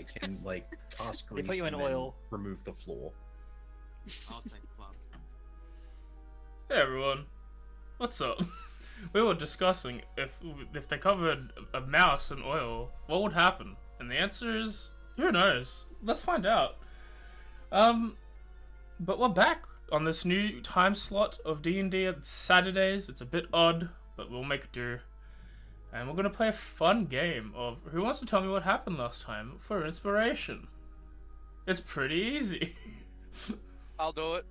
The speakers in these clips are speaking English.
I can like cast They grease put you in and then oil. remove the floor. I'll take the plan. Hey everyone, what's up? We were discussing if they covered a mouse in oil, what would happen? And the answer is, who knows? Let's find out. But we're back on this new time slot of D&D at Saturdays. It's a bit odd, but we'll make do. And we're gonna play a fun game of Who Wants to Tell Me What Happened Last Time for inspiration. It's pretty easy. I'll do it.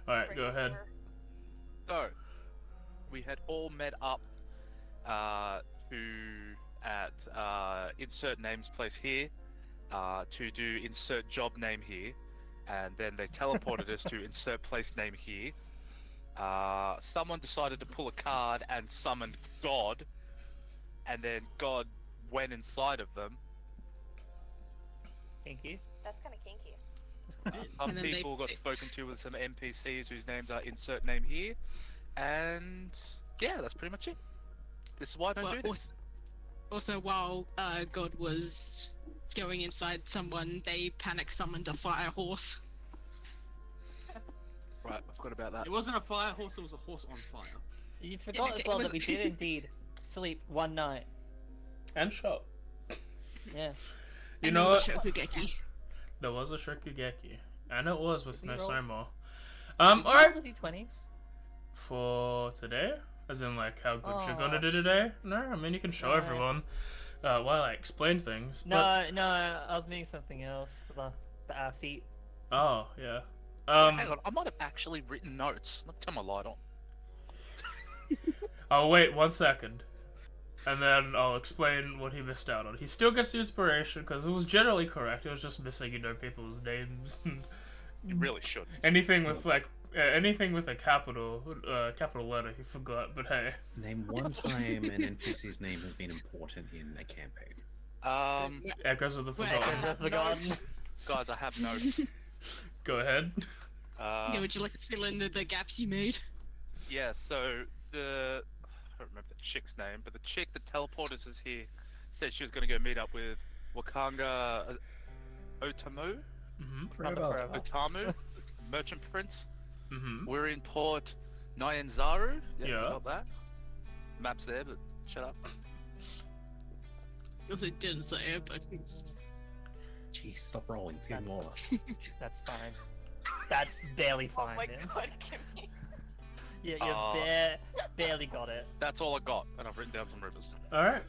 Alright, go ahead. So, we had all met up insert names place here to do insert job name here, and then they teleported us to insert place name here. Someone decided to pull a card and summoned God, and then God went inside of them. Kinky. That's kind of kinky. Some And then people got spoken to with some NPCs whose names are insert name here, and yeah, that's pretty much it. This is why I don't do this. Also, while God was going inside someone, they panic summoned a fire horse. Right, I forgot about that. It wasn't a fire horse, it was a horse on fire. You forgot Okay, as well it that we was- did indeed sleep one night. And shot. Yeah. You And know there was what? a Shokugeki. There was a Shokugeki. And it was with Did no you roll- Somo. Roll Alright. the d20s. For today? As in, like, how good you're Oh, gonna do today? No, I mean, you can show No. everyone while I explain things. No, But... no, I was meaning something else. The feet. Oh, yeah. Hang on, I might have actually written notes. Let me turn my light on. I'll wait 1 second. And then I'll explain what he missed out on. He still gets the inspiration, because it was generally correct. It was just missing, people's names. You really should. anything with, like, anything with a capital letter, he forgot, but hey. Name one time an NPC's name has been important in a campaign. Echoes of the Wait, Forgotten. Forgotten. Guys, I have notes. Go ahead. Yeah, would you like to fill in the gaps you made? Yeah, so I don't remember the chick's name, but the chick that teleported us here said she was going to go meet up with Wakanga Otamu? Mm-hmm. Forever. Otamu? Merchant Prince? Mm-hmm. We're in Port Nyanzaru? Yeah. You got that? Map's there, but shut up. Also didn't say it, but Jeez, stop rolling. Too more. That's fine. That's barely Oh fine. my yeah. god, Kimmy. You Oh. barely got it. That's all I got, and I've written down some rivers. Alright.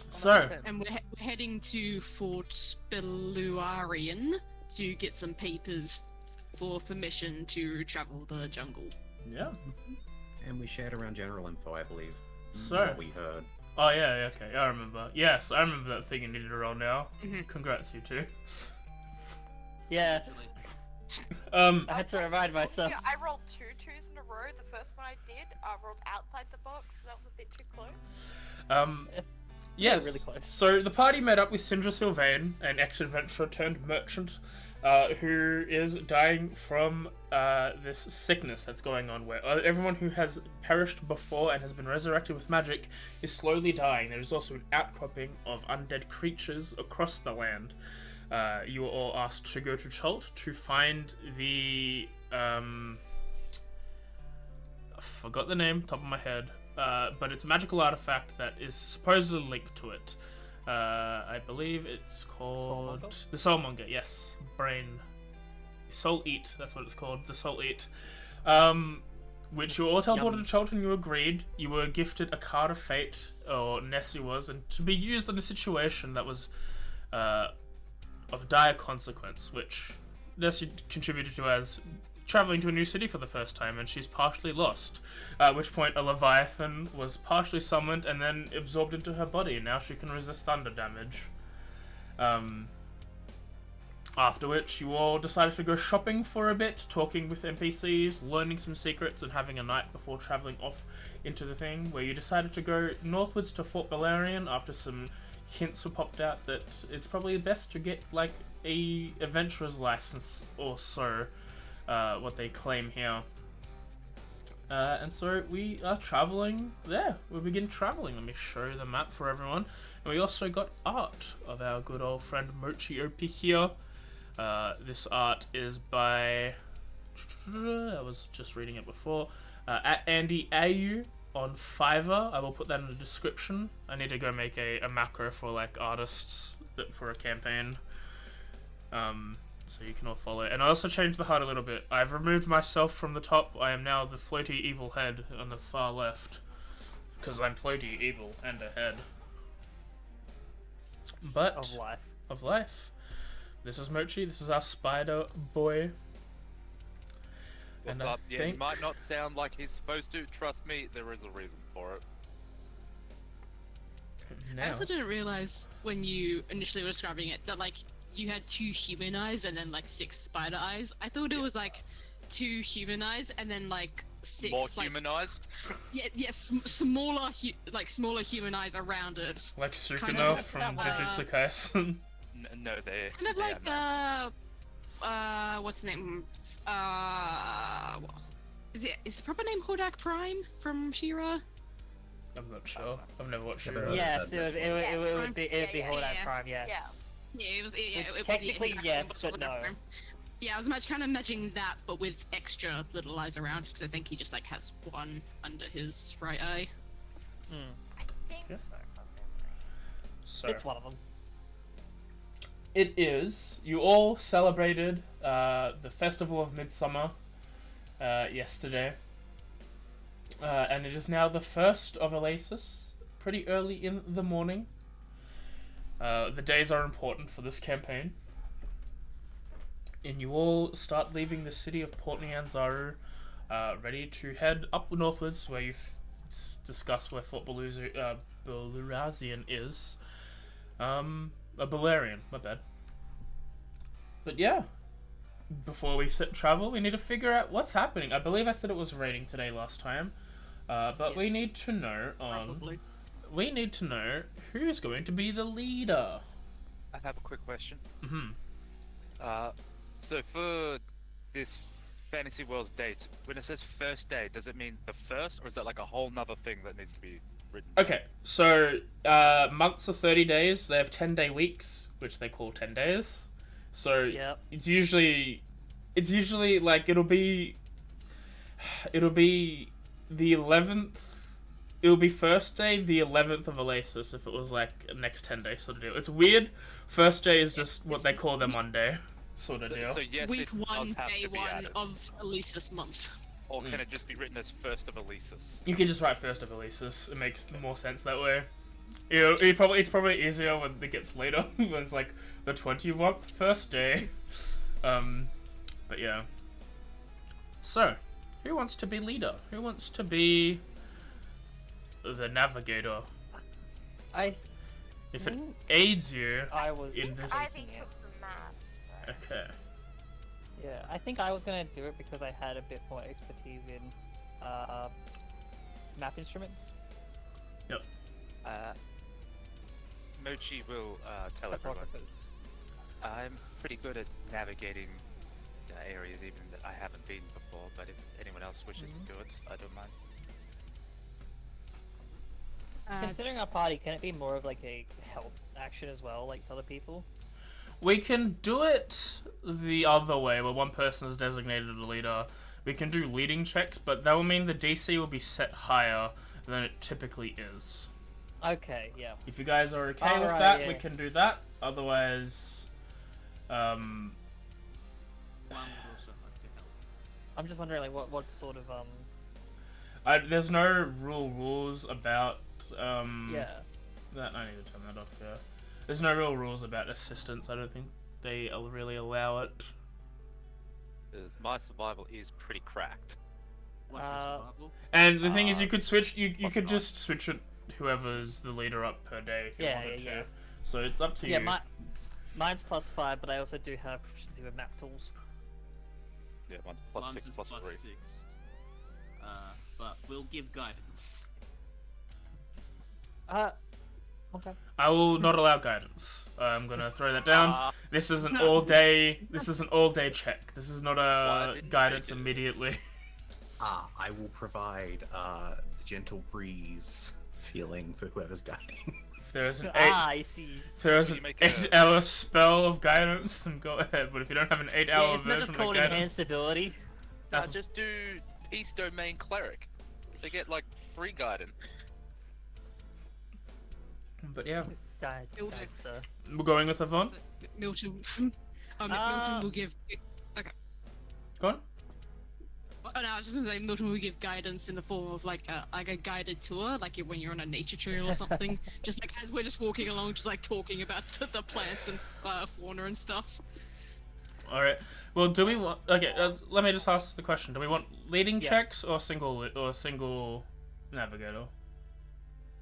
So, and we're heading to Fort Spilluarian to get some papers for permission to travel the jungle. yeah. And we shared around general info, I believe. So- What we heard. Oh, yeah, okay, I remember. Yes, I remember that thing you needed to roll now. Mhm. Congrats, you two. Yeah, Actually, I had to remind myself. Yeah, I rolled 2 2s in a row. The first one I did, I rolled outside the box, so that was a bit too close. Yes. really close. So the party met up with Sindra Sylvain, an ex-adventurer turned merchant, who is dying from this sickness that's going on, where everyone who has perished before and has been resurrected with magic is slowly dying. There is also an outcropping of undead creatures across the land. You were all asked to go to Chult to find the I forgot the name, top of my head. But it's a magical artifact that is supposedly linked to it. I believe it's called Soulmonger? the Soulmonger. Yes, brain, Soul Eat. That's what it's called. The Soul Eat. Which you were all teleported to Chult and you agreed. You were gifted a card of fate, or Nessie was, and to be used in a situation that was of dire consequence, which Nessie contributed to as traveling to a new city for the first time, and she's partially lost. At which point a Leviathan was partially summoned and then absorbed into her body, and now she can resist thunder damage. After which you all decided to go shopping for a bit, talking with NPCs, learning some secrets, and having a night before traveling off into the thing, where you decided to go northwards to Fort Balerion after some hints were popped out that it's probably best to get like a adventurer's license or so. What they claim here. And so we are traveling there. We begin traveling. Let me show you the map for everyone. And we also got art of our good old friend Mochi OP here. This art is by... I was just reading it before. At Andy AU on Fiverr. I will put that in the description. I need to go make a macro for like artists for a campaign. So you can all follow. And I also changed the HUD a little bit. I've removed myself from the top. I am now the floaty evil head on the far left. Because I'm floaty, evil, and a head. But... Of life. Of life. This is Mochi. This is our spider boy. And I Yeah, think... he might not sound like he's supposed to. Trust me, there is a reason for it. Now... I also didn't realize when you initially were describing it that like you had 2 human eyes and then like 6 spider eyes. I thought it was like 2 human eyes and then like 6 More like, humanized? yes, smaller smaller human eyes around it. Like Sukuna kind of from like, Jujutsu Kaisen. No, they. Kind of they like are not. what's the name? Is the proper name Hordak Prime from She-Ra? I'm not sure. I've never watched Never it. heard of Yes, that it would be Yeah, Hordak yeah. Prime, yes. Yeah. Yeah, it was. Yeah, Which it technically was, yes, what's but Hordak no. Prime. Yeah, I was kind of imagining that, but with extra little eyes around, because I think he just like has one under his right eye. Hmm. I think Yeah. so. So It's one of them. it is. You all celebrated the Festival of Midsummer yesterday. And it is now the 1st of Elasis, pretty early in the morning. The days are important for this campaign. And you all start leaving the city of Port Nyanzaru, ready to head up northwards, where you've discussed where Fort Belurazian is. Beleriand, my bad. But yeah, before we travel, we need to figure out what's happening. I believe I said it was raining today last time. But we Yes. need to know Probably. we need to know who's going to be the leader. I have a quick question. Mhm. So for this Fantasy Worlds date, when it says first day, does it mean the first, or is that like a whole nother thing that needs to be written? Okay, so months are 30 days. They have 10-day weeks, which they call 10 days. So Yep. it's usually like it'll be the 11th. It'll be first day, the 11th of Elasis, if it was like a next 10 day sort of deal. It's weird. First day is just what they call their Monday sort of deal. So yes, Week it 1, does have day to be 1 added. of Elisa's month. Or can it just be written as first of Elasis? You can just write first of Elasis. It makes more sense that way. It's probably easier when it gets later, when it's like the 21st first day. But yeah. So, who wants to be leader? Who wants to be the navigator? I If it think aids you I was in this... Ivy thinking it. took some maths. So. Okay. Yeah, I think I was gonna do it because I had a bit more expertise in map instruments. Mochi will tell everyone. Cartographers. I'm pretty good at navigating areas even that I haven't been before, but if anyone else wishes to do it, I don't mind. Considering our party, can it be more of like a help action as well, like to other people? We can do it the other way, where one person is designated a leader. We can do leading checks, but that will mean the DC will be set higher than it typically is. Okay, yeah. If you guys are okay with Alright, that, yeah. we can do that. Otherwise, One would also like to help. I'm just wondering, like, what sort of there's no rules about yeah. that. I need to turn that off. Yeah, there's no real rules about assistance. I don't think they really allow it. Because my survival is pretty cracked. What's your survival? And the thing is, you could switch. You what's could not? just switch it whoever's the leader up per day if you Yeah, wanted yeah, to. yeah. So it's up to Yeah, you. mine's +5, but I also do have proficiency with map tools. Yeah, Mine's +6 is +3. +6. But we'll give guidance. Okay. I will not allow guidance. I'm gonna throw that down. This is an all day. This is an all day check. This is not I a didn't guidance take it. immediately. I will provide the gentle breeze feeling for whoever's guiding. If there is an I see. if there is Can an you make a- 8-hour spell of guidance, then go ahead. But if you don't have an 8-hour Yeah, isn't that just version of called guidance, enhanced ability? Nah, just do Peace Domain Cleric. They get like 3 guidance. but yeah, Guide, It was- sir. we're going with Yvonne. So, Milton. Milton will give. Go on. Oh no, I was just gonna say Milton will give guidance in the form of like a guided tour, like when you're on a nature trail or something. Just like as we're just walking along, just like talking about the plants and fauna and stuff. All right. Well, do we want? Okay, let me just ask the question: do we want leading Yeah. checks or single navigator?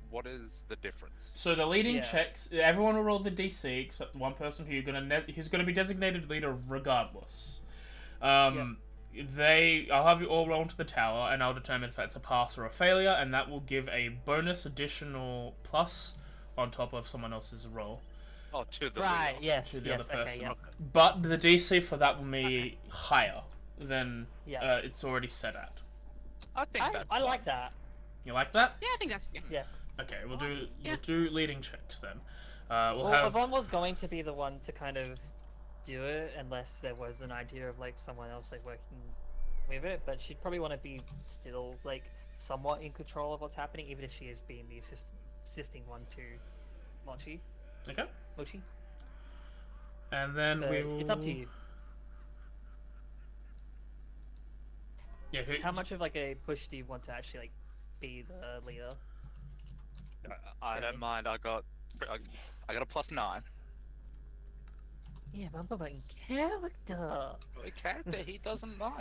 What is the difference? So the leading Yes. checks, everyone will roll the DC except one person who's gonna be designated leader regardless. I'll have you all roll into the tower, and I'll determine if that's a pass or a failure, and that will give a bonus additional plus on top of someone else's roll Oh, to the Right, leader. yes, to the yes, other person. okay, But the DC for that will be higher than Yeah. it's already set at. I think yeah. that's I fine. like that. You like that? Yeah, I think that's good. Yeah. Okay, Yeah. we'll do leading checks then. We'll Well, have Yvonne was going to be the one to kind of do it, unless there was an idea of like someone else like working with it. But she'd probably want to be still like somewhat in control of what's happening, even if she is being the assisting one to Mochi. okay, Mochi. and then But we will. it's up to you. Yeah, How much of like a push do you want to actually like be the leader? I don't mind. I got a +9. Yeah, but I'm talking about in character. A character, he doesn't know.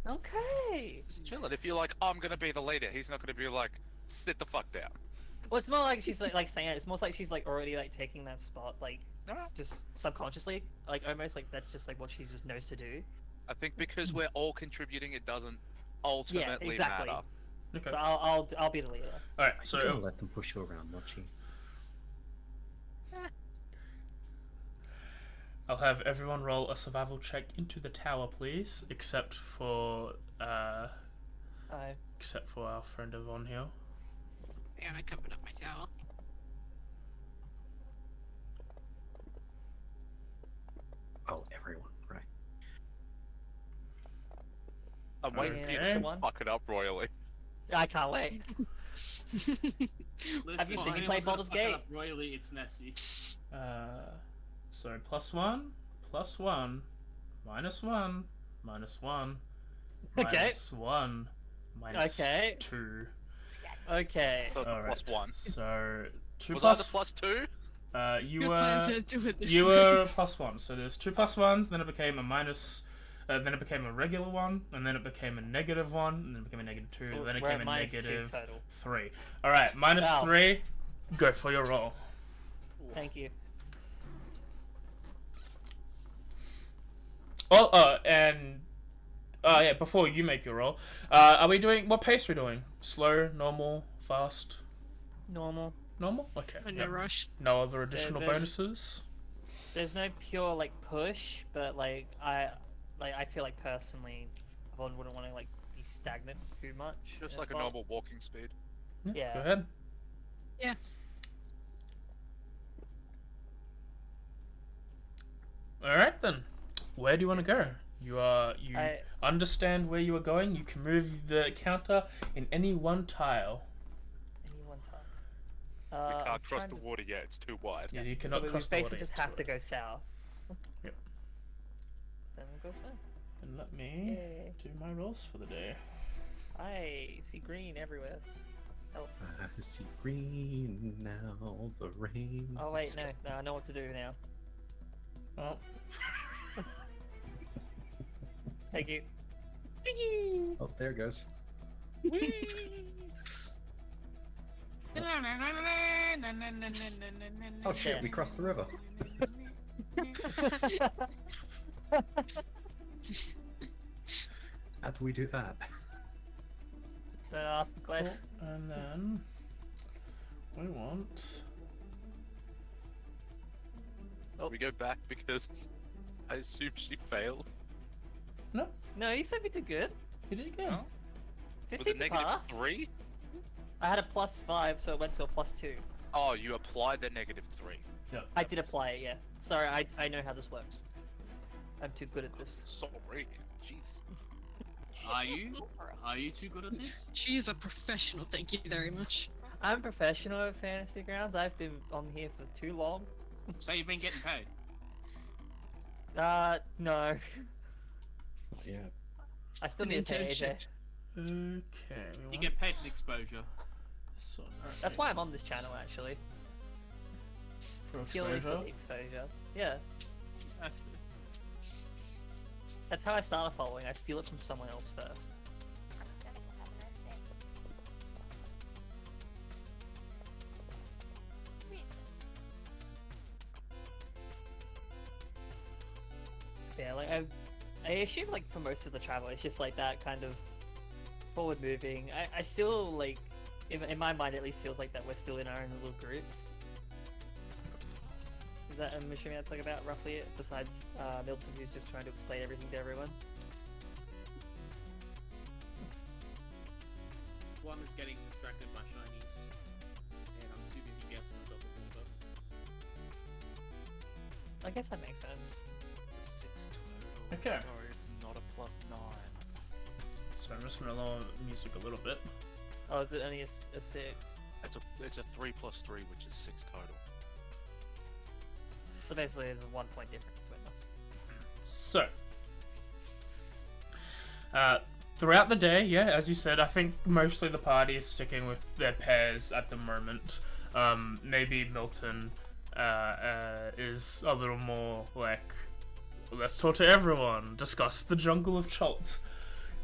Okay. Just chill it. If you're like, I'm gonna be the leader, he's not gonna be like, sit the fuck down. Well, it's more like she's like saying it. It's more like she's like already like taking that spot, like No, just subconsciously, like almost like that's just like what she just knows to do. I think because we're all contributing, it doesn't ultimately exactly. matter. Okay. So I'll be the leader. All right. So gonna So let them push you around, Mochi. I'll have everyone roll a survival check into the tower, please, except for our friend Yvonne here. Yeah, I covered up my tower. Oh, everyone, right. I'm waiting for you Okay. to fuck it up royally. I can't wait. Listen, Have you seen me if play anyone's gonna Baldur's fuck it Gate? up royally, it's Nessie. So +1, +1, -1, -1, Okay. -1, Okay. -2. Okay. So the All right. +1. So 2 Was plus. I the +2? You Good were. plan to do it this You way. were +1. So there's 2 +1s. Then it became a minus. Then it became a regular one, and then it became a -1, and then it became a -2, So and then it we're became at a -2 total. -3. All right, Wow. -3. Go for your roll. Thank you. Yeah. Before you make your roll, are we doing what pace are we doing? Slow, normal, fast? Normal. Normal. Okay. No yep. rush. No other additional there's- bonuses. There's no pure like push, but I feel like personally, I wouldn't want to like be stagnant too much. Just as like a well. normal walking speed. Yeah. Go ahead. Yeah. All right then. Where do you want to go? You I- understand where you are going. You can move the counter in any one tile. Any one time. We I'm can't cross trying the to- water yet, it's too wide. Yeah, you So cannot we cross the water. basically just yet. have to go south. Yep. Then we'll go south. And let me Yay. do my rolls for the day. I see green everywhere. Oh, I see green now, the rain. oh wait, no, I know what to do now. Oh, Thank you. Thank you. Oh, there it goes. Oh shit, we crossed the river. How do we do that? Don't ask a question. and then we want. We go back because I assume she failed. No, No, you said we did good. you did good. No? With a 15 negative path? 3? I had a +5, so it went to a +2. Oh, you applied the negative 3. Yep. I did apply it, yeah. Sorry, I know how this works. I'm too good at this. Sorry. Jeez. Are you? Are you too good at this? She is a professional, thank you very much. I'm professional at Fantasy Grounds. I've been on here for too long. So you've been getting paid? No. Yeah. I still An need to pay AJ. internship. Okay. You get paid for exposure. This one, That's alright. why I'm on this channel, actually. For Purely for exposure. the exposure. Yeah. That's fair. That's how I start a following. I steal it from someone else first. Yeah, like I assume like for most of the travel, it's just like that kind of forward moving. I still like, in my mind at least, feels like that we're still in our own little groups. Is that, I'm assuming that's like about roughly it. Besides Milton, who's just trying to explain everything to everyone. One is getting distracted by shinies, and I'm too busy guessing myself with water. I guess that makes sense. 6 total. Okay. Sorry, it's not a +9. So I'm just gonna lower the music a little bit. Oh, is it only a 6? It's a 3 + 3, which is 6 total. So basically, there's a 1 point difference between us. So, throughout the day, yeah, as you said, I think mostly the party is sticking with their pairs at the moment. Maybe Milton is a little more like, let's talk to everyone, discuss the jungle of Chult.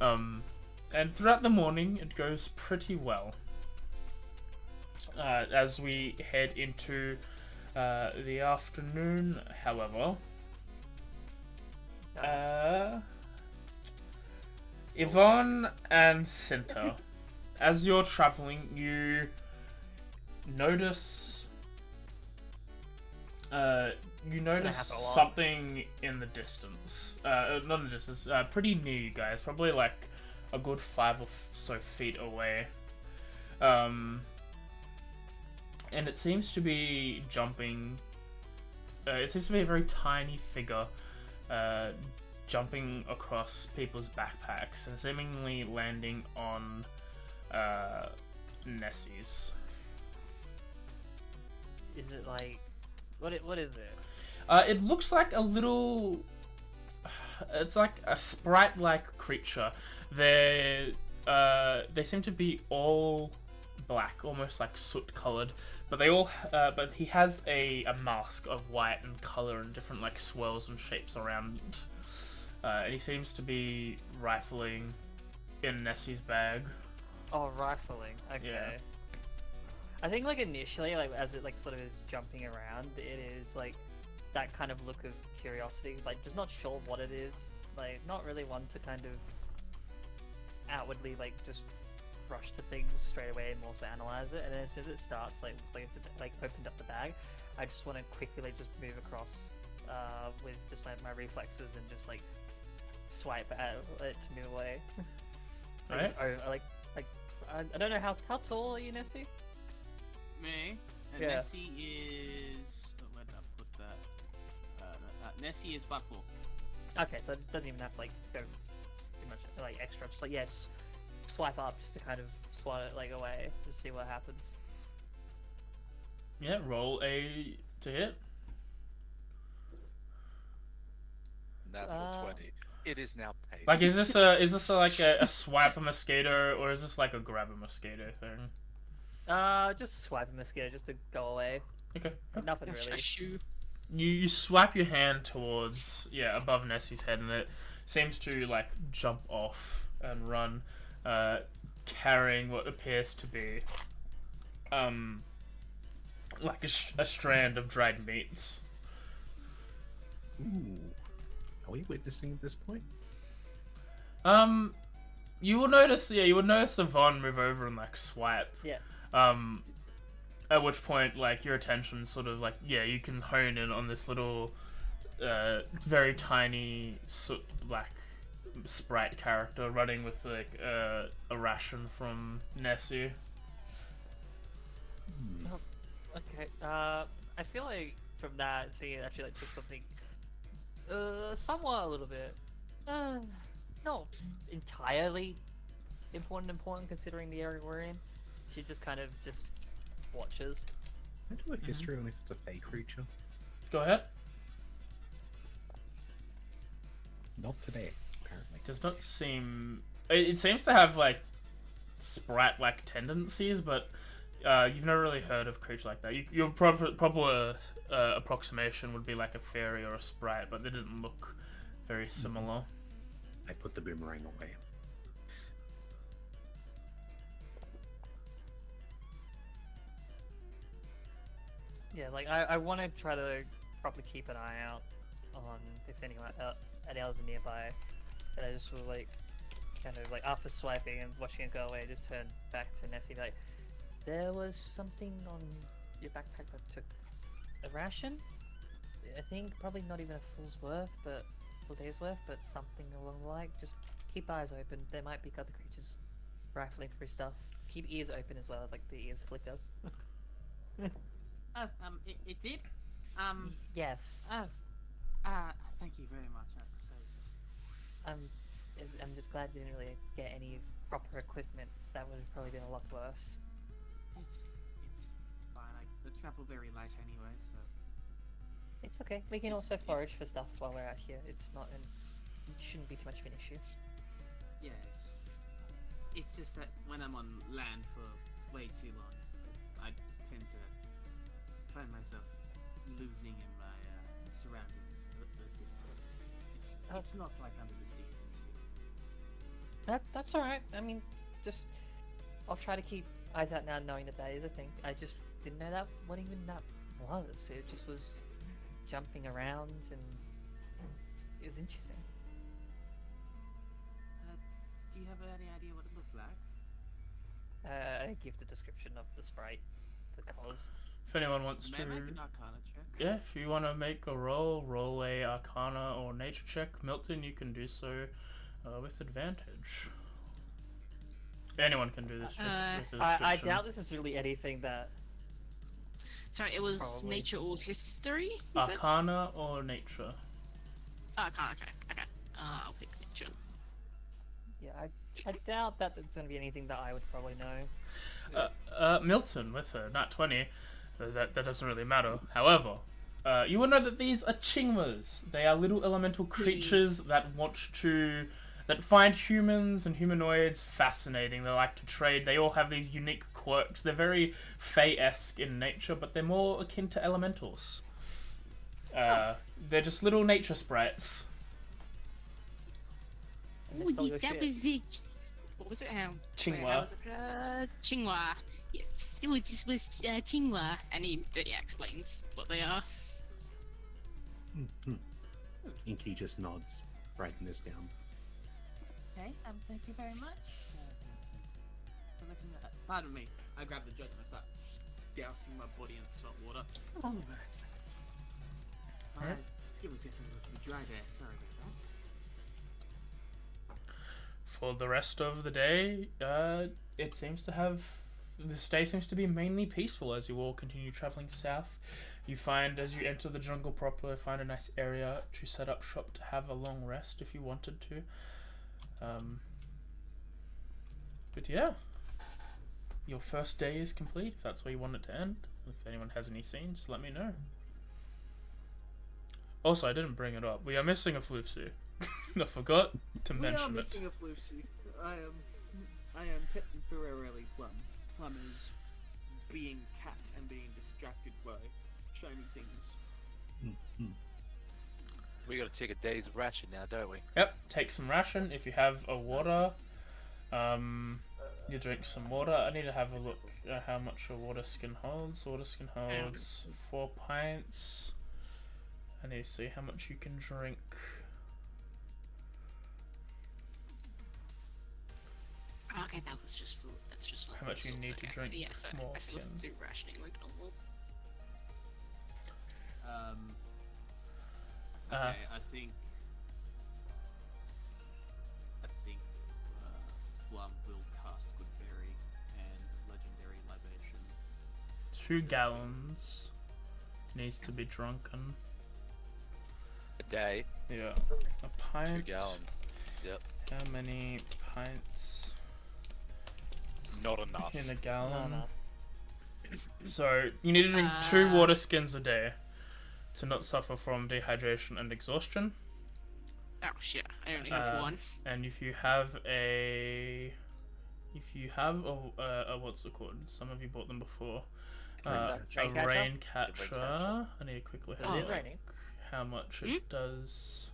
And throughout the morning, it goes pretty well. As we head into the afternoon, however, Yvonne and Cinta, as you're traveling, you notice something in the distance. Not in the distance, pretty near you guys, probably like a good 5 or so feet away. And it seems to be jumping. It seems to be a very tiny figure jumping across people's backpacks and seemingly landing on Nessie's. Is it like, what is it? It looks like a little. It's like a sprite-like creature. They seem to be all black, almost like soot-colored. But they all, but he has a mask of white and color and different like swirls and shapes around. And he seems to be rifling in Nessie's bag. Oh, rifling. Okay. Yeah. I think like initially, like as it like sort of is jumping around, it is like that kind of look of curiosity, like just not sure what it is, like not really one to kind of outwardly like just rush to things straight away and also analyze it. And then as soon as it starts, like it's like opened up the bag, I just want to quickly like just move across with just like my reflexes and just like swipe at it to move away. Right. I don't know how tall are you, Nessie? Me? And Yeah. Nessie is... Oh, where did I put that? Nessie is 5'4". Okay, so it doesn't even have to like go too much like extra. Just like just swipe up just to kind of swat it like away, just see what happens. Yeah, roll a to hit. Natural 20. It is now paid. Like, is this like a swipe a mosquito, or is this like a grab a mosquito thing? Just swipe a mosquito just to go away. Okay. Nothing A really. shoe. You swipe your hand towards above Nessie's head, and it seems to like jump off and run, carrying what appears to be like a strand of dried meats. Ooh. Are we witnessing at this point? You will notice Yvonne move over and like swipe. Yeah. At which point, like, your attention sort of like, you can hone in on this little, very tiny soot black sprite character running with like a ration from Nessie. Oh, okay. I feel like from that, seeing it actually like took something, somewhat a little bit, not entirely important considering the area we're in. She just kind of just watches. I do a history on if it's a fey creature. Go ahead. Not today, apparently. Does not seem. It seems to have like sprite-like tendencies, but you've never really heard of a creature like that. Your proper approximation would be like a fairy or a sprite, but they didn't look very similar. I put the boomerang away. Yeah, like I want to try to probably keep an eye out on if anyone else are nearby. And I just will like, kind of like after swiping and watching it go away, just turn back to Nessie like, there was something on your backpack that took a ration. I think probably not even a full day's worth, but something along the like. Just keep eyes open. There might be other creatures rifling through stuff. Keep ears open as well as like the ears flicker. Oh, it did? Yes. Oh. Thank you very much. I'm just glad we didn't really get any proper equipment. That would have probably been a lot worse. It's fine. I travel very light anyway, so... It's okay. We can also forage for stuff while we're out here. It shouldn't be too much of an issue. Yeah, it's just that when I'm on land for way too long, I tend to find myself losing in my surroundings. It's not like under the sea. That's alright. I mean, I'll try to keep eyes out now knowing that is a thing. I just didn't know that what even that was. It just was jumping around and it was interesting. Do you have any idea what it looked like? I give the description of the sprite, the colours. If anyone wants May to... I make an Arcana check? Yeah, if you want to make a roll a Arcana or Nature check. Milton, you can do so with advantage. Anyone can do this. I doubt this is really anything that... Sorry, it was Probably. nature or history? Arcana or Nature? Arcana, okay. I'll pick nature. Yeah, I doubt that it's going to be anything that I would probably know. Milton with a nat 20. That doesn't really matter. However, you will know that these are chingmas. They are little elemental creatures that find humans and humanoids fascinating. They like to trade. They all have these unique quirks. They're very Fae-esque in nature, but they're more akin to elementals. They're just little nature sprites. And they stole your that shit. was it. What was it? Chingwa. Chingwa. Yes, this was Chingwa. And he explains what they are. Inky just nods, writing this down. Okay, thank you very much. Pardon me. I grab the jug and I start dousing my body in salt water. Oh, that's My skin was getting a little bit dry there. Sorry about that. For the rest of the day, it seems to have... This day seems to be mainly peaceful as you all continue traveling south. You find, as you enter the jungle proper, find a nice area to set up shop to have a long rest if you wanted to. But yeah, your first day is complete, if that's where you want it to end. If anyone has any scenes, let me know. Also, I didn't bring it up. We are missing a Floofsy. I forgot to mention it. We are missing a Floofsy. I am temporarily Plum. Plum is being cat and being distracted by shiny things. We gotta take a day's ration now, don't we? Yep, take some ration. If you have a water, you drink some water. I need to have a look at how much a water skin holds. Water skin holds 4 pints. I need to see how much you can drink. Okay, that was just food. That's just for How much you food, need to drink So, yeah, so more I still skin. do rationing like normal. Okay, I think 2 gallons needs to be drunken. A day. Yeah. A pint. 2 gallons. Yep. How many pints Not enough. in a gallon? No. So you need to drink 2 water skins a day to not suffer from dehydration and exhaustion. Oh shit! I only have one. And if you have a what's it called? Some of you bought them before. A Rain rain catcher? catcher. I need to quickly have It a is look raining. how much it does.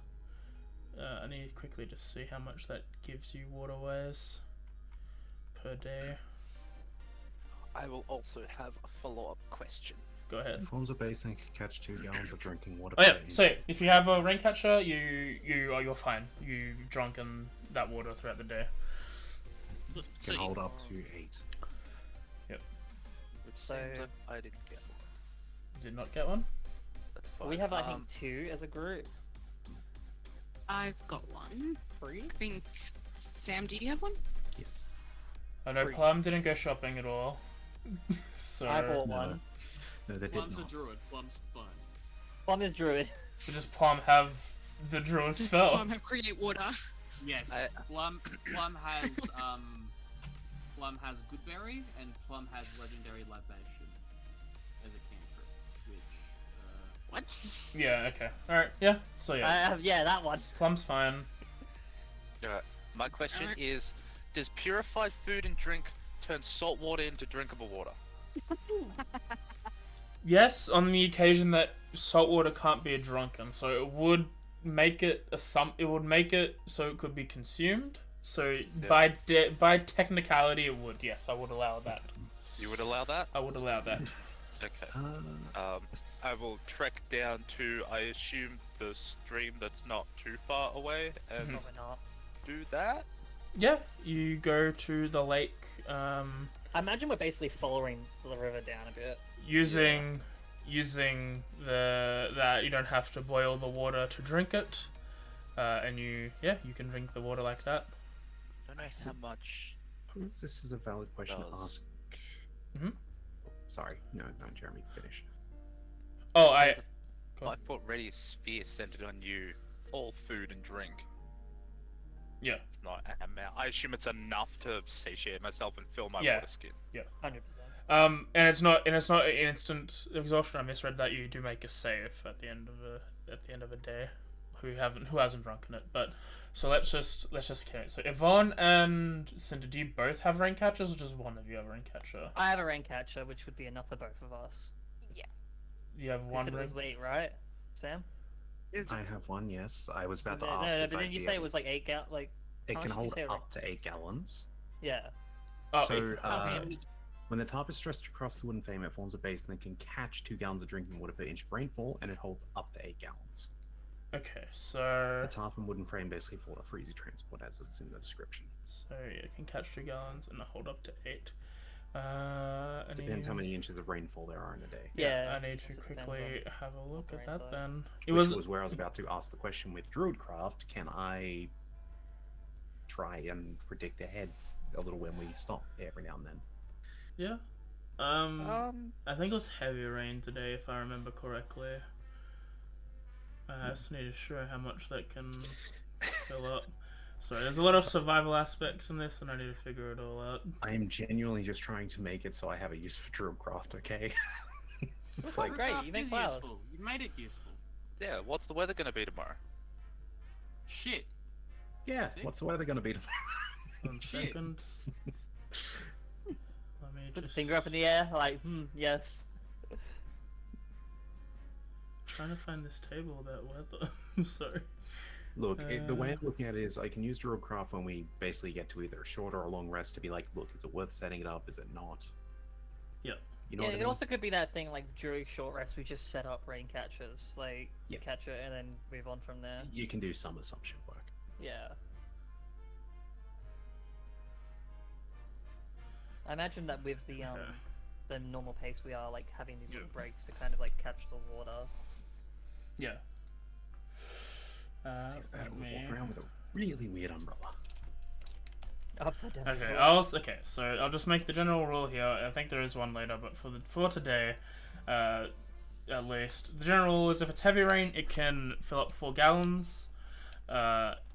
I need to quickly just see how much that gives you water-wise per day. I will also have a follow-up question. Go ahead. Forms of basin can catch 2 gallons of drinking water. Oh yeah, per so inch. if you have a rain catcher, you're fine. You've drunken that water throughout the day. Can hold up to 8. Yep. Which So- seems like I didn't get one. Did not get one? That's fine. We have, I think, 2 as a group. I've got one. 3? I think. Sam, do you have one? Yes. I know Three. Plum didn't go shopping at all. So I bought No. one. No, they did Plum's a not. druid. Plum's fine. Plum is druid. so does Plum have the druid spell? I have create water. Yes. Plum has Plum has Goodberry, and Plum has Legendary Libation as a cantrip, which What? Yeah, okay. Alright, yeah. So yeah. Yeah, that one. Plum's fine. Alright. My question is, does purified food and drink turn salt water into drinkable water? Yes, on the occasion that salt water can't be drunken, so it would make it it would make it so it could be consumed. So by technicality it would. Yes, I would allow that. You would allow that? I would allow that. Okay. I will trek down to, I assume, the stream that's not too far away and Probably not. do that. Yeah, you go to the lake I imagine we're basically following the river down a bit. using that you don't have to boil the water to drink it, and you can drink the water like that. I don't know how much. Suppose this is a valid question to Does. ask. Mhm. Sorry, no, Jeremy, finish. Oh, I Go on. thought Radius Sphere centered on you, all food and drink. Yeah. It's not an amount. I assume it's enough to satiate myself and fill my Yeah. water skin. 100%. And it's not an instant exhaustion. I misread that. You do make a save at the end of a day. Who hasn't drunken it? But so let's just carry it. So Yvonne and Cinder, do you both have rain catchers, or just one of you have a rain catcher? I have a rain catcher, which would be enough for both of us. Yeah. You have You one said it rain. was 8, right, Sam? I have one, yes. I was about to No, ask. no, if but I'd then you be say it able- was like 8 like. It how can much did you hold say, up to 8 gallons. Yeah. Oh, So, Okay. when the tarp is stretched across the wooden frame, it forms a basin that can catch 2 gallons of drinking water per inch of rainfall, and it holds up to 8 gallons. okay. So The tarp and wooden frame basically fall to freezy transport, as it's in the description. yeah, it can catch 2 gallons and hold up to 8. Depends how many inches of rainfall there are in a day. Yeah. I need to also depends quickly on have a look the at rain's that like. then. Which was where I was about to ask the question with Druidcraft. Can I try and predict ahead a little when we stop every now and then? Yeah. I think it was heavy rain today, if I remember correctly. I just need to show how much that can fill up. So there's a lot of survival aspects in this, and I need to figure it all out. I am genuinely just trying to make it so I have a use for Druidcraft, okay? It's like, Great, you Druidcraft make is flowers. useful. You made it useful. Yeah, what's the weather gonna be tomorrow? Shit. yeah, See? what's the weather going to be tomorrow? 1 Shit. second. Let me Put the just finger up in the air, like, yes. trying to find this table about weather. I'm sorry. Look, the way I'm looking at it is I can use Druidcraft when we basically get to either a short or a long rest to be like, look, is it worth setting it up? Is it not? Yeah. You know Yeah, what I it mean? also could be that thing like during short rest we just set up rain catchers, like Yeah. catch it and then move on from there. You can do some assumption work. Yeah. I imagine that with the normal pace we are like having these little breaks to kind of like catch the water. Yeah. That would walk around with a really weird umbrella. Upside down. Okay, floor. okay. So I'll just make the general rule here. I think there is one later, but for today, at least the general rule is if it's heavy rain, it can fill up 4 gallons.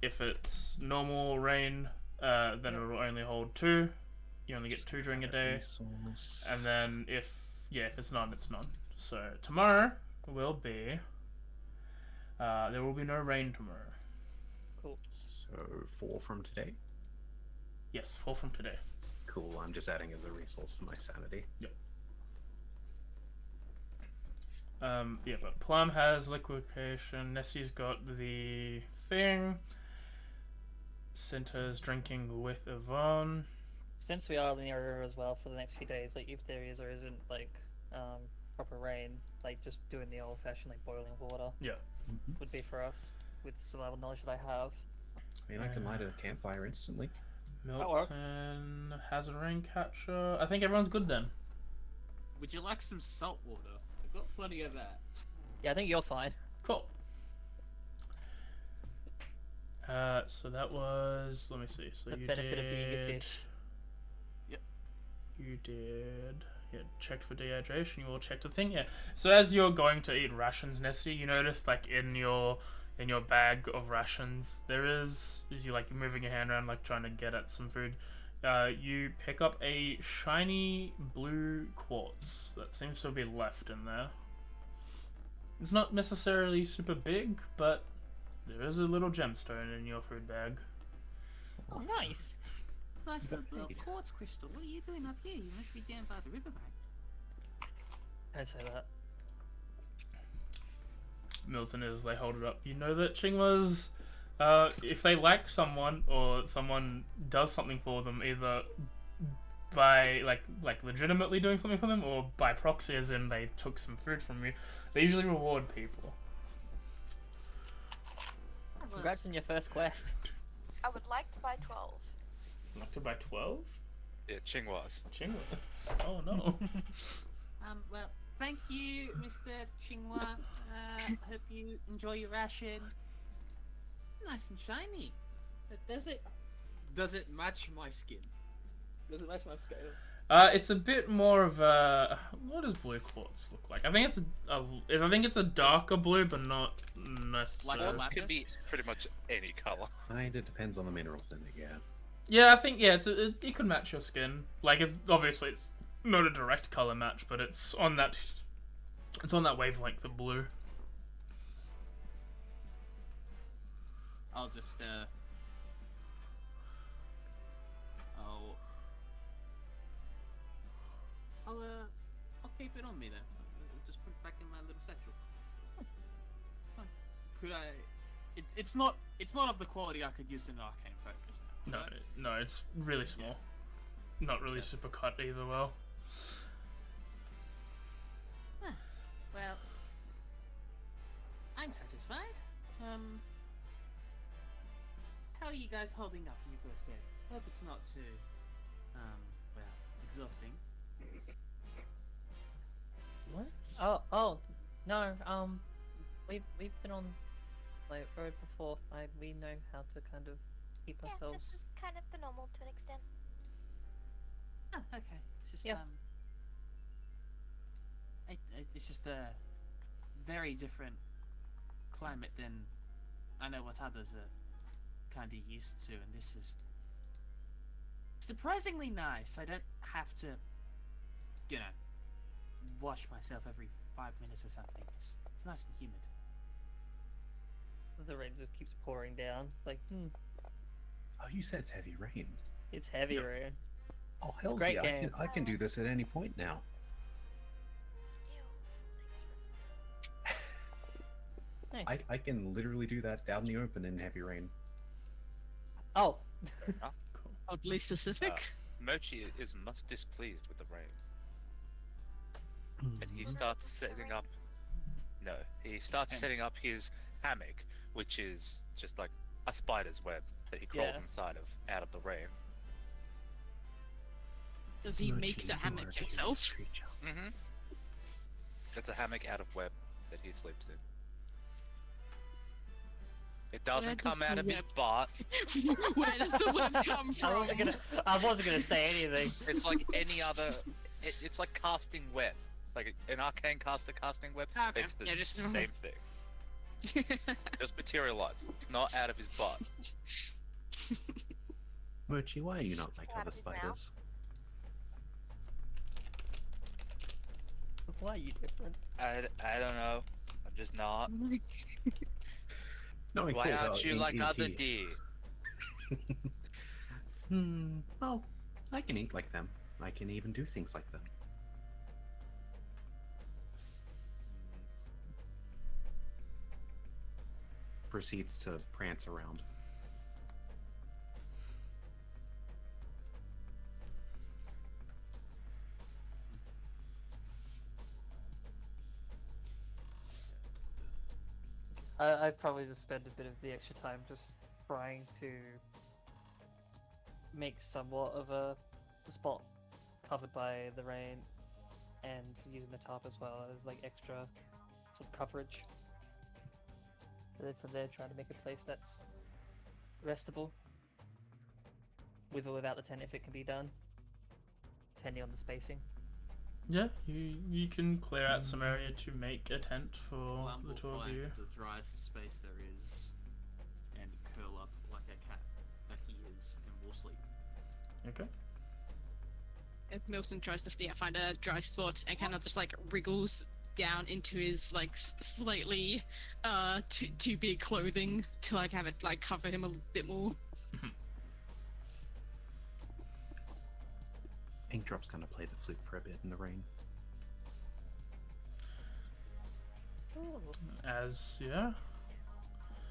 If it's normal rain, then it'll only hold 2. You only get 2 during a day. Resource. And then if it's none, it's none. So tomorrow will be. There will be no rain tomorrow. Cool. So 4 from today. Yes, 4 from today. Cool. I'm just adding as a resource for my sanity. Yep. Yeah, but Plum has liquefaction. Nessie's got the thing. Cinta's drinking with Yvonne. Since we are in the area as well for the next few days, like if there is or isn't like proper rain, like just doing the old-fashioned like boiling water Yeah. would be for us with the survival knowledge that I have. I mean, I can light a campfire instantly. Milton has a rain catcher. I think everyone's good then. Would you like some salt water? I've got plenty of that. Yeah, I think you're fine. Cool. So that was. Let me see. So The you benefit of being a did. fish. Yep. You did. Yeah, checked for dehydration. You all checked the thing. Yeah. So as you're going to eat rations, Nessie, you notice like in your bag of rations, there is you like moving your hand around like trying to get at some food. You pick up a shiny blue quartz that seems to be left in there. It's not necessarily super big, but there is a little gemstone in your food bag. Oh, nice. It's nice little quartz crystal. What are you doing up here? You must be down by the riverbank. I'd say that. Milton, as they hold it up, you know that Chingwas, if they like someone or someone does something for them, either by like legitimately doing something for them or by proxy, as in they took some food from you, they usually reward people. Congrats on your first quest. I would like to buy 12. Like to buy 12? Yeah, Chingwas. Chingwas. Oh no. Well, thank you, Mr. Chingwa. Hope you enjoy your ration. Nice and shiny. Does it match my skin? Does it match my scale? It's a bit more of a. What does blue quartz look like? I think it's a darker blue, but not necessarily. Quartz could be pretty much any color. Kinda depends on the minerals in it, yeah. Yeah, I think it could match your skin. Like it's not a direct color match, but it's on that wavelength of blue. I'll just I'll keep it on me then. I'll just put it back in my little satchel. Could I? It's not of the quality I could use in arcane focus. No, it's really small. Not really super cut either well. Well, I'm satisfied. How are you guys holding up in your first day? Hope it's not too, well, exhausting. What? Oh, no. We've been on like road before. We know how to kind of keep Yeah, ourselves. this is kind of the normal to an extent. Oh, okay. It's just Yeah. It's just a very different climate than I know what others are kind of used to, and this is surprisingly nice. I don't have to, wash myself every 5 minutes or something. It's nice and humid. The rain just keeps pouring down. Like, Oh, you said it's heavy rain. it's heavy rain. Oh, hell great yeah, game. I can do this at any point now. Ew. Thanks for... Nice. I can literally do that out in the open in heavy rain. Oh. Oddly specific. Mochi is much displeased with the rain. And he starts setting up... No, he starts setting up his hammock, which is just like a spider's web that he crawls Yeah. inside of, out of the rain. Does he make the hammock himself? Mm-hmm. It's a hammock out of web that he sleeps in. It doesn't does come out the of his web- butt. Where does the web come from? I wasn't gonna say anything. It's like any other. It's like casting web. Like an arcane caster casting web. Okay, It's the yeah, just- same thing. Just materialized. It's not out of his butt. Mochi, why are you not like Out other of his mouth. spiders? Why are you different? I don't know. I'm just not. Knowing Why full aren't well you in- like in other here- deer? Well, I can eat like them. I can even do things like them. Proceeds to prance around. I'd probably just spend a bit of the extra time just trying to make somewhat of a spot covered by the rain and using the tarp as well as like extra sort of coverage. And then from there trying to make a place that's restable with or without the tent if it can be done, depending on the spacing. Yeah, you can clear out some area to make a tent for Plum the will two of find you. the driest space there is and curl up like a cat that he is and will sleep. Okay. If Milton tries to find a dry spot and kind of just like wriggles down into his like slightly too big clothing to like have it like cover him a bit more. Inkdrop's gonna play the flute for a bit in the rain. As yeah.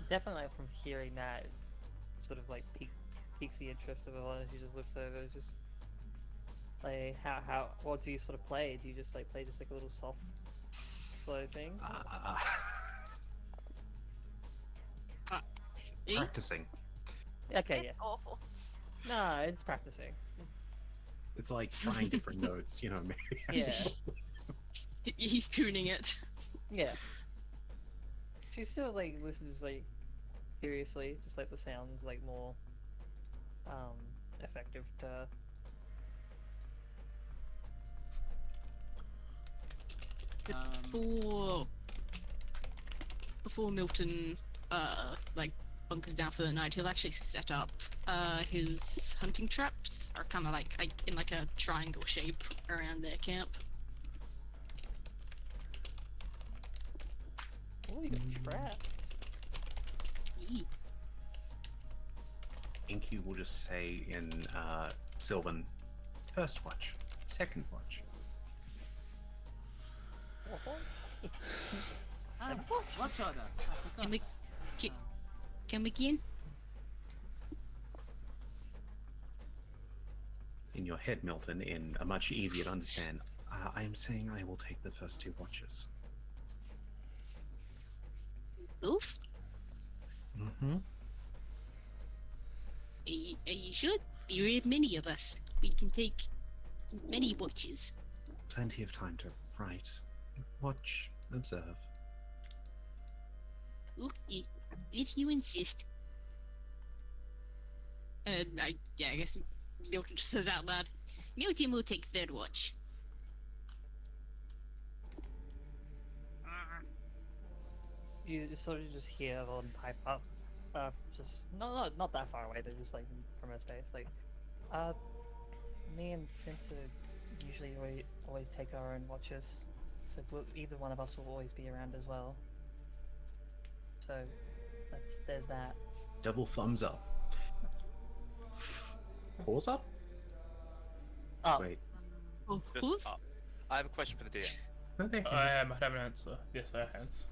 Definitely like, from hearing that, sort of like piques the interest of Alana. She just looks over, just like how what do you sort of play? Do you just like play just like a little soft slow thing? Practicing. Okay, It's yeah. awful. No, it's practicing. It's like trying different notes, you know, maybe. Yeah. He's tuning it. Yeah. She still like listens like curiously, just like the sounds like more effective to her. Before Milton like bunkers down for the night, he'll actually set up his hunting traps are kind of like in like a triangle shape around their camp. Oh, you got traps. Yee. Inky will just say in Sylvan, first watch, second watch. Watch order. Can we can we begin? In your head, Milton, in a much easier to understand, I am saying I will take the first two watches. Oof. Mm-hmm. You should. There are many of us. We can take many watches. Plenty of time to write, watch, observe. Okay, if you insist. I guess Milton just says out loud. Milton will take third watch. You just sort of just hear Evelyn pipe up, just not that far away. They're just like from her space. Like, me and Cinta usually always take our own watches, so either one of us will always be around as well. So, there's that. Double thumbs up. Pause up? Oh, Wait. Just up. I have a question for the DM. Are they I hands? have an answer. Yes, they're hands.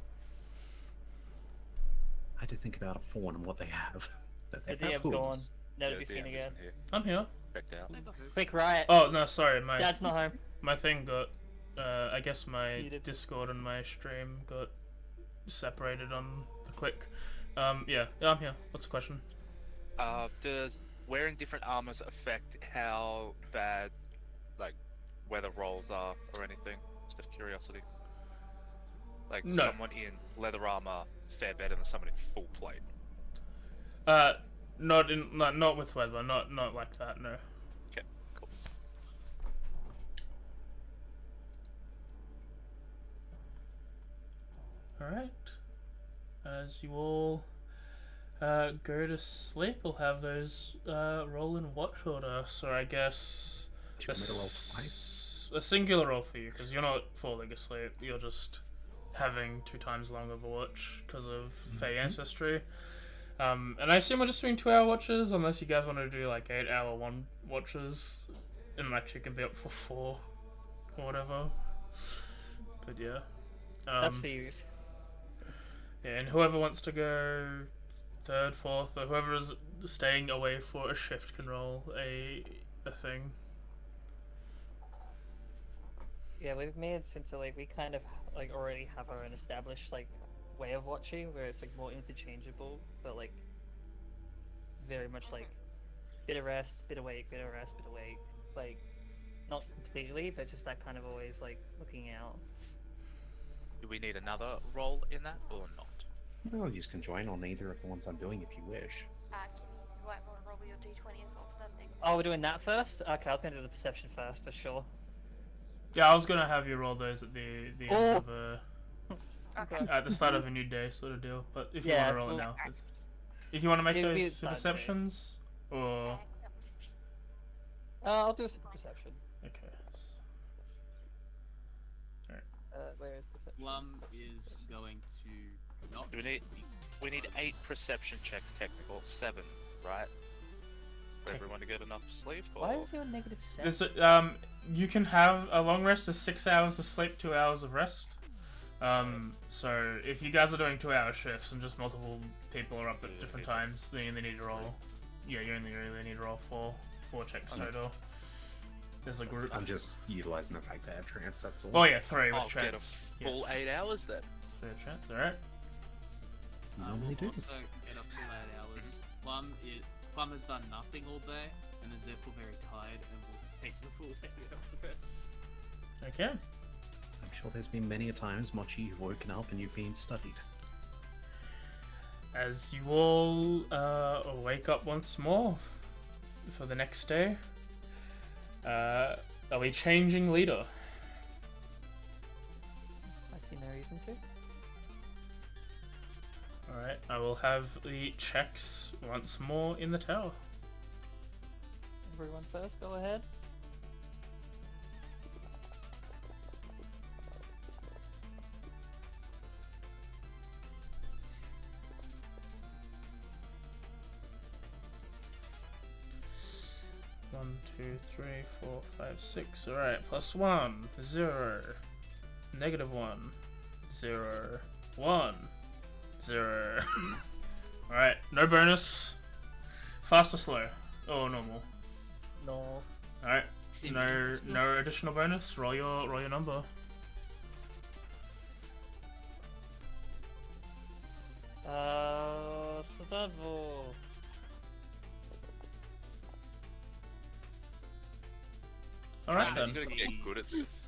I had to think about a fawn and what they have. That the they have DM's gone. hooves. Never Yeah, be the seen DM again. isn't here. I'm here. Checked out. Quick riot. Oh no, sorry, my Dad's not home. my thing got. I guess my Muted. Discord and my stream got separated on the click. Yeah, I'm here. What's the question? Does wearing different armors affect how bad, like, weather rolls are or anything? Just out of curiosity. Like, No. someone in leather armor fare better than someone in full plate. Not with weather, not like that. No. Okay, cool. All right. As you all go to sleep, we'll have those roll in watch order. So I guess Do you want me to roll twice? a singular roll for you because you're not falling asleep. You're just having 2 times longer of a watch because of Fey ancestry. And I assume we're just doing 2-hour watches, unless you guys want to do like 8-hour one watches, and like you can be up for 4 or whatever. But yeah, That's for you. yeah, and whoever wants to go 3rd, 4th, or whoever is staying away for a shift can roll a thing. Yeah, with me and Cinta, like we kind of like already have our own established like way of watching where it's like more interchangeable, but like very much like bit of rest, bit awake, bit of rest, bit awake. Like not completely, but just that kind of always like looking out. Do we need another roll in that or not? Well, you can join on either of the ones I'm doing if you wish. You might want to roll your d20 as well for that thing. Oh, we're doing that first? Okay, I was gonna do the perception first for sure. Yeah, I was gonna have you roll those at the end of Okay. at the start of a new day sort of deal. But if you Yeah, want to roll it well, now, if you want to make it'll be those at start of days. perceptions, or I'll do some perception. okay. Where is perception? Plum is going to not. Do we need 8 perception checks technical, 7, right? For everyone to get enough sleep, or Why is there a negative 7? This, you can have a long rest of 6 hours of sleep, 2 hours of rest. So if you guys are doing 2-hour shifts and just multiple people are up at different times, then you only need to roll. Yeah, you only really need to roll 4 checks total. There's a group. I'm just utilizing the fact that I have trance, that's all. Oh yeah, 3 with I'll get a trance. full 8 hours then. 3 with trance. All right. You We'll normally do. also get up to 8 hours. Plum has done nothing all day and is therefore very tired and will take the full 8 hours of rest. Okay. I'm sure there's been many a times, Mochi, you've woken up and you've been studied. As you all wake up once more for the next day, are we changing leader? I see no reason to. Alright, I will have the checks once more in the tower. Everyone first, go ahead. One, 2, 3, 4, 5, 6. Alright, +1, 0, -1, 0, 1, 0. Alright, no bonus. Fast or slow? Or normal? No. Alright, no additional bonus. Roll your number. Survival. Alright You then. gotta get good at this.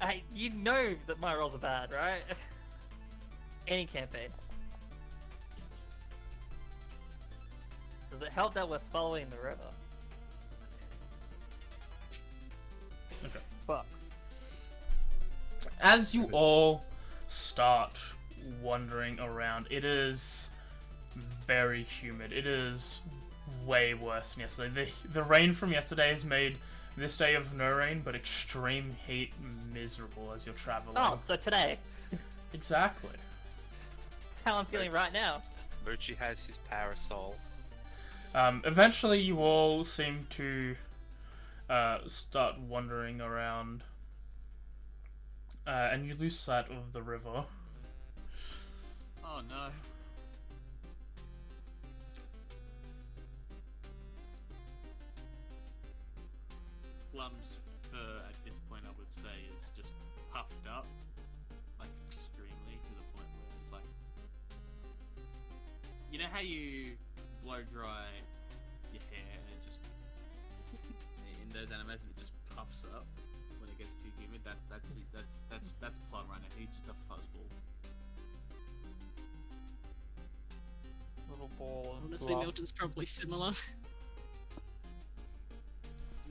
Hey, you know that my rolls are bad, right? Any campaign. Does it help that we're following the river? Okay. Fuck. As you all start wandering around, it is very humid. It is way worse than yesterday. The rain from yesterday has made this day of no rain, but extreme heat miserable as you're traveling. Oh, so today. Exactly. That's how I'm feeling right now. Mochi has his parasol. Eventually, you all seem to start wandering around, and you lose sight of the river. Oh no. Plum's fur at this point, I would say, is just puffed up, like extremely, to the point where it's like, you know how you blow dry your hair and it just, in those animations, it just puffs up when it gets too humid. That's Plum right now. He's just a fuzzball. Little fall into Honestly, our... Milton's probably similar.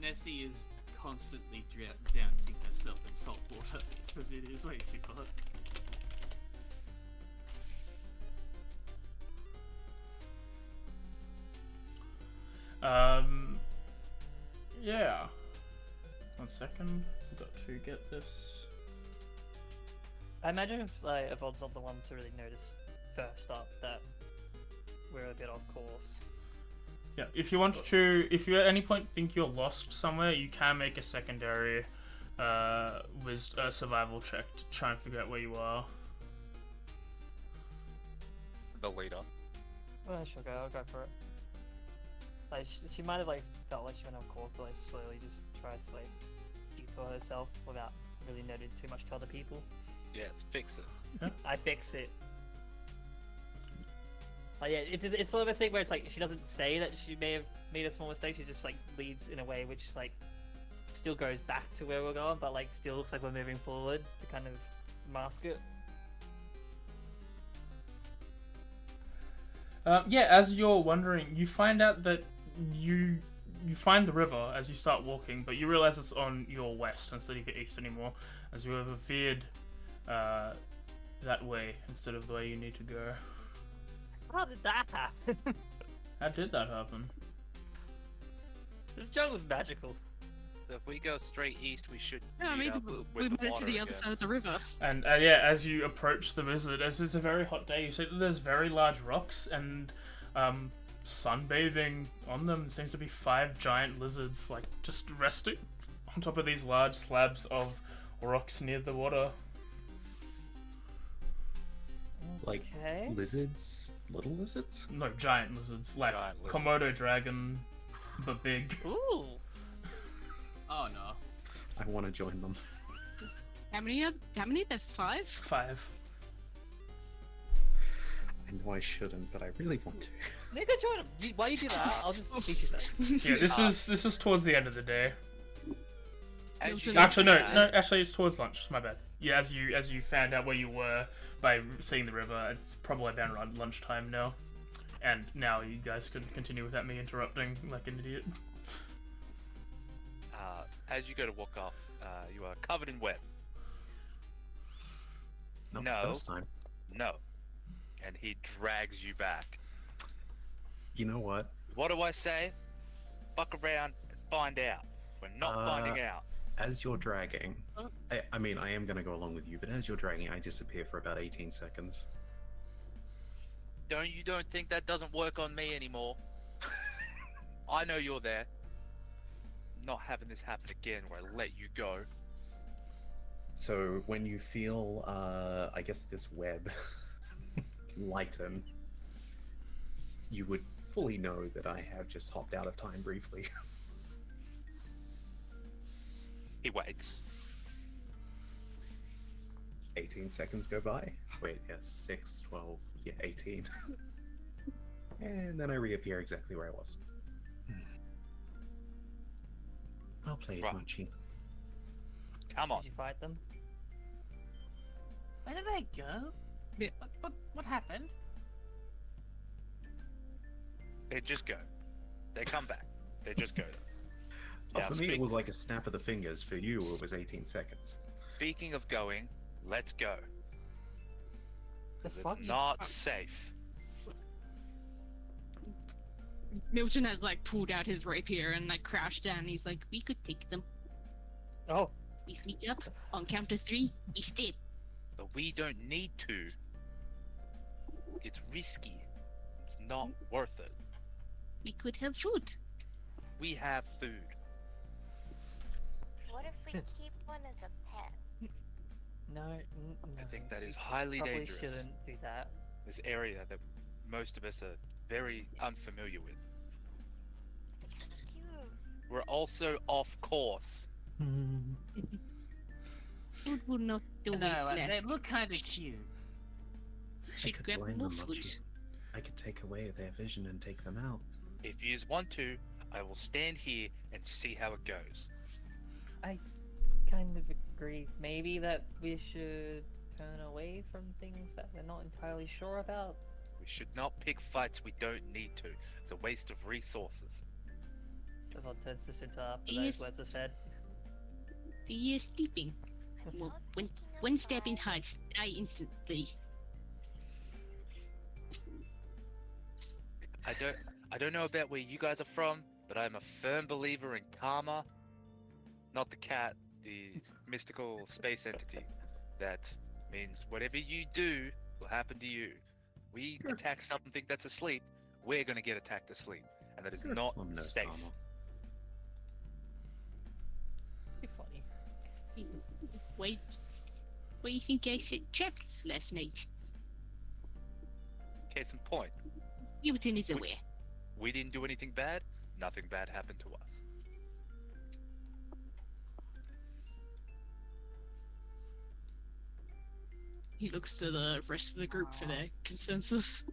Nessie is constantly dousing herself in salt water because it is way too hot. Yeah. 1 second. Got to get this. I imagine if like Evol's not the one to really notice first up that we're a bit off course. Yeah, if you want to, if you at any point think you're lost somewhere, you can make a secondary survival check to try and figure out where you are. The leader. Well, she'll go. I'll go for it. Like she might have like felt like she went off course, but like slowly just tries to like detour herself without really noting too much to other people. Yeah, let's fix it. I fix it. Like, yeah, it's sort of a thing where it's like she doesn't say that she may have made a small mistake. She just like leads in a way which like still goes back to where we're going, but like still looks like we're moving forward to kind of mask it. Yeah, as you're wondering, you find out that you find the river as you start walking, but you realize it's on your west instead of your east anymore, as you have veered that way instead of the way you need to go. How did that happen? How did that happen? This jungle's magical. So if we go straight east, we should. Yeah, I meet mean, up we with made it to water the other again. side of the river. And yeah, as you approach the wizard, as it's a very hot day, you see that there's very large rocks and sunbathing on them. Seems to be 5 giant lizards, like just resting on top of these large slabs of rocks near the water. Like Okay. lizards, little lizards. No, giant lizards, like Giant lizards. Komodo dragon, but big. Ooh. Oh no. I want to join them. How many are there? 5? 5. I know I shouldn't, but I really want to. Maybe join him. Why you do that? I'll just teach you that. Yeah, this is towards the end of the day. As Milton- you Actually, no, Guys. actually, it's towards lunch. My bad. Yeah, as you found out where you were by seeing the river, it's probably about around lunchtime now. And now you guys can continue without me interrupting like an idiot. as you go to walk off, you are covered in wet. Not No. the first time. No. And he drags you back. You know what? What do I say? Fuck around and find out. We're not finding out. As you're dragging, Oh. I mean, I am going to go along with you, but as you're dragging, I disappear for about 18 seconds. Don't think that doesn't work on me anymore. I know you're there. Not having this happen again where I let you go. So when you feel, I guess, this web lighten, you would fully know that I have just hopped out of time briefly. He waits. 18 seconds go by. Wait, yes, 6, 12, yeah, 18. And then I reappear exactly where I was. Well played, Right. Munchie. Come on. Did you fight them? Where did they go? Yeah. What happened? They just go. They come back. They just go. Oh, Now, for me, it speak- was like a snap of the fingers. For you, it was 18 seconds. Speaking of going, let's go. The 'Cause fuck? it's not safe. Milton has like pulled out his rapier and like crouched down. And he's like, "We could take them. Oh, We sneak up on count of 3. We step. But we don't need to. It's risky. It's not worth it. We could have food." We have food. What if we keep one as a pet? no, I think that we is highly probably dangerous. shouldn't do that. This area that most of us are very unfamiliar with. Cute. We're also off course. Food will not do No, waste they less. look kind of cute. Should could grab blame more them, food. Munchie. I could take away their vision and take them out. If you want to, I will stand here and see how it goes. Kind of agree. Maybe that we should turn away from things that we're not entirely sure about. We should not pick fights we don't need to. It's a waste of resources. Yvonne turns this into after Yes. those words are said. The sleeping. Well, when stabbing hides, die instantly. I don't know about where you guys are from, but I'm a firm believer in karma. Not the cat, the mystical space entity. That means whatever you do will happen to you. We attack something that's asleep, we're gonna get attacked asleep. And that is not safe. Be funny. Wait, what do you think I said traps last night? Case in point, Newton is aware. we didn't do anything bad, nothing bad happened to us. He looks to the rest of the group for their consensus.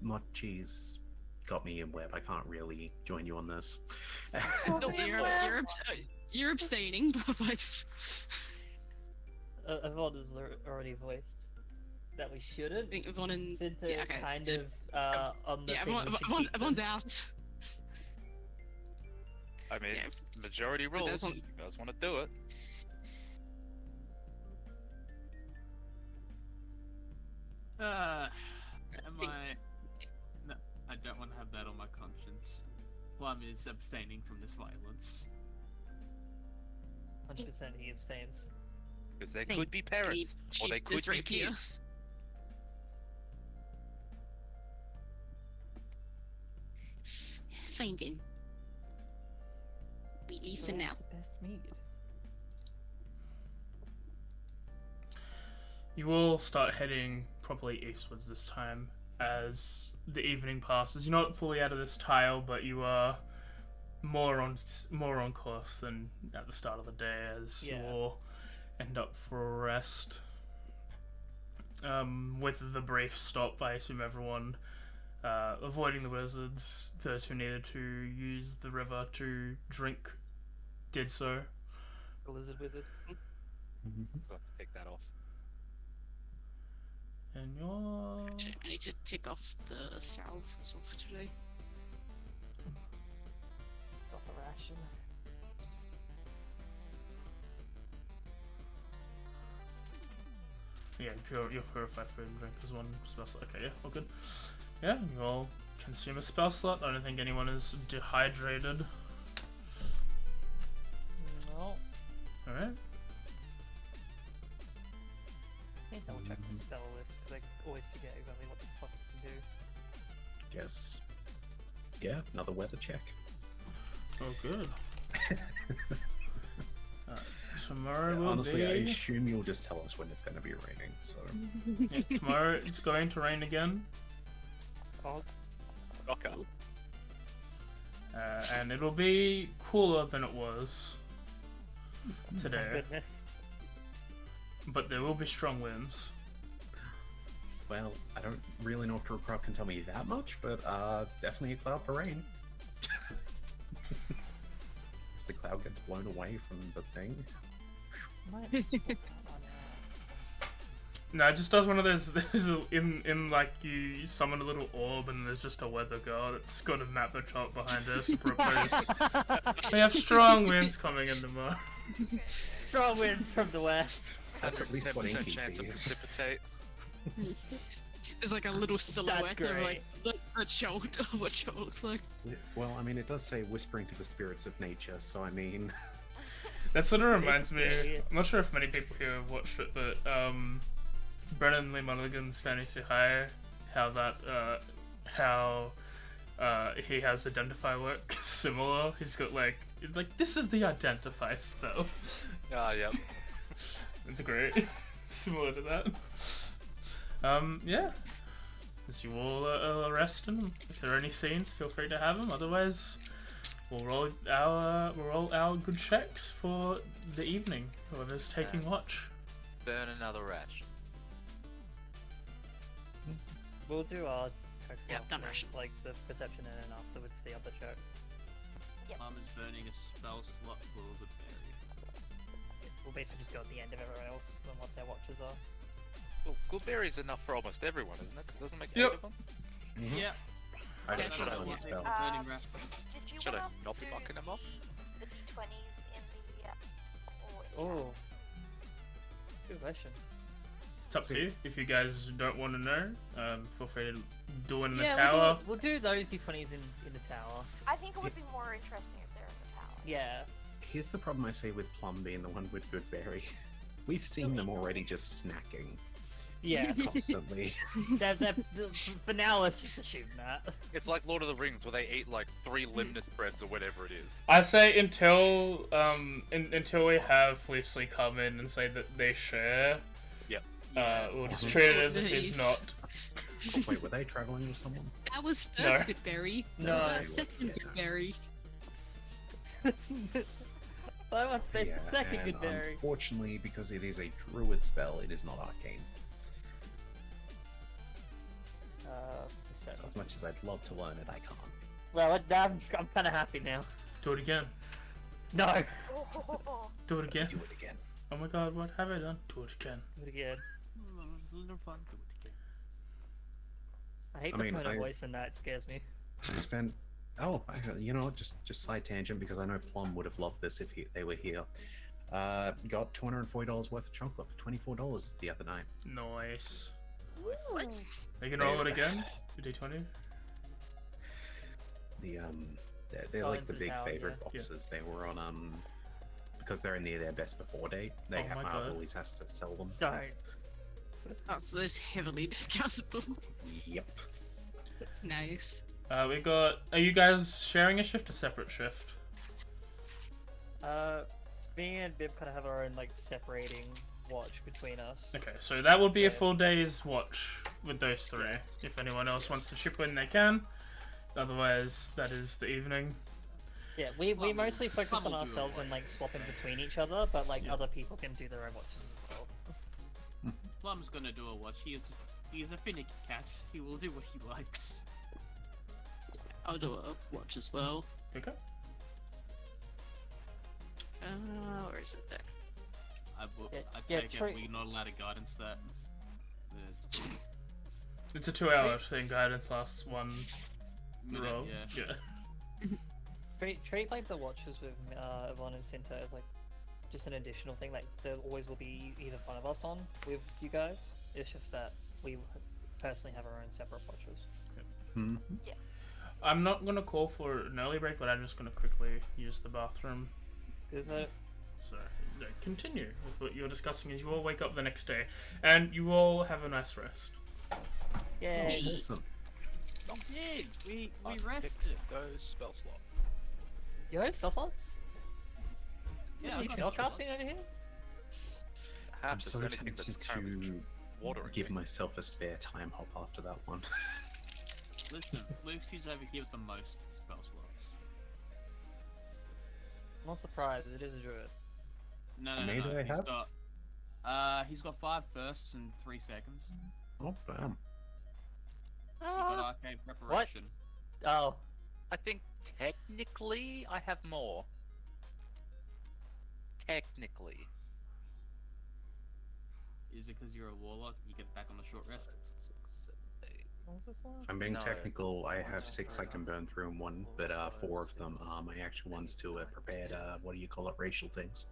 Mochi's got me in web. I can't really join you on this. No, you're abstaining, but Yvonne has already voiced that we shouldn't. I think Yvonne and Since yeah, it's okay. kind of on the yeah, thing we should keep Yvonne's them. out. I mean, Yeah. majority rules, that's if on- you guys want to do it. Am think- I? No, I don't want to have that on my conscience. Plum is abstaining from this violence. 100% he abstains. Because they Thank could be parents, or they could this be rapier. kids. Fine then. We leave for Where's now. the best mead? You all start heading probably eastwards this time as the evening passes. You're not fully out of this tile, but you are more on course than at the start of the day as you Yeah. all end up for a rest. With the brief stop, I assume everyone avoiding the wizards, those who needed to use the river to drink did so. The lizard wizards. So take that off. And you're... Actually, I need to tick off the salve as well for today. Got the ration. Yeah, your purified food and drink is one spell slot. Okay, yeah, all good. Yeah, you all consume a spell slot. I don't think anyone is dehydrated. No. Alright. I think I'll check the spell list because I always forget exactly what the fuck I can do. Guess. Yeah, another weather check. Oh, good. Tomorrow will Honestly, I be... assume you'll just tell us when it's going to be raining. So Yeah, tomorrow it's going to rain again. Oh, Okay. And it'll be cooler than it was my today. goodness. But there will be strong winds. well, I don't really know if Drillcraft can tell me that much, but definitely a cloud for rain. As the cloud gets blown away from the thing. Might as well count on that. No, it just does one of those. There's in like you summon a little orb and there's just a weather girl that's got a map of Chult behind her superimposed. We have strong winds coming in tomorrow. Strong winds from the west. That's at least what 10% Inky chance of sees. precipitate. There's like a little silhouette of great. like the Chult, what Chult looks like. Well, I mean, it does say whispering to the spirits of nature, so I mean... That sort of reminds me. Basically. I'm not sure if many people here have watched it, but Brennan Lee Mulligan's Fantasy High, how he has identify work similar. He's got like this is the identify spell. Ah, yep. It's great. Similar to that. Yeah. As you all are resting, if there are any scenes, feel free to have them. Otherwise, we'll roll our good checks for the evening. Whoever's taking watch. Burn another rash. We'll do our checks Yeah, last done round, ration. like the perception and then afterwards the other check. Plum is burning a spell slot for the berry. We'll basically just go at the end of everyone else and what their watches are. Well, Goodberry's enough for almost everyone, isn't it? Because it doesn't make Yep. 8 of them. Yeah. I Yeah, just should put I- on the Yeah. spell. Burning Did Wrath. you Should I want not to be do marking them off? the d20s in the Oh. Good question. It's up to you. If you guys don't want to know, feel free to do it in the Yeah, tower. we'll do those d20s in the tower. I think it would be more interesting if they're in the tower. Yeah. Here's the problem I see with Plum being the one with Goodberry. We've seen them already just snacking Yeah. constantly. For now, let's just assume that. It's like Lord of the Rings, where they eat like 3 limnus breads or whatever it is. I say until until we have Leafsley come in and say that they share, Yep. we'll just treat it as if he's Jeez. not. Oh, wait, were they traveling with someone? That was No. first Goodberry. No. Second Goodberry. I want to say Yeah, second and Goodberry. unfortunately, because it is a druid spell, it is not arcane. So as much as I'd love to learn it, I can't. Well, I'm kind of happy now. Do it again. No. Do it again. Do it again. Oh my god, what have I done? Do it again. Do it again. Oh, it was a little fun. Do it again. I hate I the mean, tone of I- voice in that. It scares me. I spent. Oh, you know, just side tangent because I know Plum would have loved this if they were here. Got $240 worth of chocolate for $24 the other night. Nice. You can roll it again. The D20. They're Oh, like into the the big tower, favorite yeah. boxes. They were on because they're near their best before date. They Oh have my God. Bullies has to sell them. Don't. Oh, so it's heavily discountable. Yep. Nice. We got. Are you guys sharing a shift or separate shift? Me and Bib kind of have our own like separating watch between us. Okay, so that would be a Yeah. full day's watch with those 3. If anyone else wants to chip in, they can. Otherwise, that is the evening. Yeah, we Plum- mostly focus Plum on will do a ourselves and watch. like swapping between each other, but like Yeah. other people can do their own watches as well. Plum's gonna do a watch. He is a finicky cat. He will do what he likes. I'll do a watch as well. Okay. Where is it there? I Yeah, take true. it we're not allowed a guidance that. It's It's a 2-hour thing. Guidance lasts 1 minute, roll. yeah. Treat like the watches with Yvonne and Cinta as like just an additional thing. Like there always will be either one of us on with you guys. It's just that we personally have our own separate watches. Hmm. I'm not gonna call for an early break, but I'm just gonna quickly use the bathroom. Isn't it? So, continue with what you're discussing as you all wake up the next day, and you all have a nice rest. Yeah. Yay. Awesome. yeah, we Unpick rested. those spell slots. You have spell slots? Yeah, you I got spell it. casting over here? I'm Half is so anything tempted that's currently to watering give me. myself a spare time hop after that one. Listen, Lucy's over here with the most spell slots. I'm not surprised. It is a druid. No, How many do they have? He's got 5 firsts and 3 seconds. Oh, damn. He got arcane preparation. Oh, I think technically I have more. Technically. Is it because you're a warlock? You get back on the short rest. 6, 7, 8. what's this one? I'm being No. technical. I have 6 I can burn through in one, but 4 of them are my actual ones to prepared. What do you call it? Racial things.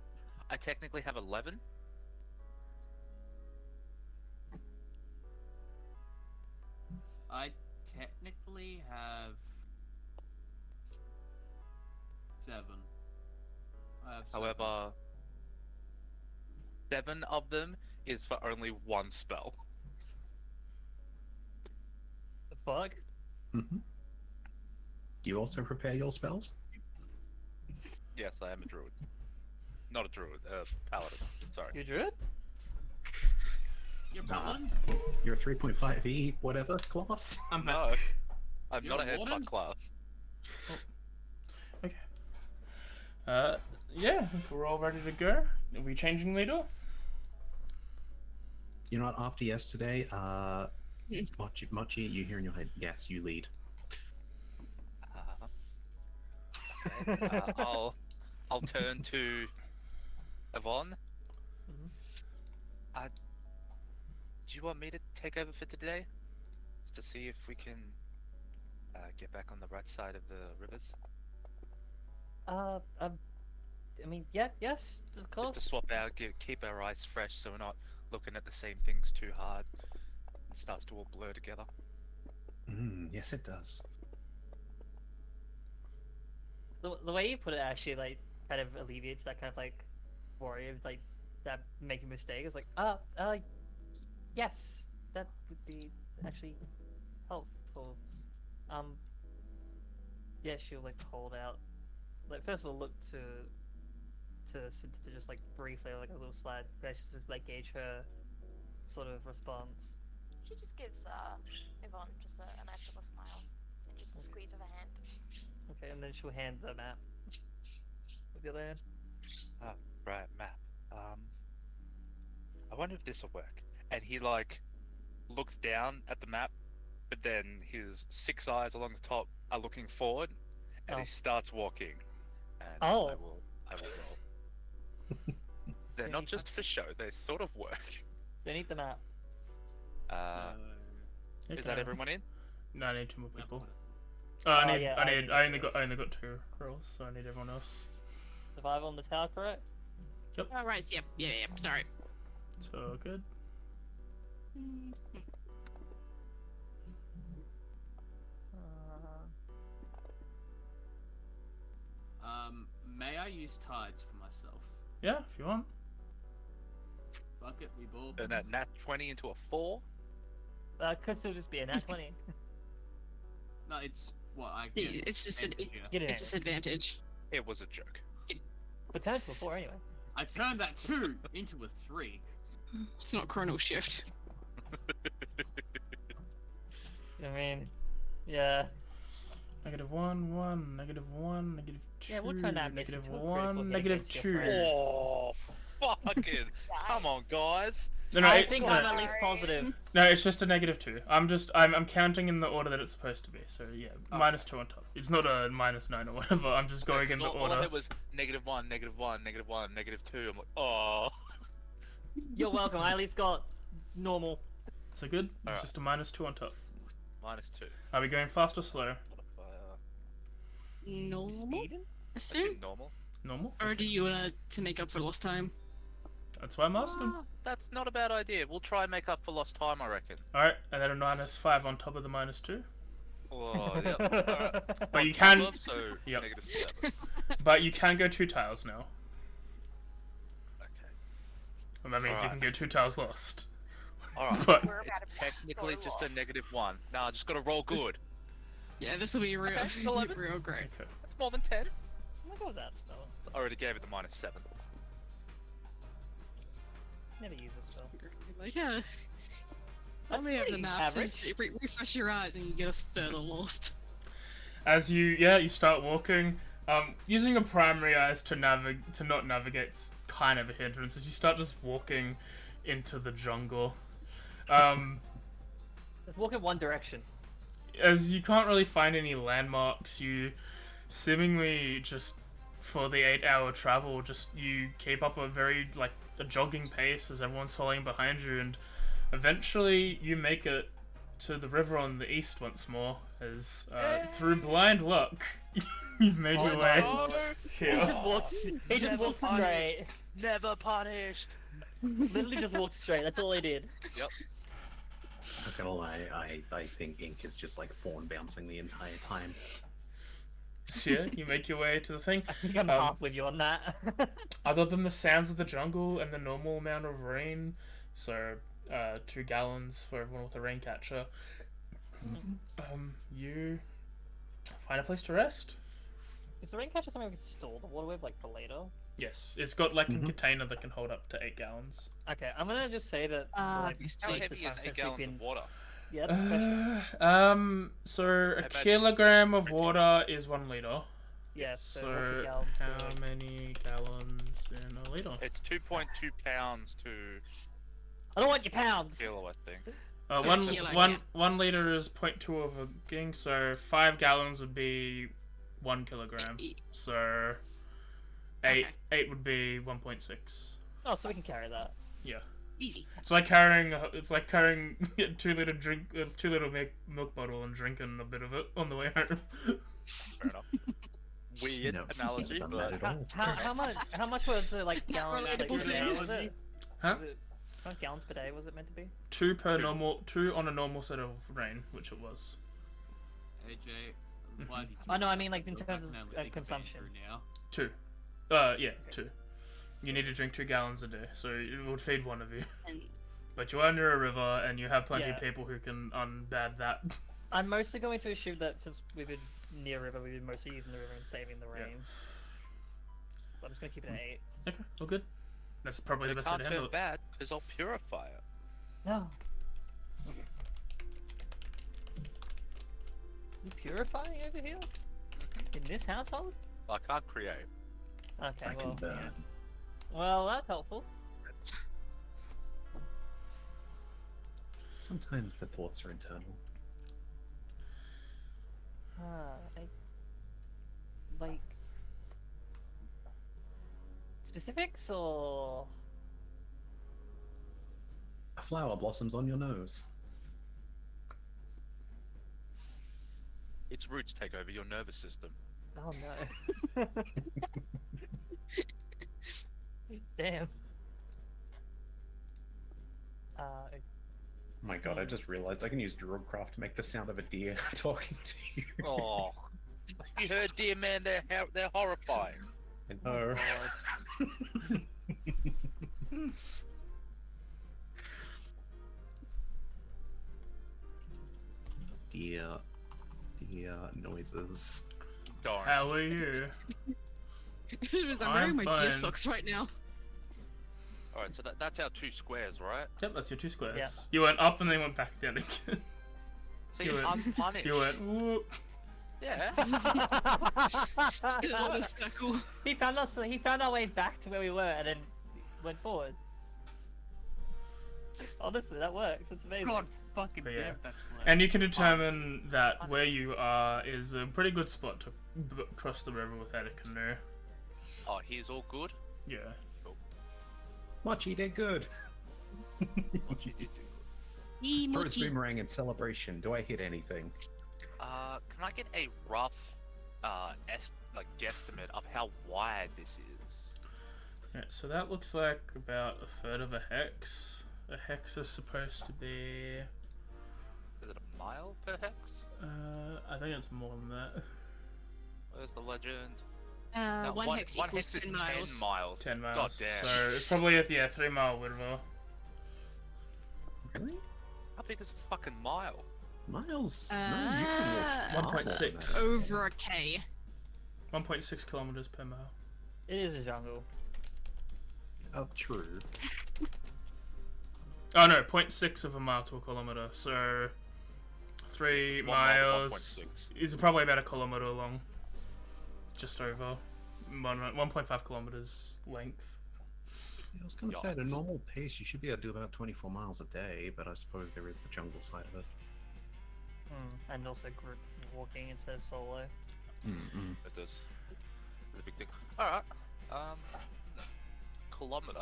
I technically have 11. I technically have 7. I have 7. However, 7 of them is for only 1 spell. The fuck? Mm-hmm. Do you also prepare your spells? Yes, I am a druid. Not a druid, paladin. Sorry. You a druid? You're Nah. paladin? You're a 3.5e whatever class? I'm No, back. I'm You're not a a warden? headbutt class. Okay. Yeah, if we're all ready to go, are we changing leader? You know what? After yesterday, Mochi, you hear in your head, yes, you lead. Okay, I'll turn to Yvonne. Mhm. you want me to take over for today? Just to see if we can get back on the right side of the rivers? I mean, yeah, yes, of course. Just to swap out, keep our eyes fresh so we're not looking at the same things too hard. It starts to all blur together. Yes, it does. The way you put it actually, like, kind of alleviates that kind of, like, worry of, like, that making a mistake. It's like, yes, that would be actually helpful. Yeah, she'll, like, hold out. Like, first of all, look to just, like, briefly, like, a little slide, just, like, gauge her sort of response. She just gives Yvonne just a nice little smile and just a squeeze of her hand. Okay, and then she'll hand the map of the land. Right, map. I wonder if this will work. And he, like, looks down at the map, but then his 6 eyes along the top are looking forward, and he starts walking. And I will roll. They're not just for show, they sort of work. They need the map. Is that everyone in? No, I need 2 more people. Yeah, I only got 2 rolls, so I need everyone else. Survival in the tower, correct? Yep. Oh, right. Yep. Yeah. Sorry. So good. May I use tides for myself? Yeah, if you want. Fuck it, we ball. Turn that nat 20 into a 4? Could still just be a nat 20. No, it's what I get. It's just It's disadvantage. It was a joke. But turn to a 4 anyway. I turned that 2 into a 3. It's not chronal shift. I mean, yeah. -1, -1, -1, -2. Yeah, we'll turn that miss into a critical -1, hit against your -2. friend. Oh, fucking! Come on, guys. No, I think I'm at least positive. No, it's just a -2. I'm counting in the order that it's supposed to be. So yeah, -2 on top. It's not a -9 or whatever. I'm just going in the All order. I heard was -1, -1, -1, -2. I'm like, oh. You're welcome. I at least got normal. So good. It's Alright. just a -2 on top. -2. Are we going fast or slow? Normal. Okay, Assume. normal. Normal. Or do you want to make up for lost time? That's why I'm asking. That's not a bad idea. We'll try and make up for lost time, I reckon. Alright, and then a -5 on top of the -2. Oh, yeah. Alright. But you can. So Yep. -7. But you can go 2 tiles now. Okay. And that means you can go 2 tiles lost. Alright. But We're about to be Technically, so just a lost. -1. Nah, just gotta roll good. Yeah, this will be real, Okay, 11. real great. okay. That's more than 10. I'm gonna go with that spell. I already gave it the -7. Never use a spell. Like, yeah. Let That's me have the pretty maps and average. refresh your eyes and you get us further lost. As you start walking, using your primary eyes to not navigate's kind of a hindrance. As you start just walking into the jungle, Let's walk in one direction. as you can't really find any landmarks, you seemingly just for the 8-hour travel, just you keep up a very a jogging pace as everyone's following behind you, and eventually you make it to the river on the east once more. As through blind luck, you've made your way here. He just walked straight. Never punished. Literally just walked straight. That's all he did. Yep. Not gonna lie, I think Ink is just like fawn bouncing the entire time. So yeah, you make your way to the thing. I think I'm half with you on that. Other than the sounds of the jungle and the normal amount of rain, so 2 gallons for everyone with a rain catcher, you find a place to rest. Is the rain catcher something we can store the water with, like for later? Yes, it's got a container that can hold up to 8 gallons. Okay, I'm gonna just say that. For, like, How most of heavy the time is 8 since we've gallons been- of water? Yeah, that's a question. So a imagine kilogram of 13. water is 1 liter. Yeah, so So what's a gallon to how it? many gallons in a liter? It's 2.2 pounds to I don't want your pounds. kilo, I think. One kilo, one yeah. 1 liter is 0.2 of a ging, so 5 gallons would be 1 kilogram. So eight Okay. would be 1.6. Oh, so we can carry that. Yeah. Easy. It's like carrying 2 liter milk bottle and drinking a bit of it on the way home. Fair enough. Weird No, analogy, never done but that at all. How much was it, like, gallons Relatable per day, was analogy. it? Huh? Was it, how many gallons per day was it meant to be? 2 on a normal set of rain, which it was. AJ, why do you Oh, no, I mean, keep like, in going terms back of, now that they can consumption. ban through now? 2. Yeah, 2. You need to drink 2 gallons a day, so it would feed one of you. And But you are near a river, and you have plenty of Yeah. people who can unbad that. I'm mostly going to assume that since we've been near river, we've been mostly using the river and saving the rain. So I'm just gonna keep it at 8. Okay, all good. That's probably it the best way can't to handle turn it. bad because I'll purify it. No. You purifying over here? In this household? I can't create. Okay, I can well. burn. Well, that's helpful. Sometimes the thoughts are internal. Like specifics or A flower blossoms on your nose. Its roots take over your nervous system. oh no. Damn. Oh my god, I just realized I can use Druidcraft to make the sound of a deer talking to you. Oh, you heard, dear man, they're horrifying. I know. Deer noises. Darn. How are you? I'm I'm wearing my fine. deer socks right now. All right, so that's our 2 squares, right? Yep, that's your 2 squares. Yeah. You went up and then went back down again. See, You went- I'm punished. You went, whoop. Yeah. Get an obstacle. He found us. He found our way back to where we were, and then went forward. Honestly, that works. It's amazing. God fucking But damn, yeah. that's And you can determine that where you are is a pretty good spot to cross the river without a canoe. Oh, he's all good. Yeah. Mochi did good. What you did do? First Mochi. boomerang in celebration. Do I hit anything? Can I get a rough, guesstimate of how wide this is? Yeah, so that looks like about a third of a hex. A hex is supposed to be... Is it a mile per hex? I think it's more than that. Where's the legend? No, One hex one equals hex is 10 miles. 10 miles. 10 miles. God damn. So it's probably a 3 mile river. Really? How big is a fucking mile? Miles? No, you can walk 1.6. Over a K. 1.6 kilometers per mile. It is a jungle. Oh, true. Oh no, 0.6 of a mile to a kilometer. So 3 It's 1 mile to miles 1.6. is probably about a kilometer long. Just over 1.5 kilometers length. I was going to say, at a normal pace, you should be able to do about 24 miles a day, but I suppose there is the jungle side of it. And also group walking instead of solo. Mm-mm. It does. It's a big thing. Alright. Kilometer.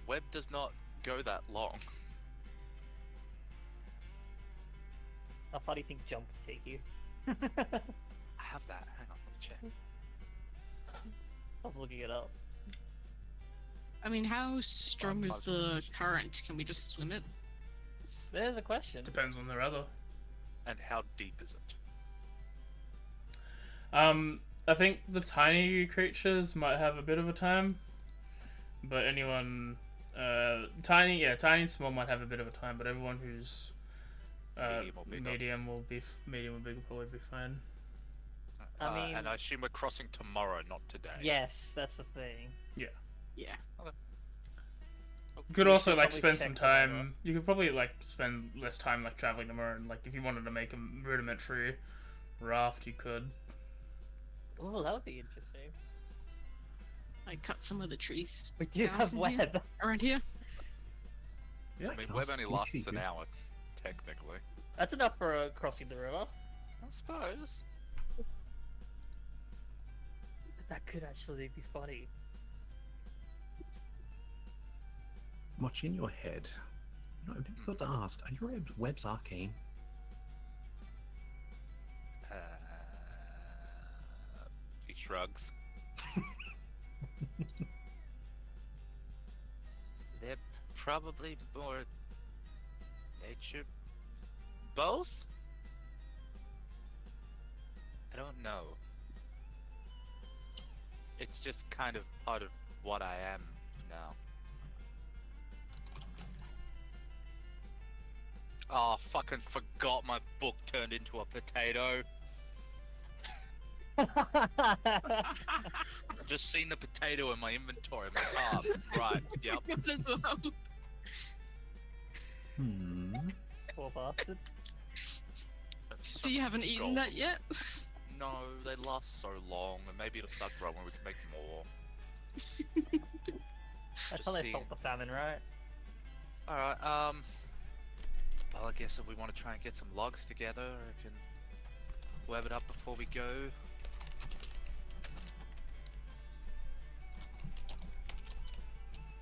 Web does not go that long. How far do you think jump could take you? I have that. Hang on, let me check. I was looking it up. I mean, how strong is the current? Can we just swim it? There's a question. Depends on the weather. And how deep is it? I think the tiny creatures might have a bit of a time, but anyone, tiny and small might have a bit of a time. But everyone who's medium will be probably be fine. I mean, and I assume we're crossing tomorrow, not today. yes, that's the thing. Yeah. You could we also should like probably spend check some the weather. time. You could probably like spend less time like traveling tomorrow, and like if you wanted to make a rudimentary raft, you could. Oh, that would be interesting. I cut some of the trees We do down have from here. web. around here. Yeah. I mean, Can web ask only you lasts cheap, an yeah. hour, technically. That's enough for crossing the river. I suppose. That could actually be funny. Much in your head. You know, I've never thought to ask, are your webs arcane? He shrugs. They're probably more nature. Both? I don't know. It's just kind of part of what I am now. Oh, fucking forgot my book turned into a potato. Just seen the potato in my inventory. I'm like, oh, right, yep. As well. Poor bastard. So you haven't eaten that yet? No, they last so long, and maybe it'll start growing. We can make more. That's how they solved the famine, right? All right. Well, I guess if we want to try and get some logs together, I can web it up before we go.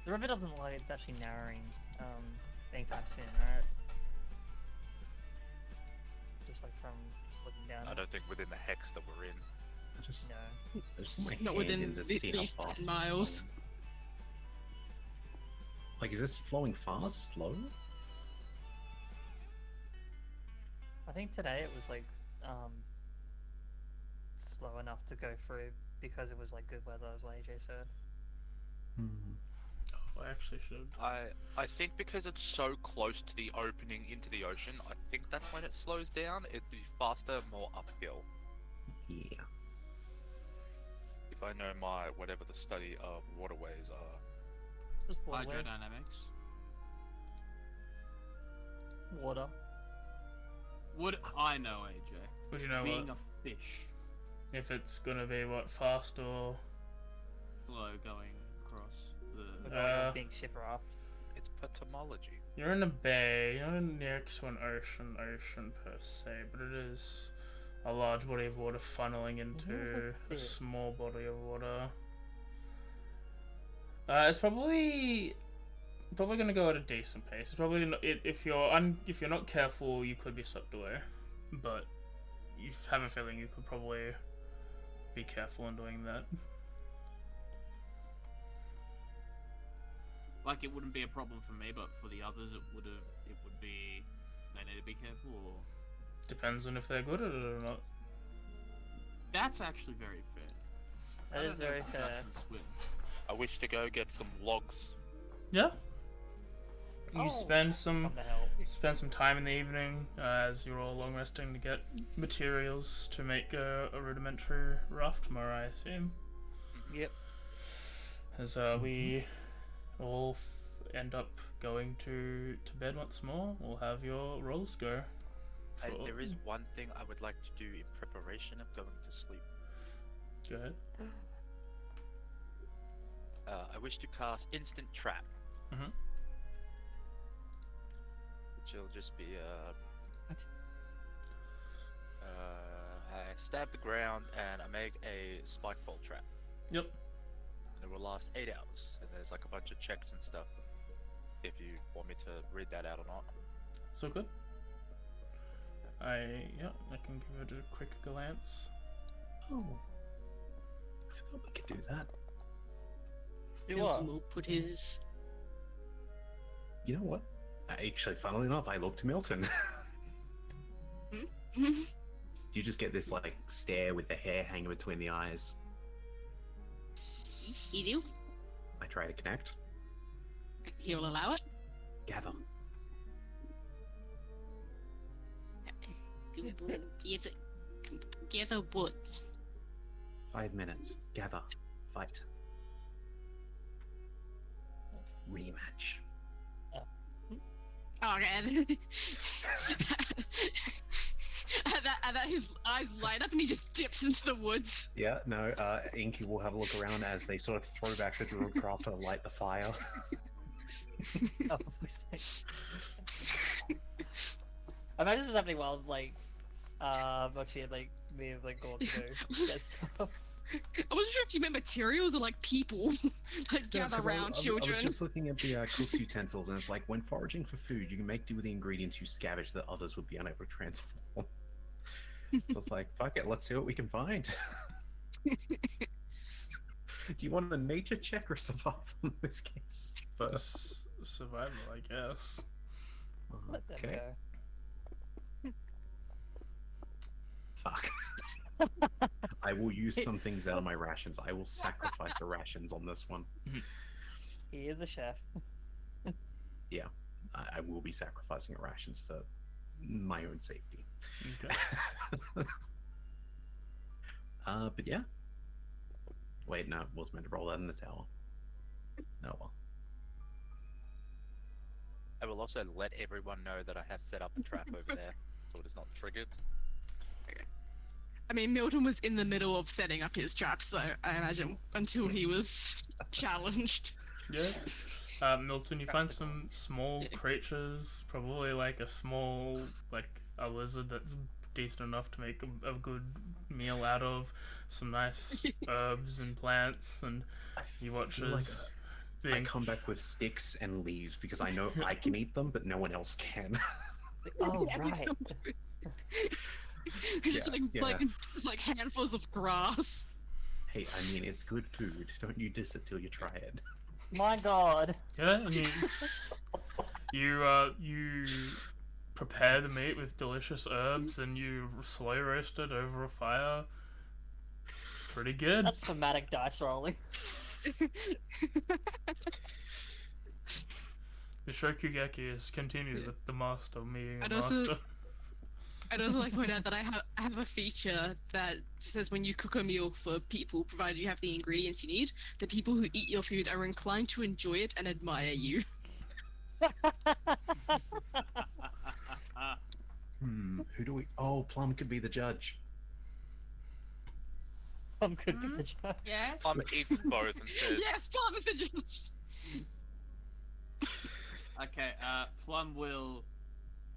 The river doesn't look like it's actually narrowing anytime soon, right? Just like from just looking down. I don't think within the hex that we're in. Just, No. I just put my Not hand within in to these see how 10 fast it's miles. flowing. Like, is this flowing fast, slow? I think today it was like slow enough to go through because it was like good weather, as what AJ said. I actually should. I think because it's so close to the opening into the ocean, I think that's when it slows down. It'd be faster, more uphill. Yeah. If I know my whatever the study of waterways are. Just waterway. Hydrodynamics. Water. Would I know, AJ? Would you know Being what? a fish, If it's gonna be what, fast or slow going across We're the. going on a big ship raft. It's patymology. you're in a bay, you're not next to an ocean per se, but it is a large body of water funneling into a bit. small body of water. It's probably gonna go at a decent pace. It's probably not, if you're not careful, you could be swept away, but you have a feeling you could probably be careful in doing that. Like, it wouldn't be a problem for me, but for the others, it would be. They need to be careful, or. Depends on if they're good at it or not. That's actually very fair. That I is don't know very if fair. Dustin swim. I wish to go get some logs. Yeah. You Oh, spend some Come to help. time in the evening as you're all long resting to get materials to make a rudimentary raft tomorrow, I assume. Yep. As we all end up going to bed once more, we'll have your rolls go. There is one thing I would like to do in preparation of going to sleep. Go ahead. I wish to cast Instant Trap. Mhm. Which will just be I stab the ground and I make a spikeball trap. Yep. And it will last 8 hours. And there's like a bunch of checks and stuff. If you want me to read that out or not. So good. I can give it a quick glance. Oh. I forgot we could do that. Do Milton what? will put his. You know what? Actually, funnily enough, I looked to Milton. Do you just get this, like, stare with the hair hanging between the eyes? You do? I try to connect. He'll allow it. Gather. Gather what? 5 minutes. Gather. Fight. Rematch. Oh, okay. and that his eyes light up and he just dips into the woods. Yeah, no, Inky will have a look around as they sort of throw back the druid craft to light the fire. Oh, for fuck's sake. Imagine this happening while like Mochi and like me and like Gordon do. Yes. I wasn't sure if you meant materials or like people, like Yeah, gather 'cause around I children. was just looking at the cook's utensils, and it's like when foraging for food, you can make do with the ingredients you scavenge that others would be unable to transform. So it's like, fuck it, let's see what we can find. Do you want a nature check or survival in this case? First. Survival, I guess. Let them Okay. go. Fuck. I will use some things out of my rations. I will sacrifice the rations on this one. He is a chef. Yeah, I will be sacrificing rations for my own safety. Okay. But yeah. Wait, no, was meant to roll that in the tower. Oh well. I will also let everyone know that I have set up a trap over there, so it is not triggered. I mean, Milton was in the middle of setting up his trap, so I imagine until he was challenged. Yeah. Milton, you find some small creatures, probably like a small, like a lizard that's decent enough to make a good meal out of, some nice herbs and plants, and you watch feel like as I come back with sticks and leaves because I know I can eat them, but no one else can. Oh, right. It's like handfuls of grass. Hey, I mean, it's good food. Don't you diss it till you try it. My god. Yeah, and you prepare the meat with delicious herbs and you slow roast it over a fire. Pretty good. That's thematic dice rolling. The Shokugeki is continued with the master being a I'd also- master. I'd also like to point out that I have a feature that says when you cook a meal for people, provided you have the ingredients you need, the people who eat your food are inclined to enjoy it and admire you. Who do we... Oh, Plum could be the judge. Could be the judge. Yes. Eats both and says, Yes, Plum is the judge. Okay, Plum will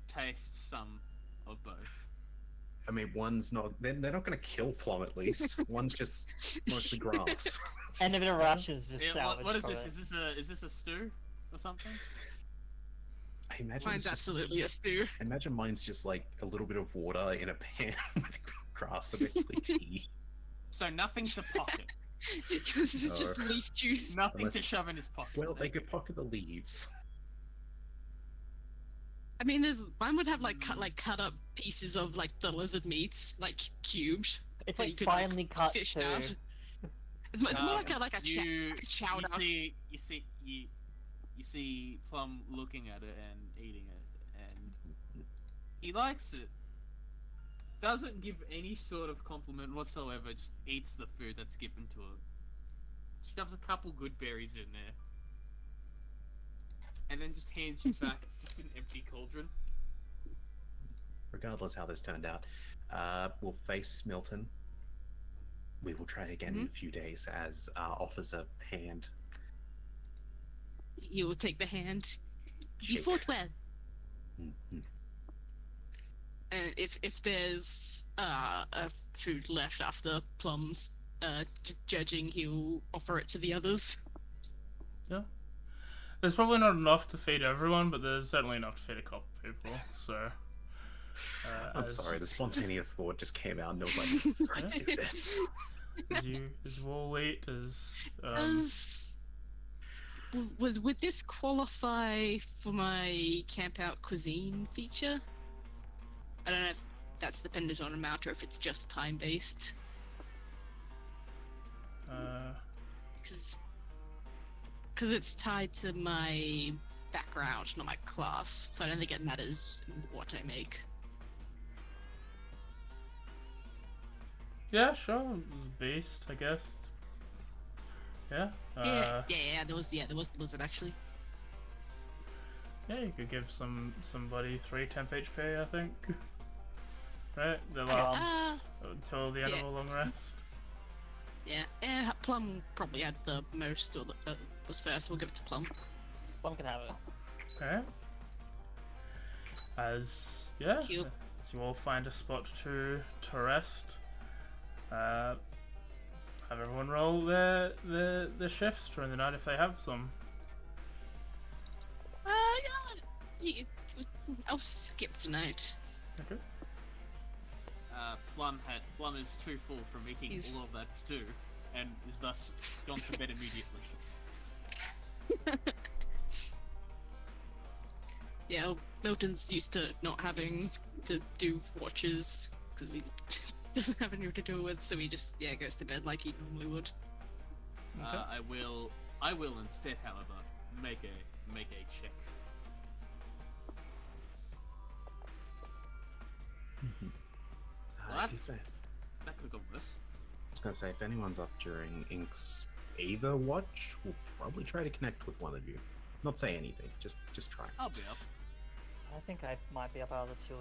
taste some of both. I mean, one's not... They're not going to kill Plum, at least. One's just mostly grass. And a bit of rations just Yeah, salvaged what is from this? it. Is this a stew or something? I imagine Mine's it's just... absolutely a stew. I imagine mine's just like a little bit of water in a pan with grass, so basically tea. So nothing to pocket. This is just leaf juice. Nothing Unless- to shove in his pocket. Well, they could pocket the leaves. I mean, mine would have like cut up pieces of like the lizard meats, like cubed. It's that like you could, finely cut fish too. out. It's more like a chowder. You see Plum looking at it and eating it, and he likes it. Doesn't give any sort of compliment whatsoever. Just eats the food that's given to him. Shoves a couple good berries in there, and then just hands you back just an empty cauldron. Regardless how this turned out, we'll face Milton. We will try again in a few days as offers a hand. You will take the hand. You Shake. fought well. Mhm. And if there's a food left after Plum's judging, he'll offer it to the others. Yeah. There's probably not enough to feed everyone, but there's certainly enough to feed a couple people, so... I'm sorry, the spontaneous thought just came out and it was like, let's do this. As you all eat, Would this qualify for my camp out cuisine feature? I don't know if that's dependent on amount or if it's just time based. Because it's tied to my background, not my class, so I don't think it matters what I make. Yeah, sure. Beast, I guess. Yeah. Yeah. There was the lizard actually. Yeah, you could give somebody 3 temp HP, I think. Right? The last until the end of a long rest. Yeah. Plum probably had the most, or was first. We'll give it to Plum. Plum can have it. Okay. As you all find a spot to rest. have everyone roll their shifts during the night if they have some. Yeah, I'll skip tonight. Okay. Plum is too full from eating all of that stew, and is thus gone to bed immediately. Yeah, Milton's used to not having to do watches because he doesn't have anything to do with, so he just goes to bed like he normally would. Okay. I will instead, however, make a check. Well, that could have gone worse. I was gonna say, if anyone's up during Ink's Ava watch, we'll probably try to connect with one of you. Not say anything, just try. I'll be up. I think I might be up out of the two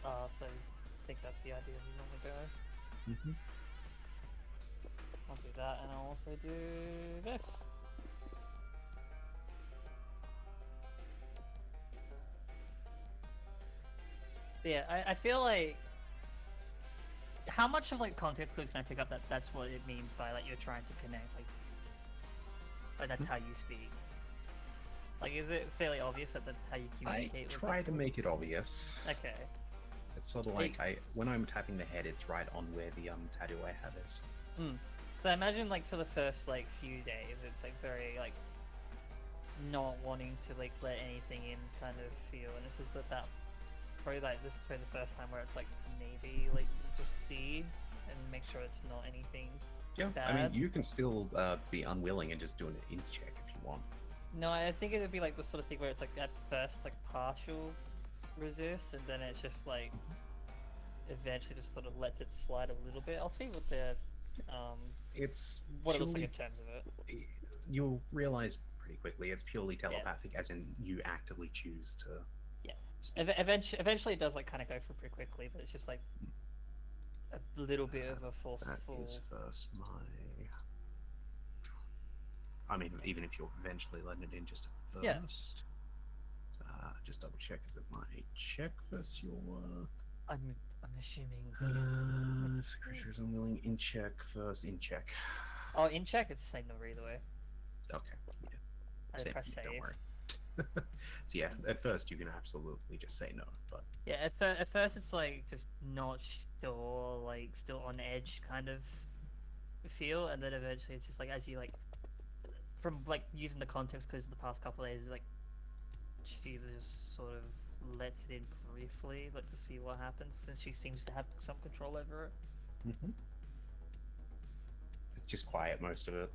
of so I think that's the idea we normally go. Mm-hmm. I'll do that, and I'll also do this. But yeah, I feel like how much of like context clues can I pick up that that's what it means by like you're trying to connect, like that's how you speak. Like, is it fairly obvious that that's how you communicate? I try to make it obvious. Okay. It's sort of like when I'm tapping the head, it's right on where the tattoo I have is. So I imagine like for the first like few days, it's like very like not wanting to like let anything in kind of feel, and it's just that probably like this is probably the first time where it's like maybe like just see and make sure it's not anything. Yeah, bad. I mean you can still be unwilling and just do an int check if you want. No, I think it would be like the sort of thing where it's like at first it's like partial resist, and then it's just like eventually just sort of lets it slide a little bit. I'll see what the it's what it looks like purely, in terms of it. You'll realize pretty quickly it's purely telepathic, as in you actively choose to. Yeah. speak. Eventually it does like kind of go through pretty quickly, but it's just like a little bit of a forceful. That is first my. I mean, even if you're eventually letting it in just at first. Yeah. Just double check. Is it my check versus your? I'm assuming. If the creature is unwilling, in check first. In check. Oh, in check it's the same number either way. Okay. Yeah. I Same press for me, save. don't worry. So yeah, at first you can absolutely just say no, but Yeah, at first it's like just not sure, like still on edge kind of feel, and then eventually it's just like as you like from like using the context clues of the past couple of days, like she just sort of lets it in briefly, but to see what happens since she seems to have some control over it. it's just quiet most of it.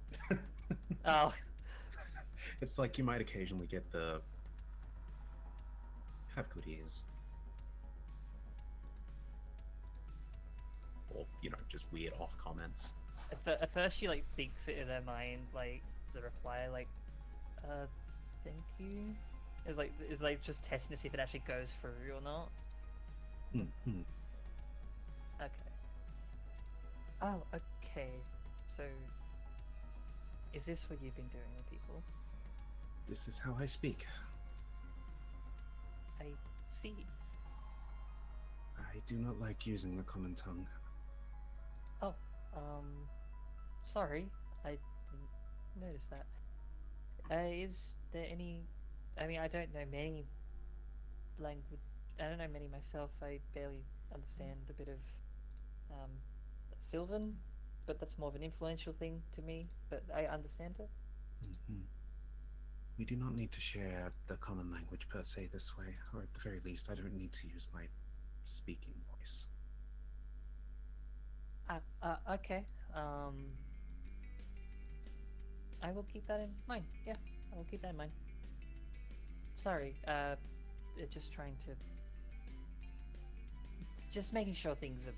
Oh, It's like you might occasionally get the have good ears. Or, just weird off comments. at first she like thinks it in her mind, like the reply, like, thank you. It's like just testing to see if it actually goes through or not. Okay. Oh, okay. So, is this what you've been doing with people? This is how I speak. I see. I do not like using the common tongue. Oh, sorry, I didn't notice that. Is there any? I mean, I don't know many language. I don't know many myself. I barely understand a bit of Sylvan, but that's more of an influential thing to me. But I understand it. We do not need to share the common language per se this way, or at the very least, I don't need to use my speaking voice. Okay. I will keep that in mind. Yeah, I will keep that in mind. Sorry, just trying to... Just making sure things are...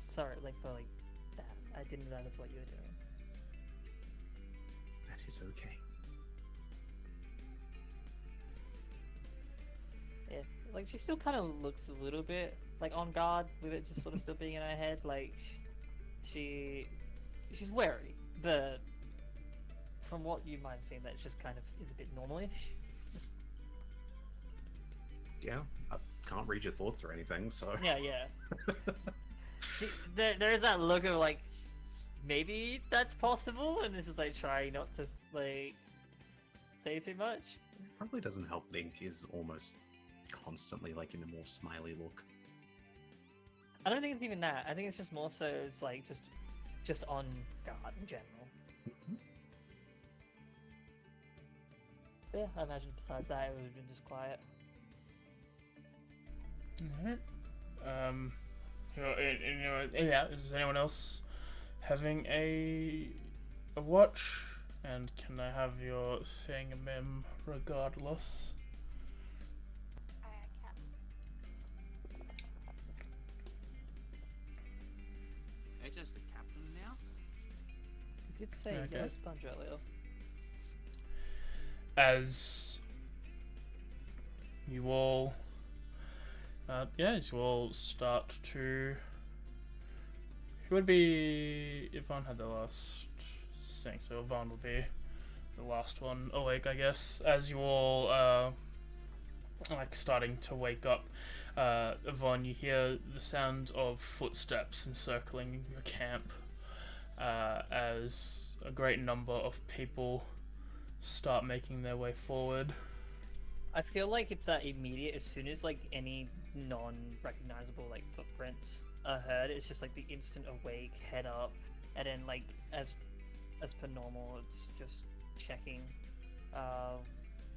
Sorry, like, for, like, that. I didn't know that's what you were doing. That is okay. Yeah, like, she still kind of looks a little bit, like, on guard with it just sort of still being in her head. Like, she's wary, but from what you might have seen, that just kind of is a bit normal-ish. Yeah, I can't read your thoughts or anything, so... Yeah. There is that look of, like, maybe that's possible, and this is like trying not to like say too much. Probably doesn't help. Link is almost constantly like in a more smiley look. I don't think it's even that. I think it's just more so it's like just on guard in general. Yeah, I imagine besides that, it would have been just quiet. Yeah. Is anyone else having a watch? And can I have your thing, Mim, regardless? I can. AJ's the captain now? You did say Okay. no sponge earlier. As you all, as you all start to. Who would be Yvonne had the last thing, so Yvonne will be the last one awake, I guess. As you all like starting to wake up, Yvonne, you hear the sound of footsteps encircling your camp, as a great number of people start making their way forward. I feel like it's that immediate. As soon as like any non-recognizable like footprints are heard, it's just like the instant awake, head up, and then like as per normal, it's just checking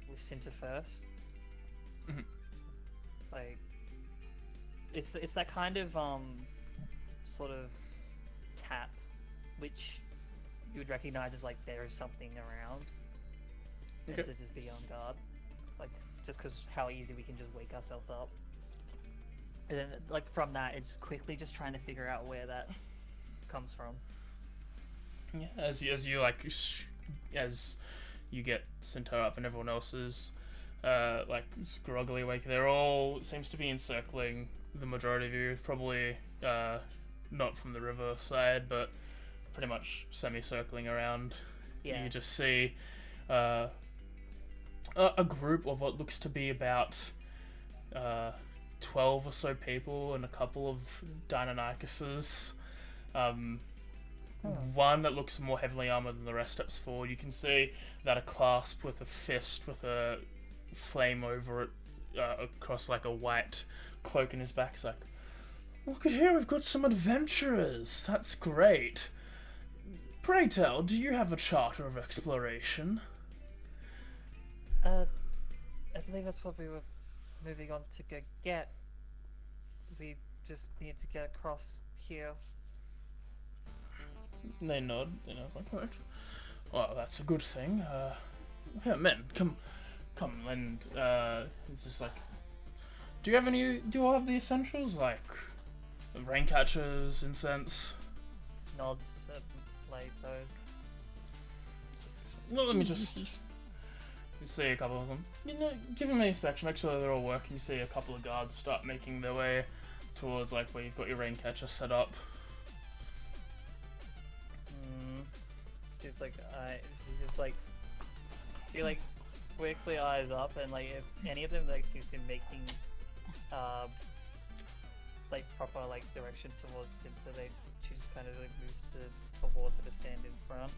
with Cinta first. Mhm. Like it's that kind of sort of tap, which you would recognize as like there is something around, and Okay. to just be on guard, like just because how easy we can just wake ourselves up. And then, like from that, it's quickly just trying to figure out where that comes from. Yeah, as you like, as you get Cinta up and everyone else is like groggily awake, they're all seems to be encircling the majority of you. Probably not from the river side, but pretty much semi-circling around. Yeah. You just see a group of what looks to be about 12 or so people and a couple of Deinonychuses. One that looks more heavily armored than the rest steps forward. You can see that a clasp with a fist with a flame over it across like a white cloak in his back. It's like, look at here, we've got some adventurers. That's great. Pray tell, do you have a charter of exploration? I believe that's what we were moving on to go get. We just need to get across here. They nod, and I was like, right. Well, that's a good thing. Yeah, men, come, and it's just like, do you all have the essentials, like rain catchers, incense? Nods at like those. No, let me just. You see a couple of them. Give them an inspection, make sure they're all working. You see a couple of guards start making their way towards like where you've got your rain catcher set up. She's like, she's just like, she like quickly eyes up, and like if any of them like seems to be making, like proper like direction towards Cinta, she just kind of like moves towards her to stand in front.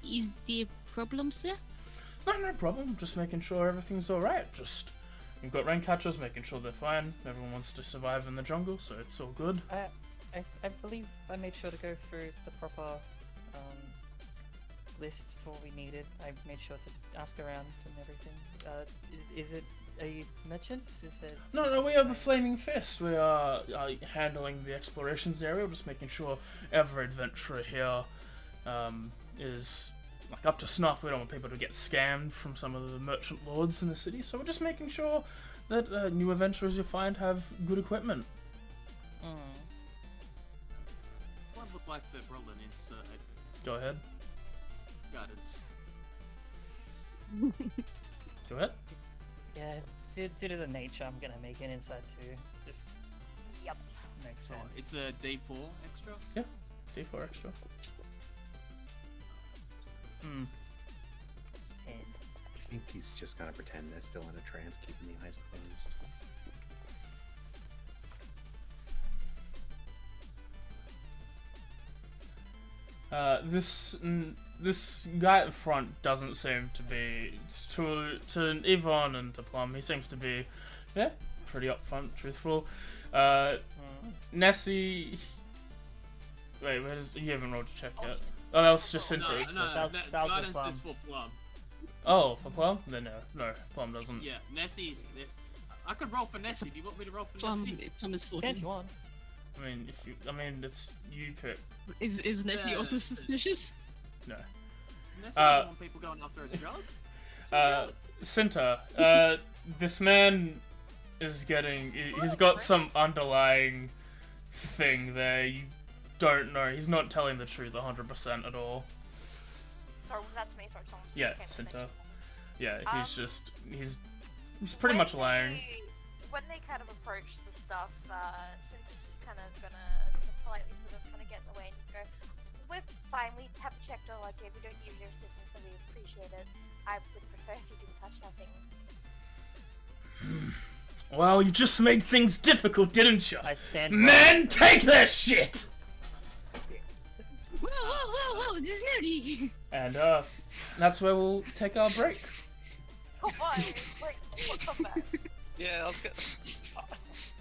Is there a problem, sir? No problem. Just making sure everything's alright. Just, you've got rain catchers, making sure they're fine. Everyone wants to survive in the jungle, so it's all good. I believe I made sure to go through the proper list for what we needed. I made sure to ask around and everything. Is it a merchant? Is it? No, we have the Flaming Fist. We are handling the explorations area. We're just making sure every adventurer here is like up to snuff. We don't want people to get scammed from some of the merchant lords in the city. So we're just making sure that new adventurers you find have good equipment. One would like to roll an insert Go ahead. guidance. Go ahead. Yeah, due to the nature, I'm gonna make an inside too. Just Yep. makes So sense. it's a D4 extra. D4 extra. And I think he's just gonna pretend they're still in a trance, keeping the eyes closed. This guy at the front doesn't seem to be to Yvonne and to Plum. He seems to be, yeah, pretty upfront, truthful. Nessie. Wait, you haven't rolled a check yet. Oh, that was just No, Cinti. no, That was guidance Plum. is for Plum. Oh, for Plum? Then no, Plum doesn't. Yeah, Nessie's. I could roll for Nessie. Do you want me to roll for Plum, Nessie? Plum is Yeah, if 14. you want. It's you pick. Is Nessie Yeah. also suspicious? No. Nessie doesn't want people going after a drug. Cinta, this man is getting. He's got some underlying thing there. You don't know. He's not telling the truth 100% at all. Sorry, was that to me? Sorry, someone just Yeah, came to Cinta. mention. Yeah, he's pretty much lying. When they kind of approach the stuff, Cinta's just kind of gonna politely sort of kind of get in the way and just go, "We're fine. We have checked all our gear. We don't use your assistance, so we appreciate it. I would prefer if you didn't touch that thing." Well, you just made things difficult, didn't you? I stand. Men, take their shit! Whoa, this is nerdy. And that's where we'll take our break. Oh boy! Wait, what's that? Yeah,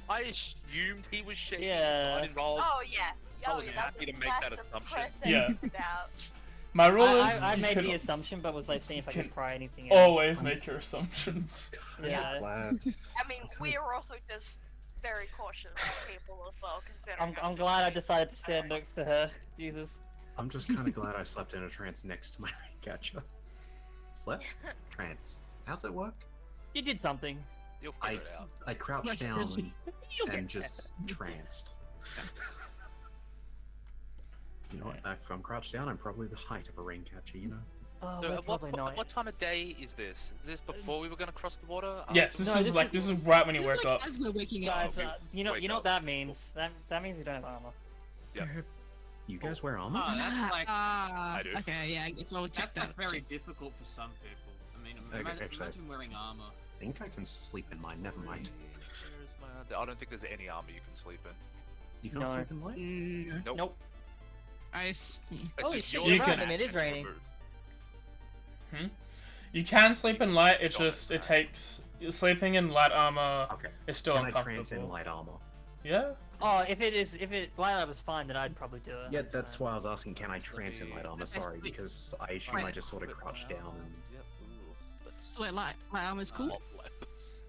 I assumed he was shaking, Yeah. so I didn't roll. Oh yeah. I Oh, was yeah, happy that's to make that a assumption. Yeah. Out. My rule is I you made can the assumption, but was like seeing if I could pry anything else. always make your assumptions. Yeah. Glad. I mean, we are also just very cautious people as well, considering. I'm glad I decided to stand next to her. Jesus. I'm just kind of glad I slept in a trance next to my catcher. Slept? Trance. How's it work? You did something. You'll figure it out. I crouched Much down attention. and just tranced. You know what? If I'm crouched down, I'm probably the height of a rain catcher, you know? Oh, So we're at probably not. what time of day is this? Is this before we were gonna cross the water? Yes, After? this No, is right when you This wake is like up. as we're waking up. Guys, you know what that up. means? That means we don't have armor. You guys wear armor? Oh, that's like I do. Okay, yeah, I guess I'll check that's that. like very difficult for some people. I mean, Okay, imagine, actually. imagine wearing armor. I think I can sleep in mine, never mind. Where's my... I don't think there's any armor you can sleep in. You can't No. sleep in light? Nope. Nope. Ice. It's Holy just shit, your you're right, match and it is can raining. remove. You can sleep in light. It Got it, just it right. takes sleeping in light armor. Okay. Is still Can I trance in uncomfortable. light armor? Yeah. Oh, if light up was fine, then I'd probably do it. Yeah, that's 100%. why I was asking, can I trance in light armor? Sorry, Wait. because I assume I Right. just sort of crouched down and... Yep. Ooh, that's So wait, light armor's a cool. lot less.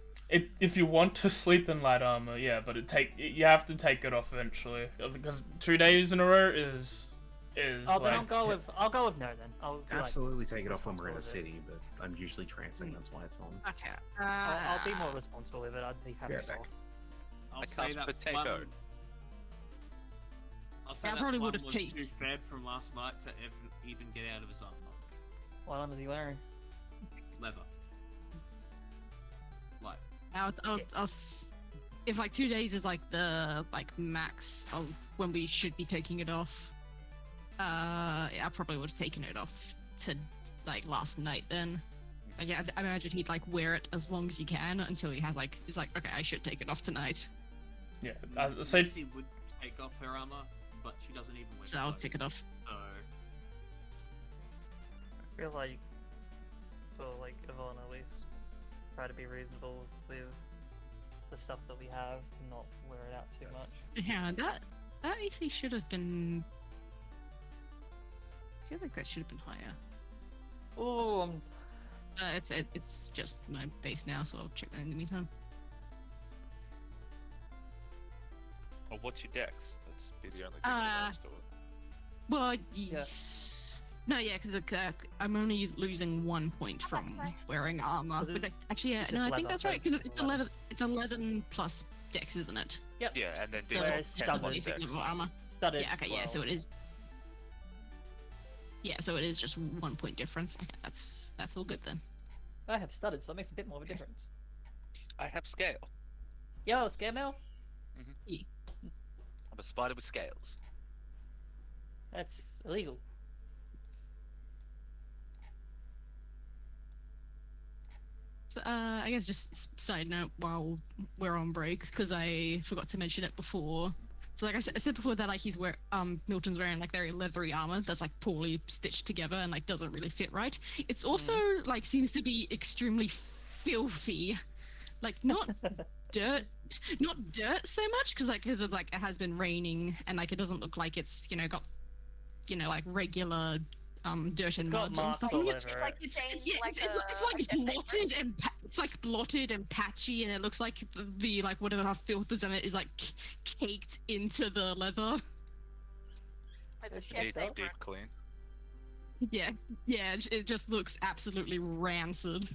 If you want to sleep in light armor, yeah, but you have to take it off eventually because 2 days in a row is Oh, then like I'll go with no then. I'll be like, Absolutely take it off when we're in a responsible with city, but I'm usually trancing, that's why it's on. Okay. I'll be more responsible with it. I'd be happy Yeah, to back. roll. I'll I say cast that potato. Plum, I'll say Yeah, I that probably Plum would've was taken- too fed from last night to even get out of his armor. What armor is he wearing? Leather. Like, if like 2 days is like the max of when we should be taking it off, I probably would have taken it off to like last night then. Like, yeah, I imagine he'd like wear it as long as he can until he has like he's like, okay, I should take it off tonight, yeah. So Nessie would take off her armor, but she doesn't even wear so I'll clothes. take it off. So, I feel like, for like Yvonne at least, try to be reasonable with the stuff that we have to not wear it out too much. Yeah, that AC should have been. I feel like that should have been higher. Oh, It's just my base now, so I'll check that in the meantime. Or what's your dex? That's be the only thing Uh, that to it. Well, yes. No, yeah, because I'm only losing 1 point Oh, that's from right. wearing armor. But But actually, yeah, it's no, just I think leather, that's right that's because just it's leather. 11. It's 11 plus dex, isn't it? Yeah, and then So deal Whereas it's with studded plus basic dex. level armor. studded. Yeah, okay, yeah, so it is. Yeah, so it is just 1 point difference. Okay, that's all good then. I have studded, so it makes a bit more of a difference. I have scale. Yo, scare mail? I'm a spider with scales. That's illegal. So, I guess just side note while we're on break, because I forgot to mention it before. So like I said before that like Milton's wearing like very leathery armor that's like poorly stitched together and like doesn't really fit right. It's also like seems to be extremely filthy, like not dirt so much because like it has been raining and like it doesn't look like it's got like regular dirt and got mud and marks stuff. all on it. over like it. It's like blotted and patchy, and it looks like the like whatever filth is in it is like caked into the leather. It's a It's chef's Deep apron. clean. Yeah, it just looks absolutely rancid.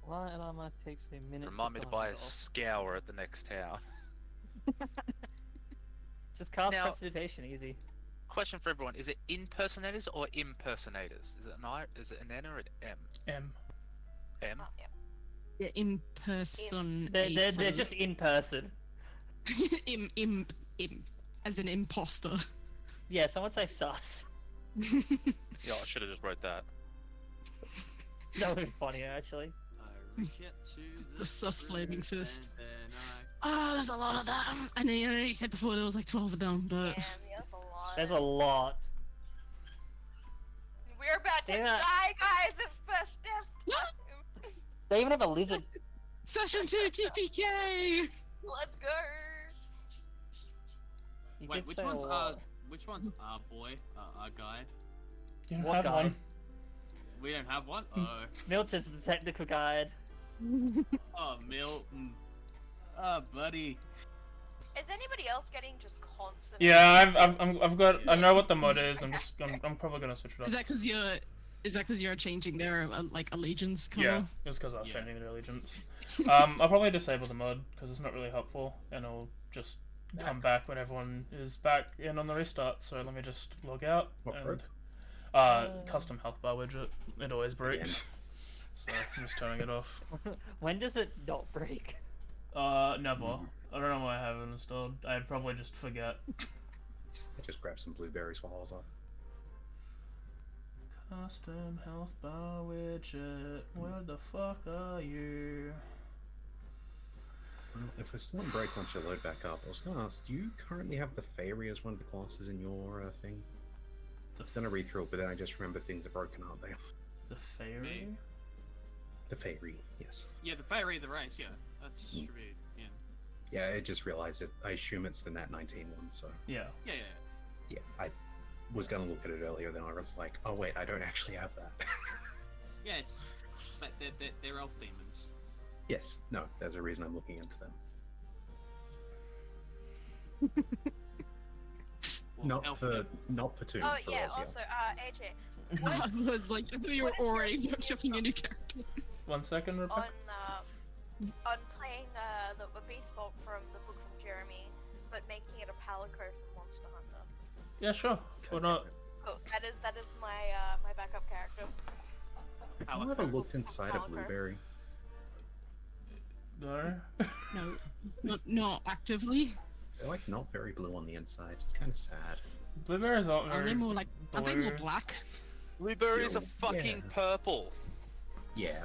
Light armor takes a minute. Remind me to buy a grind off. scour at the next town. Just cast Now- prestidigitation, easy. Question for everyone: is it impersonators or impersonators? Is it an I? Is it an N or an M? M. M. Oh, yeah. Yeah, in person. They're just in person. im as an imposter. Yeah, someone say sus. Yeah, I should have just wrote that. That would be funnier, actually. I reach out to The sus flaming fist. and then Oh, there's a lot of that. I know you said before there was like 12 of them, but Damn, yeah, that's a lot. There's a lot. We're about to Yeah. die, guys. This first death. They even have a lizard. Session 2 TPK. Let's go. You Wait, did which say a one's lot. our boy, our guide? You don't What have guy? one. We don't have one. Oh, Milton's the technical guide. oh, Milton. Oh, buddy. Is anybody else getting just constant? Yeah, I've got. I know what the mod is. I'm probably gonna switch it Is up. that because you're changing their like allegiance color? Yeah, it's because I was Yeah. changing their allegiance. I'll probably disable the mod because it's not really helpful, and it'll just come back when everyone is back in on the restart. So let me just log out. What and, broke? custom health bar widget. It always breaks. So I'm just turning it off. When does it not break? Never. I don't know why I have it installed. I'd probably just forget. I just grabbed some blueberries while I was up. Custom health bar widget. Where the fuck are you? Well, if we're still on break once you load back up, I was going to ask, do you currently have the Fairy as one of the classes in your thing? I was going to read through it, but then I just remember things are broken, aren't they? The fairy? The Fairy, yes. Yeah, the fairy of the race. Yeah, that's should be. Yeah. Yeah, I just realized it. I assume it's the Nat 19 one, so... Yeah. Yeah. Yeah, I was going to look at it earlier, then I was like, oh wait, I don't actually have that. Yeah, it's. But they're elf demons. Yes, no, there's a reason I'm looking into them. Well, elf Not for Tomb, Oh for yeah. Oz, Also, AJ, I was like, I thought you were What is your already opinion workshopping a new character. 1 second, Rebecca. on playing the Beast Vault from the book from Jeremy, but making it a Palico from Monster Hunter. Yeah, sure. Why not? Oh, that is my my backup character. Have you ever looked inside a blueberry? No. No, not actively. They're like not very blue on the inside. It's kind of sad. Blueberries aren't Are they very more like? Are they more blue. black? Blueberries are Yeah. fucking purple. Yeah.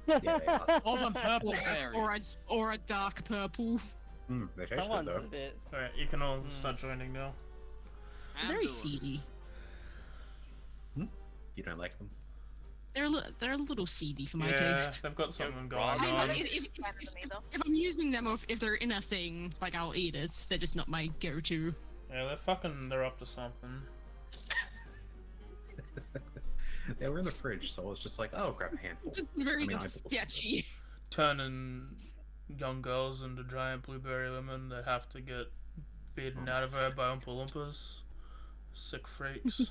Yeah, they are. All them purple Or berries. a dark purple. They taste good Someone's though. a bit. Alright, you can all start joining now. Very seedy. You don't like them? They're a little seedy for my Yeah, taste. they've got something going right. I mean, on. like, Fan of them either. if I'm using them or if they're in a thing, like I'll eat it. They're just not my go-to. Yeah, they're up to something. They were in the fridge, so I was just like, oh, grab a handful. Very I mean, I- sketchy. Turning young girls into giant blueberry women that have to get beaten out of her by Oompa Loompas. Sick freaks.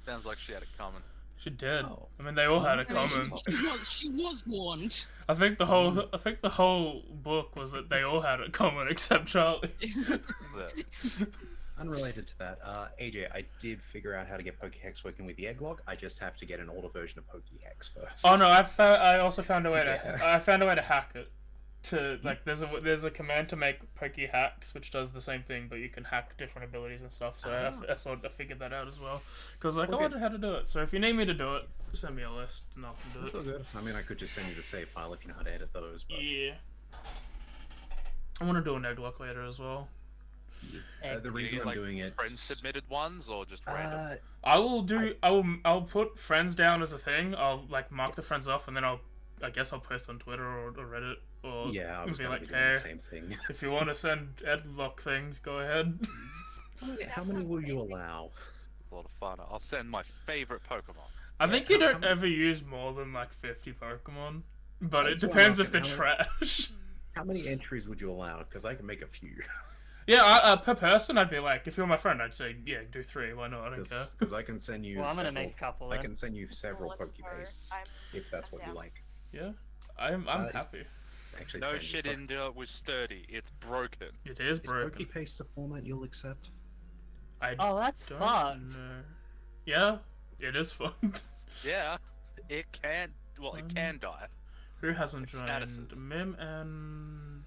Sounds like she had it coming. She did. Oh. I mean, they all had it I mean, common. she was warned. I think the whole book was that they all had it common except Charlie. Unrelated to that, AJ, I did figure out how to get Pokehex working with the Egglog. I just have to get an older version of Pokehex first. Oh no, I also found a way to Yeah. I found a way to hack it. To like, there's a command to make Pokehacks, which does the same thing, but you can hack different abilities and stuff. So I figured that out as well. Because like, I Okay. wondered how to do it. So if you need me to do it, send me a list and I can do That's it. all good. I mean, I could just send you the save file if you know how to edit those, but... Yeah. I want to do an Nuzlocke later as well. The You reason get, I'm like, doing it. friend submitted ones or just random? I will do. I'll put friends down as a thing. I'll like mark the Yes. friends off, and then I guess I'll post on Twitter or Reddit or Yeah, I was be going like, to be doing hey, the same thing. if you want to send Edlock things, go ahead. How many will you allow? A lot of fun. I'll send my favorite Pokemon. I think you how don't many- ever use more than like 50 Pokemon, but it That's what I'm depends if they're asking, trash. How many entries would you allow? Because I can make a few. Yeah, per person, I'd be like, if you're my friend, I'd say, yeah, do 3. Why not? I don't care. Because I can send you. Well, I'm gonna several- make a couple. I Then. can send you several Let's Poke go. pastes I'm- if that's I'm what you down. like. Yeah, I'm is- happy. Actually, No James, shit in there was sturdy. It's broken. It is Is broken. Poke paste a format you'll accept? I Oh, that's don't fucked. know. Yeah, it is fun. Yeah, it can. Well, it can die. Who hasn't It's joined? statuses. Mim and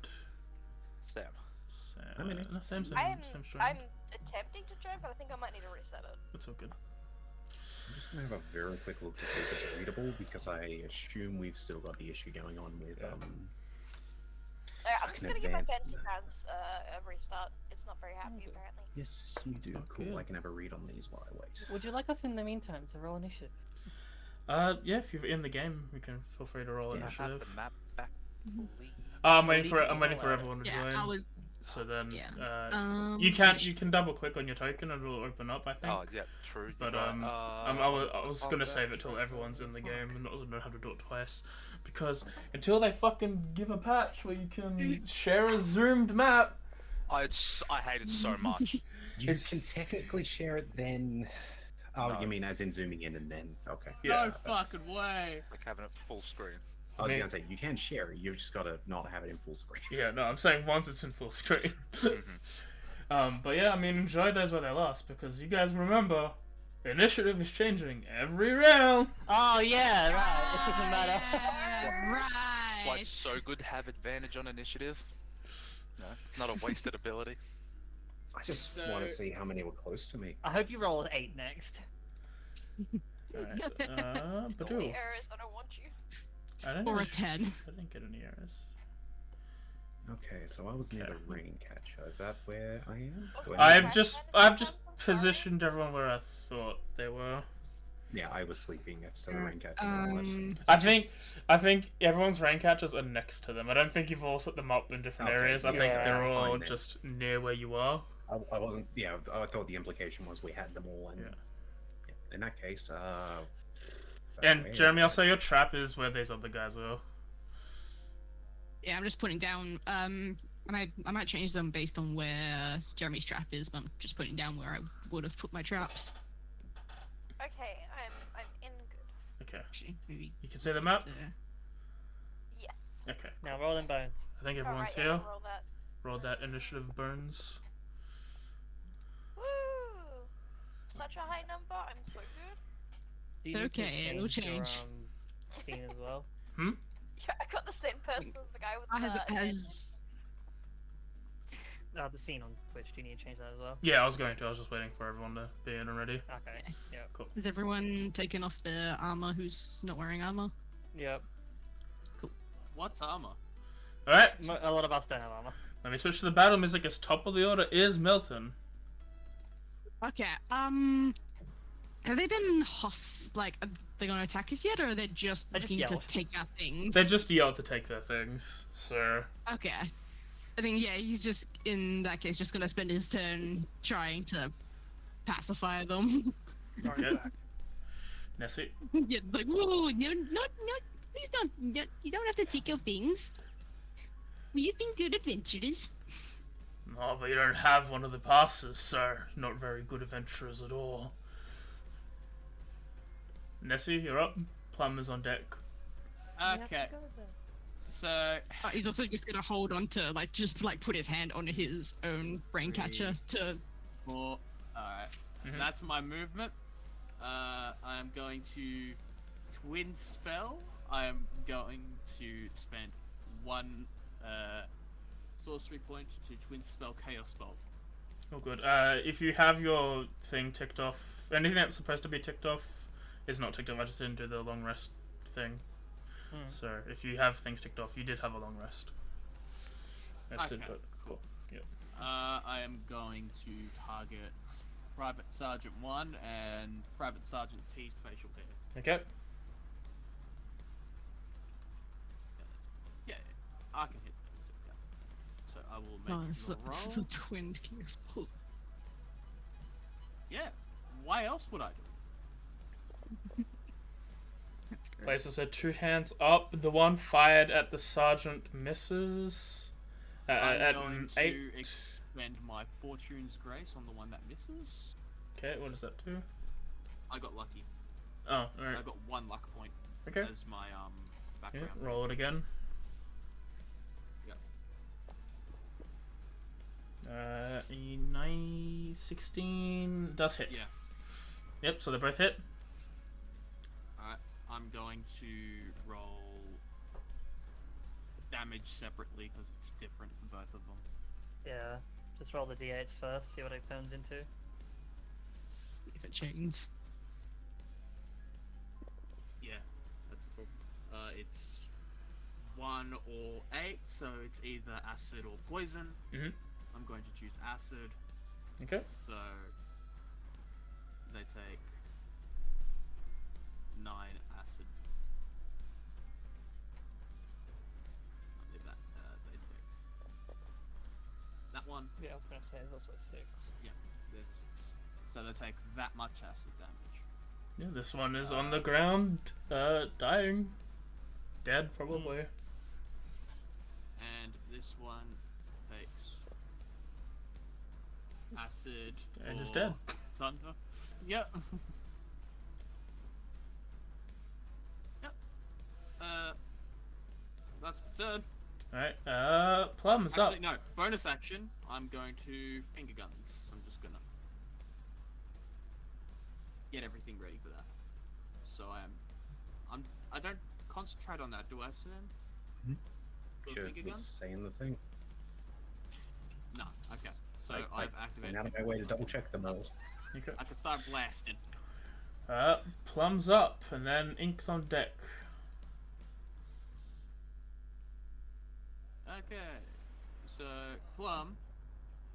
Sam. Sam. How many? No, Sam joined. I'm Joined. attempting to join, but I think I might need to reset it. It's all good. I'm just gonna have a very quick look to see if it's readable because I assume we've still got the issue going on with I'm just Fucking gonna give my advanced fancy pants a restart. It's not very happy apparently. Yes, you do. Oh, Cool. good. I can have a read on these while I wait. Would you like us in the meantime to roll initiative? Yeah, if you're in the game, we can feel free to roll Yeah. I have initiative. the map back, please. I'm waiting for Leave I'm me waiting for alone. everyone to Yeah, join. I was. So then, Yeah. you can double click on your token and it'll open up. I think. Oh, yeah, true. But you're right. I was gonna save it till everyone's in the game and not know how to do it twice, because until they fucking give a patch where you can share a zoomed map. I hate it so much. You It's- can technically share it then. Oh, No. you mean as in zooming in and then? Okay. Yeah, No that's- fucking way. Like having it full screen. I was Me- gonna say you can share it. You've just got to not have it in full screen. Yeah, no, I'm saying once it's in full screen. But yeah, I mean, enjoy those while they last, because you guys remember, initiative is changing every round. Oh yeah, right. It doesn't matter. Right. Like, so good to have advantage on initiative. No, not a wasted ability. I just So- want to see how many were close to me. I hope you roll an 8 next. Alright, The Badoo. errors, I don't want you. I don't Or a actu- 10. I didn't get any errors. Okay, so I was near Okay. the rain catcher. Is that where I am? Do I I've need- I've just positioned everyone where I thought they were. Yeah, I was sleeping next to the rain catcher. more or less. I think everyone's rain catchers are next to them. I don't think you've all set them up in different Okay, areas. I think yeah, they're that's all fine then. just near where you are. I wasn't. Yeah, I thought the implication was we had them all. And Yeah. in that case, And okay. Jeremy, I'll say your trap is where these other guys are. Yeah, I'm just putting down. I might change them based on where Jeremy's trap is, but I'm just putting down where I would have put my traps. Okay, I'm in good. Okay, Actually, maybe. you can see the map. Yes. Okay, Now rolling bones. I think everyone's Alright, here. yeah, roll that. Roll that initiative burns. Woo! Such a high number. I'm so good. Do It's you need to okay, it'll your, change. Scene as well. Yeah, I got the same person as the guy with Has the. has The scene on Twitch. Do you need to change that as well? Yeah, I was going to. I was just waiting for everyone to be in and ready. Okay. Yep. has everyone taken off their armor? Who's not wearing armor? Yep. What's armor? All right, A lot of us don't have armor. let me switch to the battle music. As top of the order is Milton. Okay. Have they been like, are they gonna attack us yet, or are they just They just looking to yelled. take our things? They just yelled to take their things, so Okay. I think, yeah, he's just, in that case, just gonna spend his turn trying to pacify them. okay. Nessie. Yeah, like, whoa, no, please don't, no, you don't have to take your things. We've been good adventurers. Oh, but you don't have one of the passes, sir. Not very good adventurers at all. Nessie, you're up. Plum is on deck. Okay. So He's also just gonna hold on to, like, just, like, put his hand on his own brain catcher to... 4. Alright. Mhm. That's my movement. I'm going to twin spell. I am going to spend 1 sorcery point to twin spell chaos bolt. Oh, good. If you have your thing ticked off, anything that's supposed to be ticked off is not ticked off. I just didn't do the long rest thing. So if you have things ticked off, you did have a long rest. That's Okay, it, but cool. Yep. I am going to target Private Sergeant 1 and Private Sergeant T's facial hair. Okay. Yeah, I can hit those two. Yeah. So I will make Nice. the It's roll. the twin gears pull. Yeah. Why else would I do it? That's great. Places her 2 hands up. The one fired at the sergeant misses. I'm At going 8. to expend my Fortune's Grace on the one that misses. Okay, what does that do? I got lucky. Oh, alright. I got 1 luck point Okay. as my Yeah, background. roll it again. Yep. 16 does hit. Yeah. Yep, so they both hit. Alright. I'm going to roll damage separately because it's different for both of them. Yeah. Just roll the d8s first, see what it turns into. If it chains. Yeah, that's the problem. It's 1 or 8, so it's either acid or poison. Mhm. I'm going to choose acid, Okay. so they take 9 acid. I'll leave that. They take that one. Yeah, I was gonna say it's also 6. Yeah, there's 6. So they take that much acid damage. Yeah, this one is on the ground, dying. Dead, probably. And this one takes acid And is or dead. thunder. Yep. Yep. That's my turn. Alright, Plum's up. Actually, no. Bonus action. I'm going to finger guns. I'm just gonna get everything ready for that. So I don't concentrate on that, do I, Sam? For Sure, finger was guns? saying the thing. No. Okay. So I I've activated. went out of my way to double check them all. Okay. I can start blasting. Plum's up, and then Ink's on deck. Okay, so Plum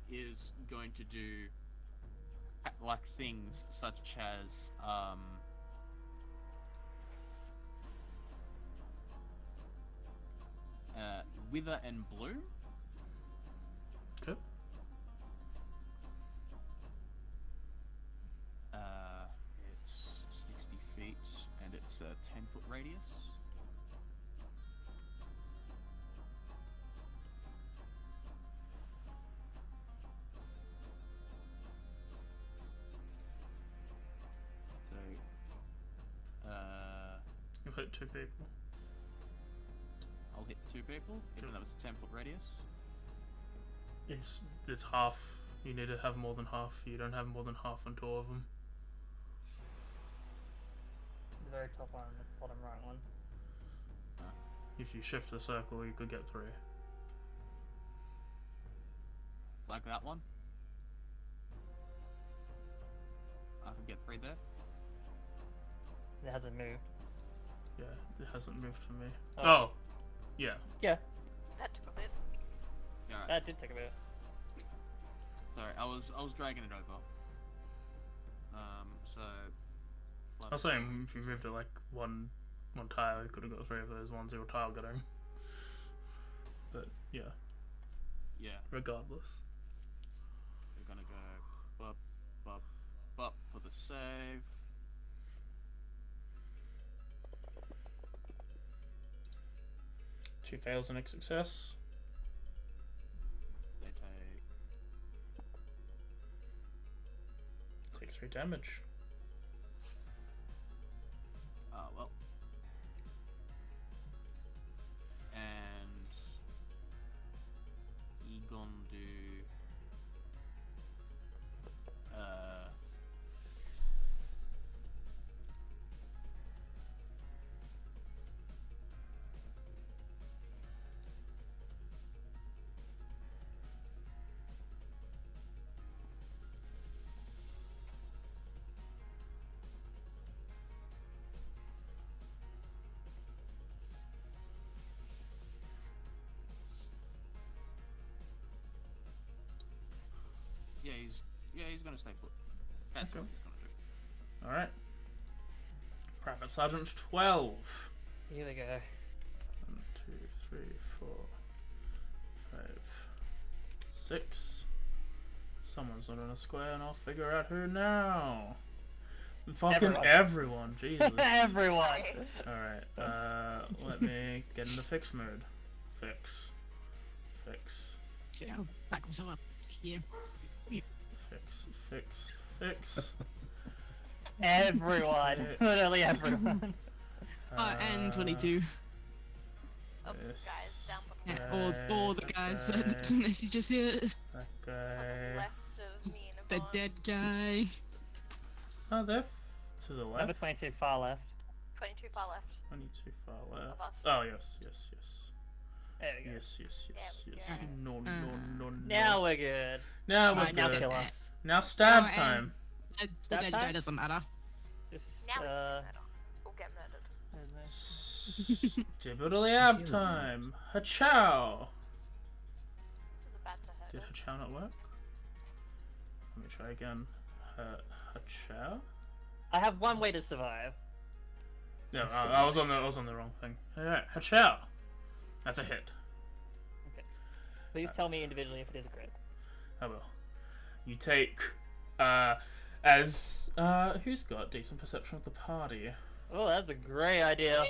is going to do like things such as wither and bloom. Okay. It's 60 feet and it's a 10-foot radius. So, You hit 2 people. I'll hit 2 people, even though it's a 10-foot radius. It's half. You need to have more than half. You don't have more than half on 2 of them. The very top one and the bottom right one. If you shift the circle, you could get 3. Like that one. I can get 3 there. It hasn't moved. Yeah, it hasn't moved for me. Oh. Oh, yeah. Yeah, That took a bit. Alright. that did take a bit. Sorry, I was dragging it over. So. I was saying if you moved it like one tile, you could have got 3 of those ones you were tile getting. But yeah, Yeah, regardless. we're gonna go bop, bop, bop for the save. Two fails and a success. They take. Take 3 damage. Well. And. He gonna do. gonna stay put. That's Okay. what he's gonna do. Alright. Private Sergeant 12. Here we go. 1, 2, 3, 4, 5, 6. Someone's not in a square, and I'll figure out who now. Fucking everyone, Jesus. Everyone. Alright, let me get into fix mode. Fix. Yeah, I'll back myself up here. Fix. Everyone. Literally everyone. And 22. Of the Yes. guys down the Yeah, all the guys that messages here. That guy. left of me and The Yvonne. dead guy. Oh, they're to the Number left. 22 far left. 22 far left. 22 far left. Of us. Oh, yes. There we go. Yes. we No. Now we're good. Now we're Alright, now good. kill us. Now stab Oh, and- time. The That dead time? guy doesn't matter. Just, Now we can murder. We'll get murdered. Stibbitally ab time. Hachow. This is about to hurt Did us. Hachow not work? Let me try again. Hachow? I have one way to survive. No, I was on the wrong thing. Alright, Hachow. That's a hit. Please tell me individually if it is a crit. I will. You take, who's got decent perception of the party? Oh, that's a great idea.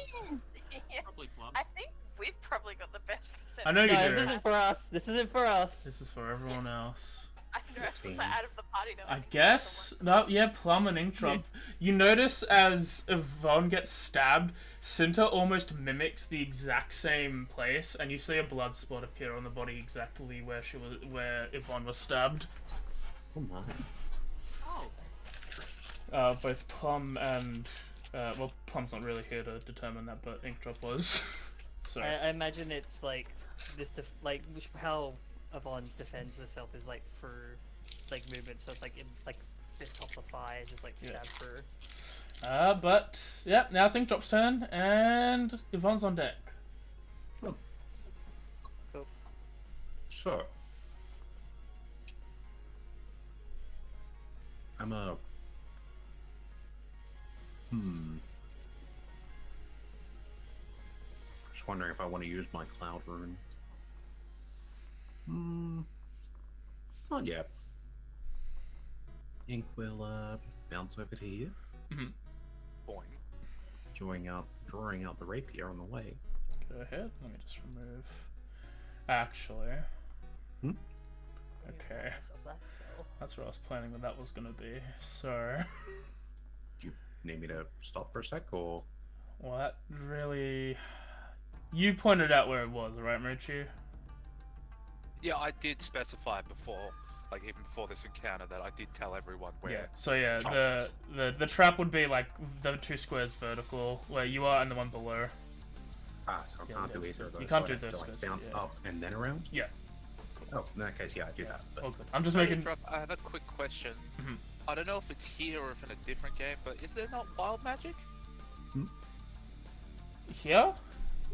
Yeah, Probably Plum. I think we've probably got the best perception. I know you No, do. this isn't for us. This isn't for us. This is for everyone else. I underestimate out of the party though. I guess, no, yeah, Plum and Inkdrop. You notice as Yvonne gets stabbed, Cinta almost mimics the exact same place, and you see a blood spot appear on the body exactly where Yvonne was stabbed. Oh my. Oh, Both Plum and, well, Plum's not really here to determine that, but Inkdrop was. So, I imagine it's like this, how Yvonne defends herself is like for like movement, so it's like in like fist off the fire, just like Yeah. stab through. but yeah, now it's Inkdrop's turn, and Yvonne's on deck. Sure. I'm a. Just wondering if I want to use my cloud rune. Not yet. Ink will bounce over to here, Boing. drawing out the rapier on the way. Go ahead. Let me just remove. Actually, okay, Myself that spell. that's where I was planning that was gonna be. So, Do you need me to stop for a sec, or well, that really. You pointed out where it was, right, Michi? Yeah, I did specify before, like even before this encounter, that I did tell everyone where. Yeah. So yeah, Chult the trap would be like the 2 squares vertical where you are and the one below. so I Yeah, can't do that's- either of those. you can't so I do have those to, like, guys, bounce yeah. up and then around. Yeah. Oh, in that case, yeah, I do that. But All good. I'm just Sorry, making. Inkdrop, I have a quick question. Mhm. I don't know if it's here or if in a different game, but is there not wild magic? Here?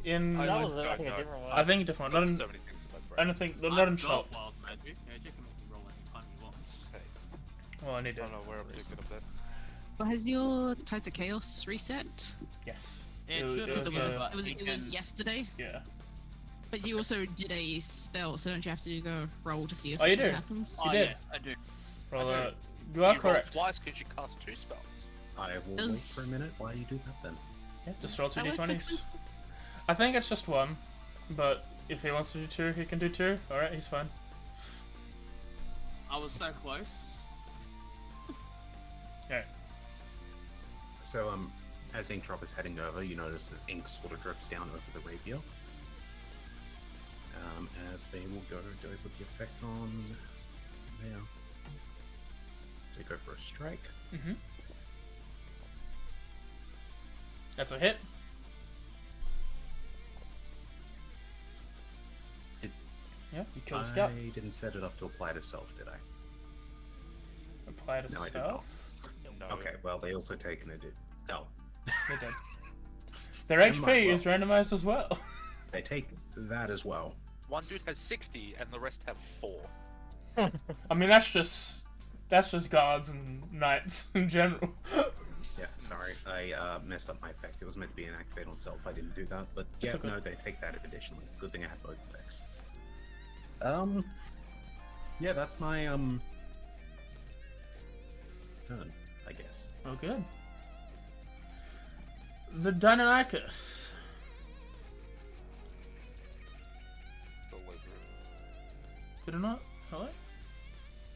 In. I That don't was I think a know. different one. I think a different one. Not in. So many things in my I brain. don't think. Not I've in got Chult. wild magic. Magic can make me roll anytime he wants. Okay. Well, I need I to. don't know where I'm thinking of that. Well, has your Tides of Chaos reset? Yes. Yeah, it It was- should it have, was, but It he was can- yesterday, Yeah. but you also did a spell, so don't you have to go roll to see if Oh, you something do? happens? You Oh, did. yes, I do. Well, I do. you are You rolled correct. twice because you cast 2 spells. I will wait Does- for a minute while you do that then. Yeah, just roll 2 That work for d20s. twins? I think it's just 1, but if he wants to do 2, he can do 2. Alright, he's fine. I was so close. Yeah. So, as Inkdrop is heading over, you notice as ink sort of drips down over the rapier. As they will go with the effect on there. So go for a strike. Mm-hmm. That's a hit. Did- Yeah, you killed the I scout. didn't set it up to apply to self, did I? Apply to No, I did self. No. Okay, well, they also take an edit. No. They're dead. Their Never HP mind, is randomized as well. They take that as well. One dude has 60 and the rest have 4. I mean, that's just That's just guards and knights in general. Yeah, sorry, I messed up my effect. It was meant to be an activate on self. I didn't do that, but It's yeah, okay. no, they take that additionally. Good thing I had both effects. Yeah, that's my turn, I guess. Oh, good. The Deinonychus. Did it not? Hello?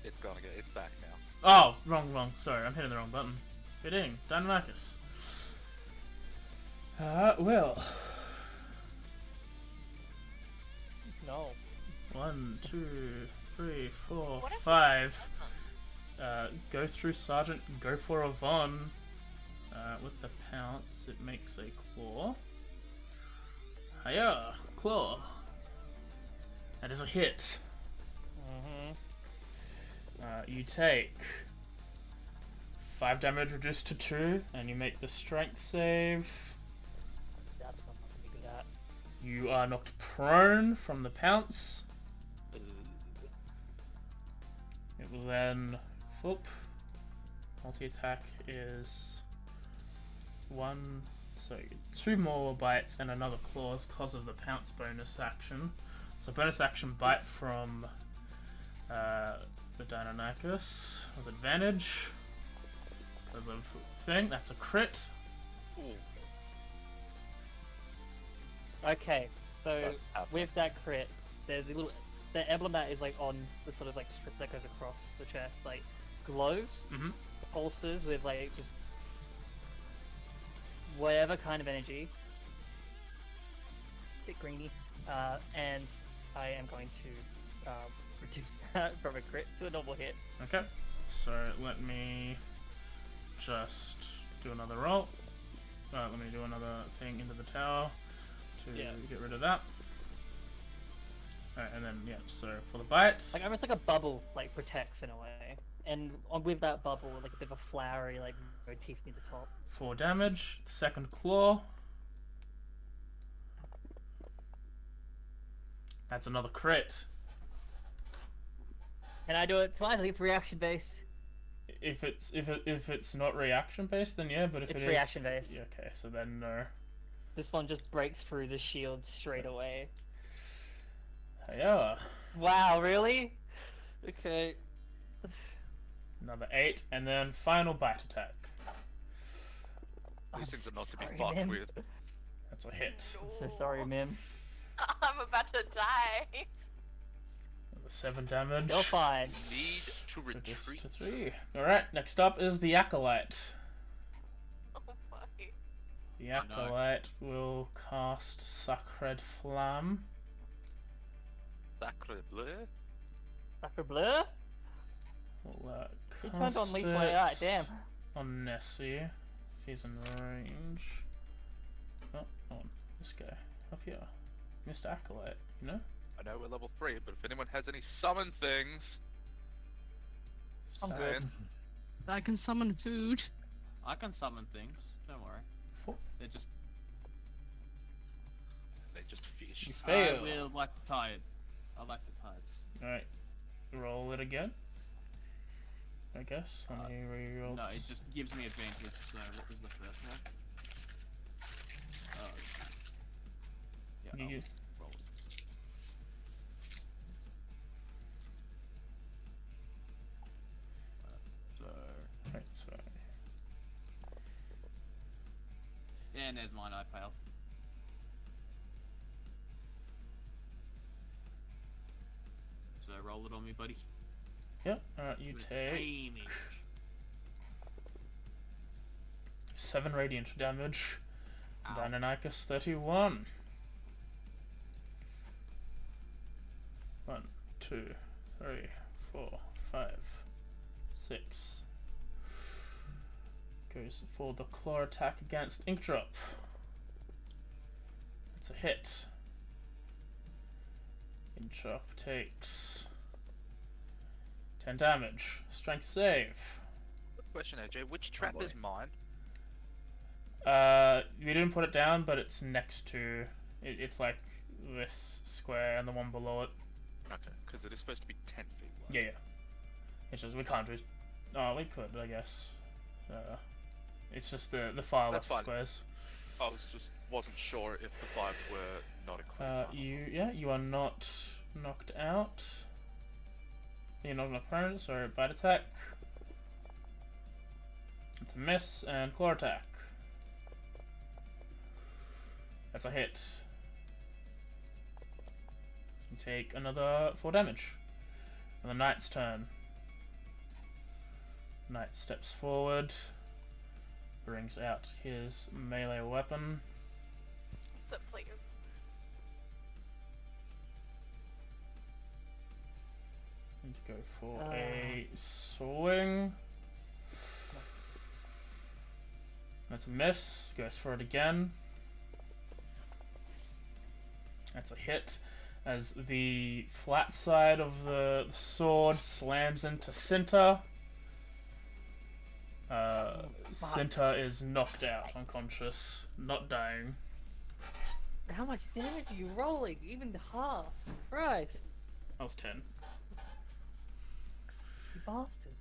It's gonna get. It's back now. Oh, wrong. Sorry, I'm hitting the wrong button. Hitting Deinonychus. Well. No. 1, 2, 3, 4, What if- 5. Go through Sergeant, go for a Von. With the pounce, it makes a claw. Hiya! Claw. That is a hit. You take 5 damage reduced to 2, and you make the strength save. That's not what to be good at. You are knocked prone from the pounce. It will then flip. Multi-attack is 1, so 2 more bites and another claws because of the pounce bonus action. So bonus action bite from the Deinonychus with advantage because of thing. That's a crit. Okay, so That's half. with that crit, there's the emblem that is like on the sort of like strip that goes across the chest, like glows, Mhm. pulses with like just whatever kind of energy. Bit greeny, and I am going to reduce that from a crit to a normal hit. Okay, so let me just do another roll. Let me do another thing into the tower to Yeah. get rid of that. Alright, and then, yeah, so for the bite, Like almost like a bubble, like protects in a way, and with that bubble, like a bit of a flowery like motif near the top. 4 damage. The second claw. That's another crit. Can I do it twice? I think it's reaction based. If it's not reaction based, then yeah. But if It's it is reaction based. yeah, okay. So then no. This one just breaks through the shield straight away. Yeah. Wow, really? Okay. Another 8, and then final bite attack. These I'm things so are not to be sorry, fucked man. with. That's a hit. I'm so sorry, Mim. I'm about to die. Another 7 damage. Still fine. Need to Reduced retreat. to 3. Alright, next up is the Acolyte. Oh my. The Oh, no. Acolyte will cast Sacred Flamme. Sacre bleu. Sacre bleu? Will He turned on cast lethal AI, it damn. on Nessie, if he's in range. Oh, on this guy up here, Mr. Acolyte. You know. I know we're level 3, but if anyone has any summon things, I'm good. saying. I can summon food. I can summon things. Don't worry. Four. They're just. They just fish. You I fail. will like the tide. I like the tides. All right, roll it again. I guess. Let me re-roll. No, it just gives me advantage. So what was the first one? Oh. Yeah. You- I'll roll it. So. Right, so Yeah, never mind. I failed. So roll it on me, buddy. yeah. Alright, you With take damage. 7 radiant damage. Ow. Deinonychus 31. 1, 2, 3, 4, 5, 6. Goes for the claw attack against Inkdrop. It's a hit. Inkdrop takes 10 damage. Strength save. Good question, AJ. Which trap boy. is mine? We didn't put it down, but it's next to. It's like this square and the one below it. Okay, because it is supposed to be 10 feet wide. Yeah. It's just we can't do Oh, we could, I guess. It's just the file That's left fine. squares. I wasn't sure if the 5s were not included. You are not knocked out. You're not an opponent, so bite attack. It's a miss, and claw attack. That's a hit. You take another 4 damage. On the knight's turn. Knight steps forward, brings out his melee weapon. So please. And go for a swing. That's a miss. Goes for it again. That's a hit. As the flat side of the sword slams into Cinta. Cinta is knocked out, unconscious, not dying. How much damage are you rolling? Even half. Christ. That was 10. You bastard.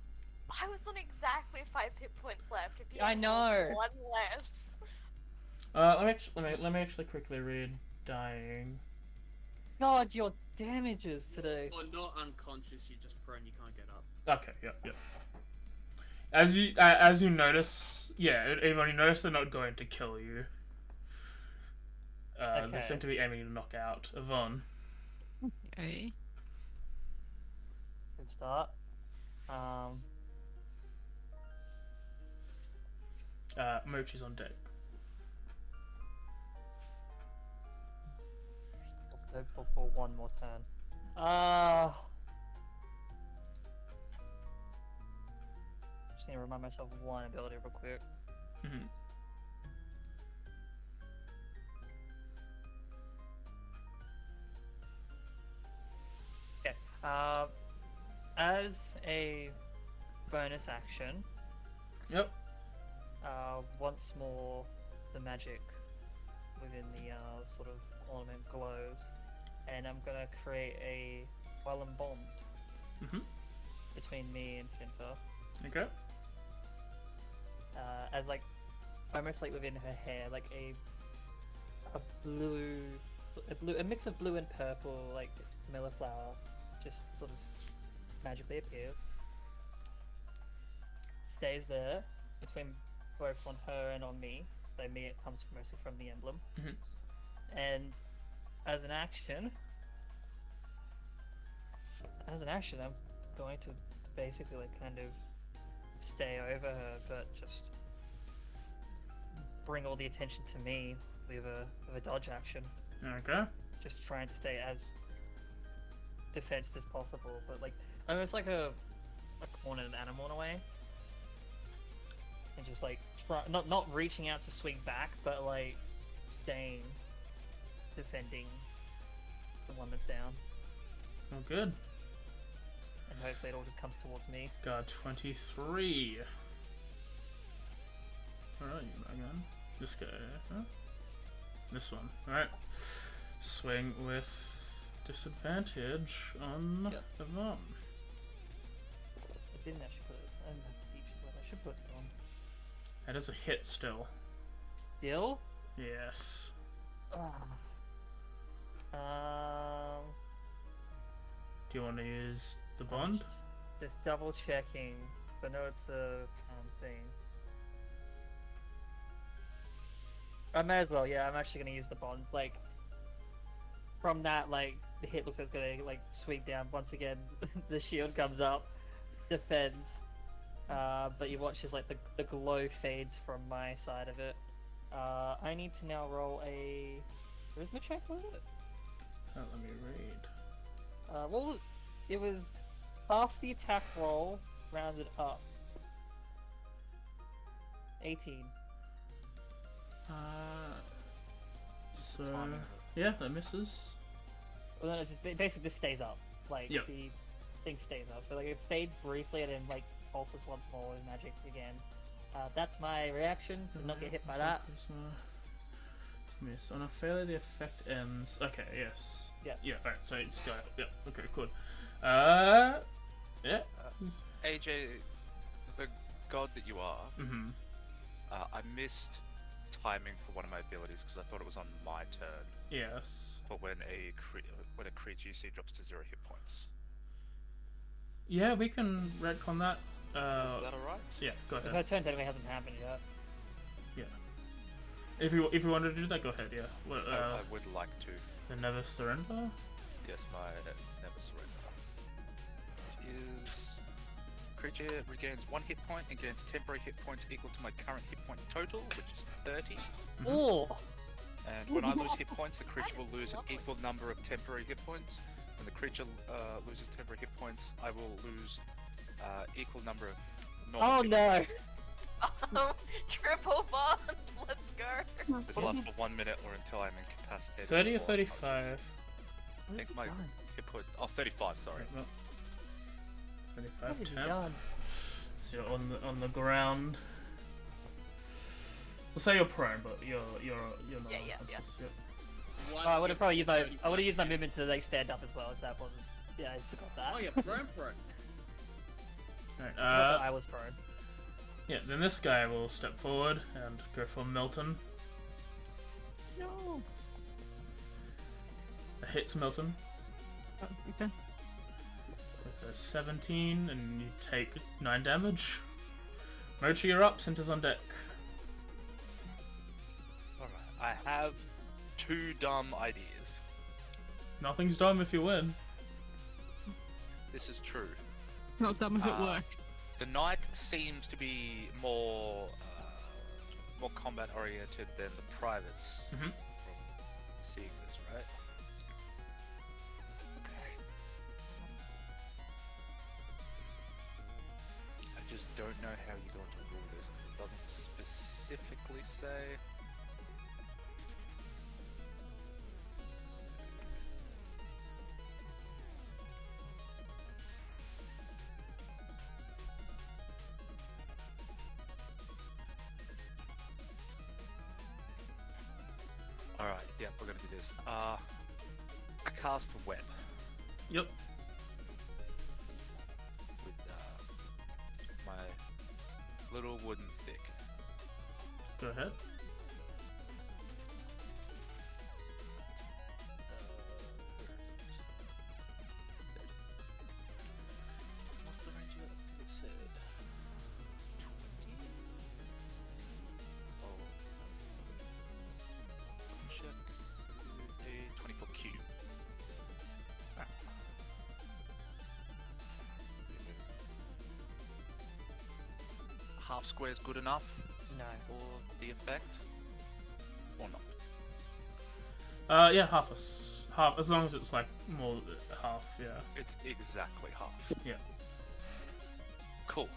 I was on exactly 5 hit points left. If you I had know. one less. Let me actually quickly read dying. God, your damages today. Or not unconscious, you're just prone, you can't get up. Okay, yeah. As you notice, Avon, you notice they're not going to kill you. They Okay. seem to be aiming to knock out Yvonne. Okay. Good start. Mochi's on deck. Let's go for one more turn. Just need to remind myself of one ability real quick. Mm-hmm. Okay. As a bonus action, Yep. once more the magic within the sort of ornament glows, and I'm gonna create a Welland bond Mm-hmm. between me and Cinta. Okay. As like almost like within her hair, like a mix of blue and purple, like camellia flower, just sort of magically appears. Stays there between both on her and on me. So me, it comes mostly from the emblem. Mhm. And as an action, I'm going to basically like kind of stay over her, but just bring all the attention to me with a dodge action. Okay. Just trying to stay as defensed as possible, but like almost like a cornered animal in a way, and just like not reaching out to swing back, but like staying defending the one that's down, Oh, good. and hopefully it all just comes towards me. Got 23. Alright, again. This guy, huh? This one. Alright. Swing with disadvantage on Yep. Yvonne. I didn't actually put it. I didn't have the features that I should put it on. That is a hit still. Still? Yes. Do you want to use the bond? Just double checking, but no, it's a thing. I may as well, yeah, I'm actually gonna use the bond. Like, from that, like, the hit looks like it's gonna, like, sweep down. Once again, the shield comes up, defends, but you watch as, like, the glow fades from my side of it. I need to now roll a charisma check, was it? Oh, let me read. Well, it was half the attack roll rounded up. 18. So Timing. yeah, that misses. Well, then it just basically just stays up. Like Yep. the thing stays up. So like it fades briefly and then like pulses once more with magic again. That's my reaction to not get hit by that. It's miss. On a failure, the effect ends. Okay, yes. Yeah. Yeah. Alright. So it's got. Yeah. Okay. Cool. Yeah. AJ, god that you are, Mm-hmm. I missed timing for one of my abilities because I thought it was on my turn. Yes. But when a creature you see drops to 0 hit points. Yeah, we can retcon that. Is that alright? Yeah, go Her ahead. turn technically hasn't happened yet. If you wanted to do that, go ahead. Yeah. Well, I would like to. the Never Surrender. Yes, my never surrender. Is creature regains 1 hit point and gains temporary hit points equal to my current hit point total, which is 30. Oh, And when I lose hit points, the creature will lose an equal number of temporary hit points. When the creature loses temporary hit points, I will lose equal number of normal hit no. points. Oh, triple bond. Let's go. This lasts for 1 minute or until I'm incapacitated. 30 or for 35? I think my hit point. Oh, 35. Sorry. No. 35. What have you 10. done? So you're on the ground. We'll say you're prone, but you're not. Yeah, yeah, yeah. unconscious. Yep. Oh, I would have probably used my movement to like stand up as well if that wasn't. Yeah, I forgot that. Oh yeah, prone. Alright, I forgot that I was prone. yeah, then this guy will step forward and go for Milton. No. It hits Milton Okay. with a 17, and you take 9 damage. Mochi, you're up. Center's on deck. Alright. I have 2 dumb ideas. Nothing's dumb if you win. This is true. Not dumb if it worked. The knight seems to be more combat oriented than the privates. Mhm. From seeing this, right? Okay. I just don't know how you're going to rule this. It doesn't specifically say. Alright, yeah, we're gonna do this. I cast Web Yep. with my little wooden stick. Go ahead. What's the range of it? I think it said 20. Oh. Check is a 24 cube. Ah. Half square is good enough No. for the effect, or not? Yeah, half as long as it's like more half. Yeah. It's exactly half. Yeah. Cool.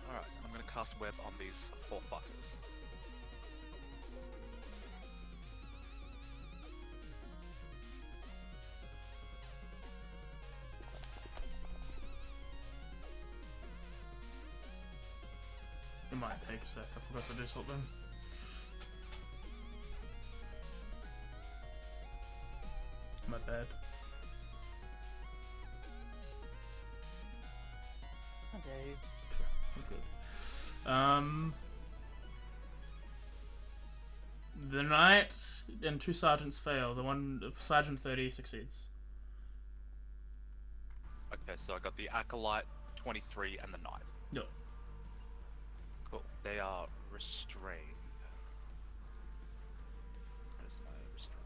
Alright, I'm gonna cast Web on these 4 fuckers. It might take a sec. I forgot to do something. My bad. Okay. Good. The knight and 2 sergeants fail. The one sergeant 30 succeeds. Okay, so I got the Acolyte, 23, and the Knight. Yep. Cool. They are restrained. Where's my restraint?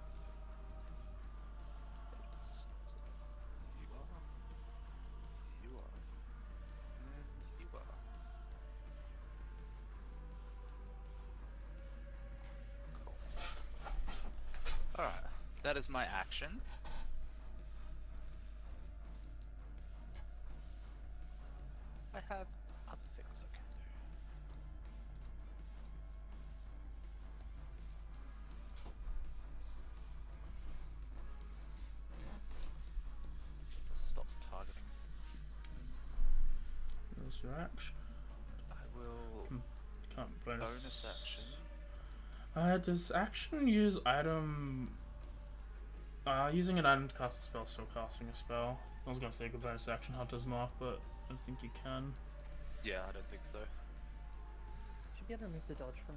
You are. You are. And you are. Cool. Alright, that is my action. I have other things I can do. Stop targeting. That's your action. I will Can't bonus action. Does action use item? Using an item to cast a spell, still casting a spell. I was gonna say good bonus action Hunter's Mark, but I don't think you can. Yeah, I don't think so. you had to remove the dodge from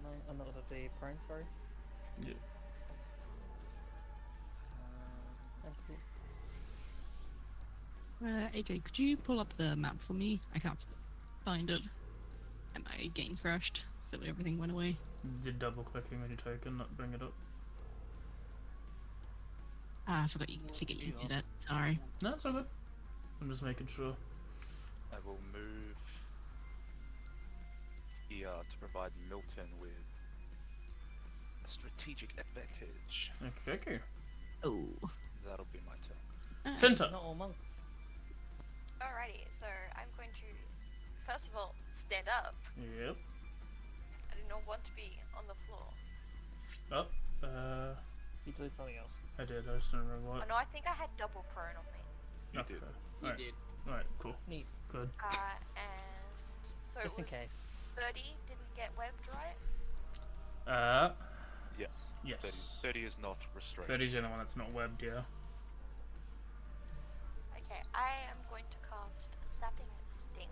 the prone, sorry? Yeah. That's cool. AJ, could you pull up the map for me? I can't find it. And my game crashed, so everything went away. Did double clicking on your token not bring it up? Ah, I forgot you did that. Sorry. No, it's all good. I'm just making sure. I will move here to provide Milton with a strategic advantage. Okay. Oh. That'll be my turn. Center. Not all monks. Alrighty, so I'm going to, first of all, stand up. Yep. I do not want to be on the floor. Up. You did something else. I did. I just don't remember Oh what. no, I think I had double prone on me. You Okay. did. You Alright. did. Alright. Cool. Neat. Good. And so Just in it was case. 30 didn't get webbed, right? Yes. Yes. 30 is not restrained. 30's the only one that's not webbed. Yeah. Okay, I am going to cast Sapping Sting.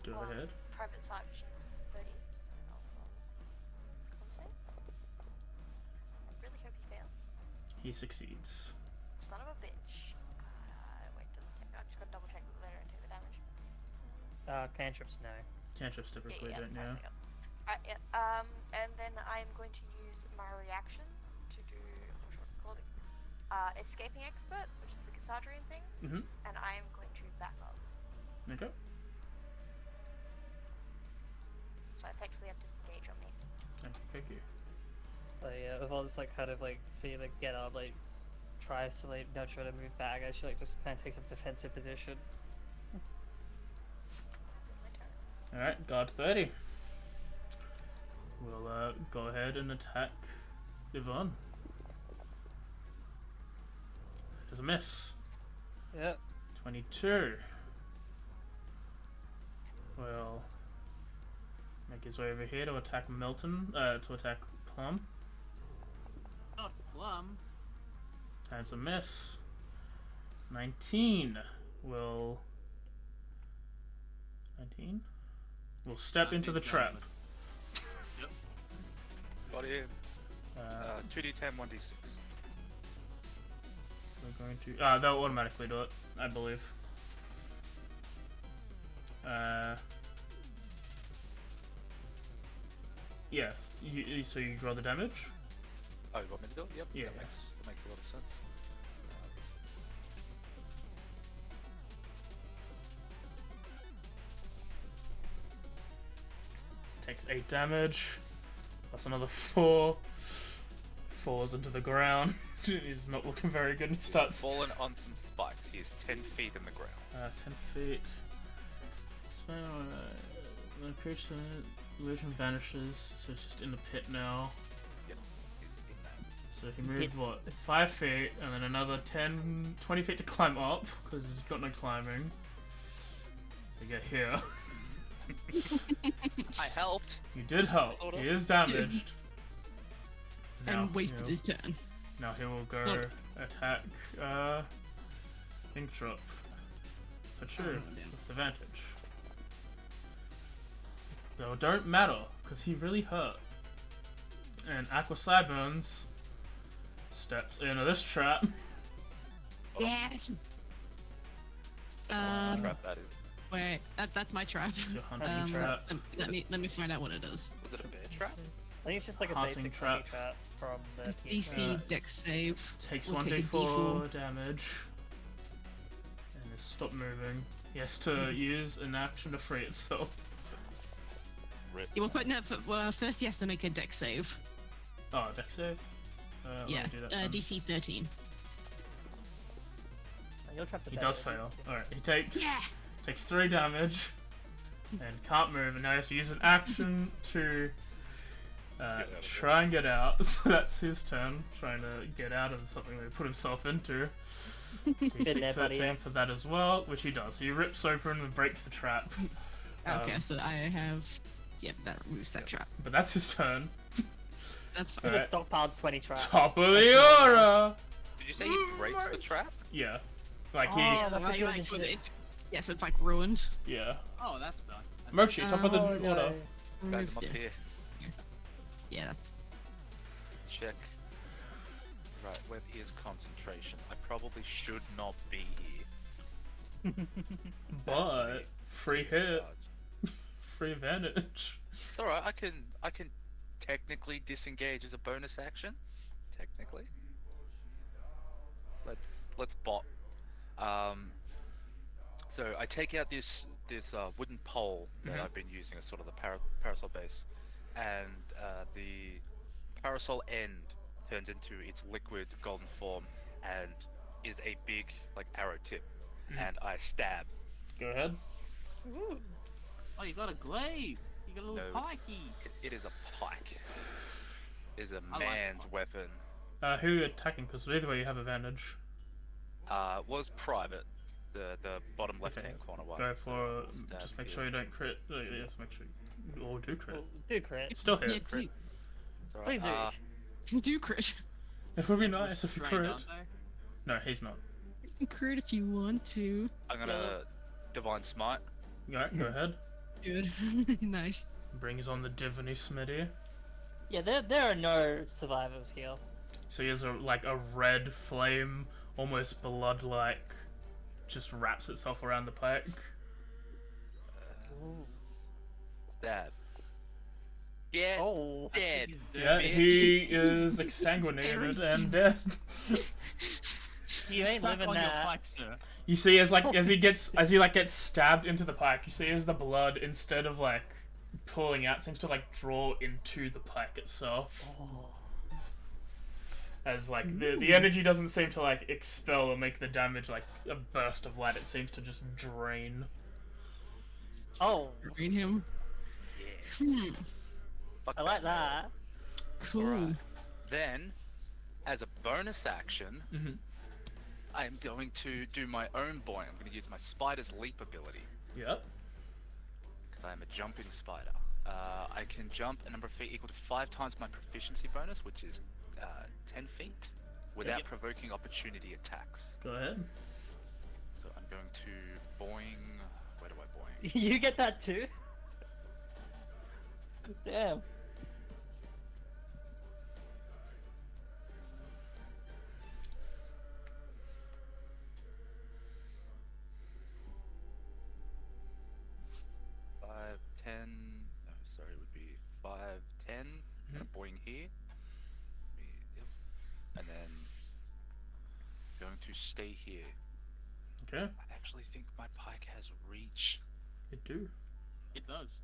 Go on ahead. Private Sergeant 30, so I'll roll con save. I really hope he fails. He succeeds. Son of a bitch. Wait, does it take? I just gotta double check that they don't take the damage. Cantrips, no. Cantrips typically don't. Yeah. Yep. And then I'm going to use my reaction to do, I'm not sure what it's called, Escaping Expert, which is the Casadrian thing, Mhm. and I am going to back up. Okay. So I effectively have disengage on me. Thank you. Yvonne's like kind of like see like get up, like tries to like nudge her to move back, and she like just kind of takes a defensive position. It's my turn. All right. Guard 30. We'll go ahead and attack Yvonne. Does a miss. Yep. 22. Will make his way over here to attack Milton. To attack Plum. Not Plum. That's a miss. 19 will. 19 will step into the 19's trap. done, Yep. Got him. 2D. 2d10, 1d6. We're going to. They'll automatically do it, I believe. Yeah. So you draw the damage. Oh, you want me to do it? Yep. Yeah. That makes a lot of sense. Takes 8 damage. Plus another 4. Falls into the ground. He's not looking very good. He starts. Fallen on some spikes. He's 10 feet in the ground. 10 feet. Spell. When a creature illusion vanishes, so it's just in the pit now. Yep. He's in that. So he moved what? 5 feet, and then another 20 feet to climb up because he's got no climbing. So get here. I helped. You did help. Sort of. He is damaged. And wasted he'll- his turn. Now he will go Not- attack Inkdrop. For sure, damn. with advantage. Though it don't matter, because he really hurt. And Aqua Sideburns steps into this trap. Yes. Trap that is. Wait, that's my trap. It's your hunting trap. Let me find out what it is. Was it a bear trap? I think it's just like a Hunting basic trap. hunting trap from the DC Dex save. Takes We'll take a 1d4 damage. And it's stopped moving. He has to use an action to free itself. Rip. You will put no. First, he has to make a Dex save. Oh, dex save? Let Yeah, me do that then. DC 13. Your traps are He better does than fail. these. Alright, he takes Yeah. 3 damage and can't move, and now he has to use an action to out of try and get out. So that's his turn, trying to get out of something that he put himself into. Been D6 there, buddy, 13 yeah. for that as well, which he does. He rips open and breaks the trap. Okay, so I have. Yep, that removes that trap. But that's his turn. That's Could fine. have stockpiled 20 traps. Top of the order! Did you say he breaks the trap? Yeah. Like he. Oh, that's a Right, good like, so initiative. it's, yeah, so it's like ruined. Yeah. Oh, that's bad. Mochi, top of the Oh, no. order. Guys, Remove I'm up this. here. Yeah. Check. Right, where is concentration? I probably should not be here. But free hit, Charge. free advantage. It's alright, I can technically disengage as a bonus action. Technically. Let's bot. So I take out this wooden pole that I've been using as sort of the parasol base, and the parasol end turns into its liquid golden form and is a big like arrow tip, and I stab. Go ahead. Ooh. Oh, you got a glaive. You got a little No. pikey. It is a pike. It is a I like man's pikes. weapon. Who are you attacking? Because either way you have advantage. Was private. The bottom left hand corner one. Go So for stab just make here. sure you don't crit. Yes, make sure you or do crit. Well, do crit. Still Yeah, hit. do. It's alright. Please do. Do crit. It would be nice if you Restrained, crit. aren't they? No, he's not. Crit if you want to. I'm gonna divine smite. Alright, go ahead. Good. Nice. Brings on the Diviny Smitty. Yeah, there are no survivors here. So he has a red flame, almost blood-like, just wraps itself around the pike. Stab. Get Oh. dead. He's dead. Yeah, bitch. he is exsanguinated and dead. You ain't Back living on your that. pike, sir. You see, as he gets stabbed into the pike, you see as the blood, instead of pulling out, seems to draw into the pike itself. As the energy doesn't seem to expel or make the damage a burst of light. It seems to just drain. Oh, Drain him. Hmm. Fuck I like no. that. Cool. Alright. Then, as a bonus action, I am going to do my own boing. I'm going to use my spider's leap ability Yep. because I am a jumping spider. I can jump a number of feet equal to 5 times my proficiency bonus, which is 10 feet, without provoking opportunity attacks. Go ahead. So I'm going to boing. Where do I boing? You get that too? Damn. Five, 10. No, sorry, it would be 5, 10. I'm gonna boing here. And then going to stay here. Okay. I actually think my pike has reach. You do. It does.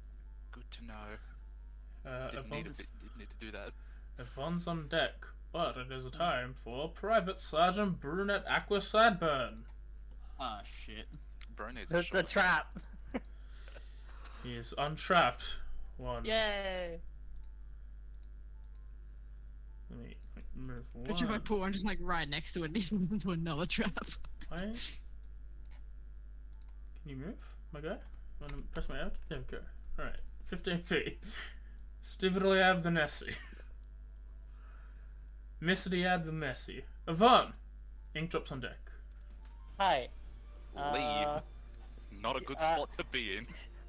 Good to know. Didn't need to do that. Yvonne's on deck, but it is a time for Private Sergeant Brunette Aqua Sideburn. Ah, shit. Bro needs a The shot. trap. He is untrapped. One. Yay. Let me move one. Picture if I put one just right next to it and he's into another trap. Wait. Can you move, my guy? Wanna press my out? There we go. Alright. 15 feet. Stividliab the Nessie. Missidiab the Messy. Yvonne! Inkdrop's on deck. Hi. Leave. Not a good spot to be in.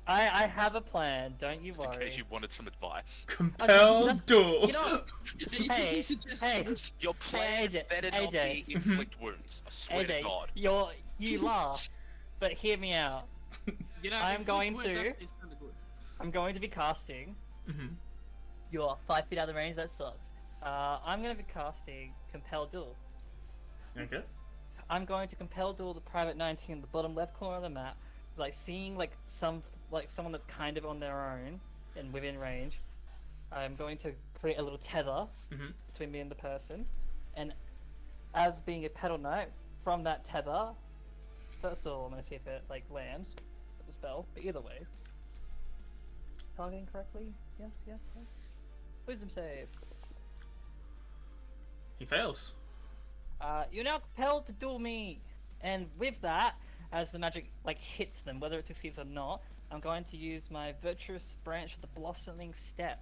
I have a plan. Don't you Just in worry. case you wanted some advice. Compel that's- duel! You know, Hey, Suggestions. Your plan AJ, better not AJ. be inflict wounds. I swear to AJ, God. you laugh, but hear me out. You know, I'm if going words to- up, it's kinda good. I'm going to be casting. Mhm. You're 5 feet out of the range. That sucks. I'm going to be casting Compel Duel. Okay. I'm going to Compel Duel the Private 19 in the bottom left corner of the map, seeing someone that's kind of on their own and within range. I'm going to create a little tether between me and the person, and as being a pedal knight, from that tether, first of all, I'm going to see if it lands with the spell. But either way, targeting correctly. Yes. Wisdom save. He fails. You're now compelled to duel me, and with that, as the magic hits them, whether it succeeds or not, I'm going to use my virtuous branch of the blossoming step.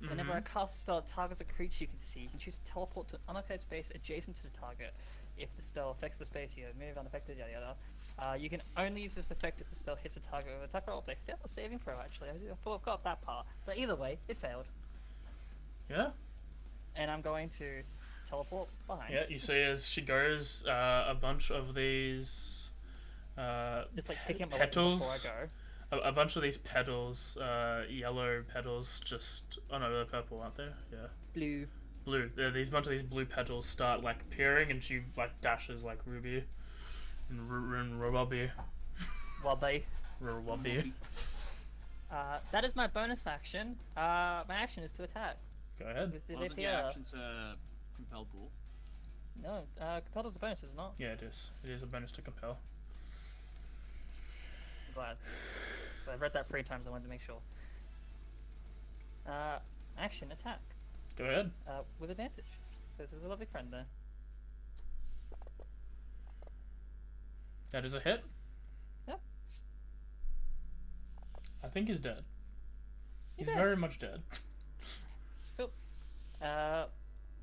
Whenever I cast a spell that targets a creature you can see, you can choose to teleport to an unoccupied space adjacent to the target. If the spell affects the space, you move unaffected, yada yada. You can only use this effect if the spell hits a target with attack roll. They failed a saving throw, actually. I forgot that part. But either way, it failed. Yeah. And I'm going to teleport behind. Yeah, you see as she goes, a bunch of these Just like picking up my weapon petals. before I go. A bunch of these petals, yellow petals, just oh no, they're purple, aren't they? Yeah. Blue. Blue. These bunch of these blue petals start like appearing, and she like dashes like Ruby and Robbie. Wobbly. Robbie. That is my bonus action. My action is to attack. Go ahead. With the Wasn't your rapier. action to compel bull? No, compelled is a bonus, is it not? Yeah, it is. It is a bonus to compel. I'm glad. So I read that 3 times, I wanted to make sure. Action, attack. Go ahead. With advantage. This is a lovely friend there. That is a hit. Yep. I think he's dead. He's dead. very much dead. Cool.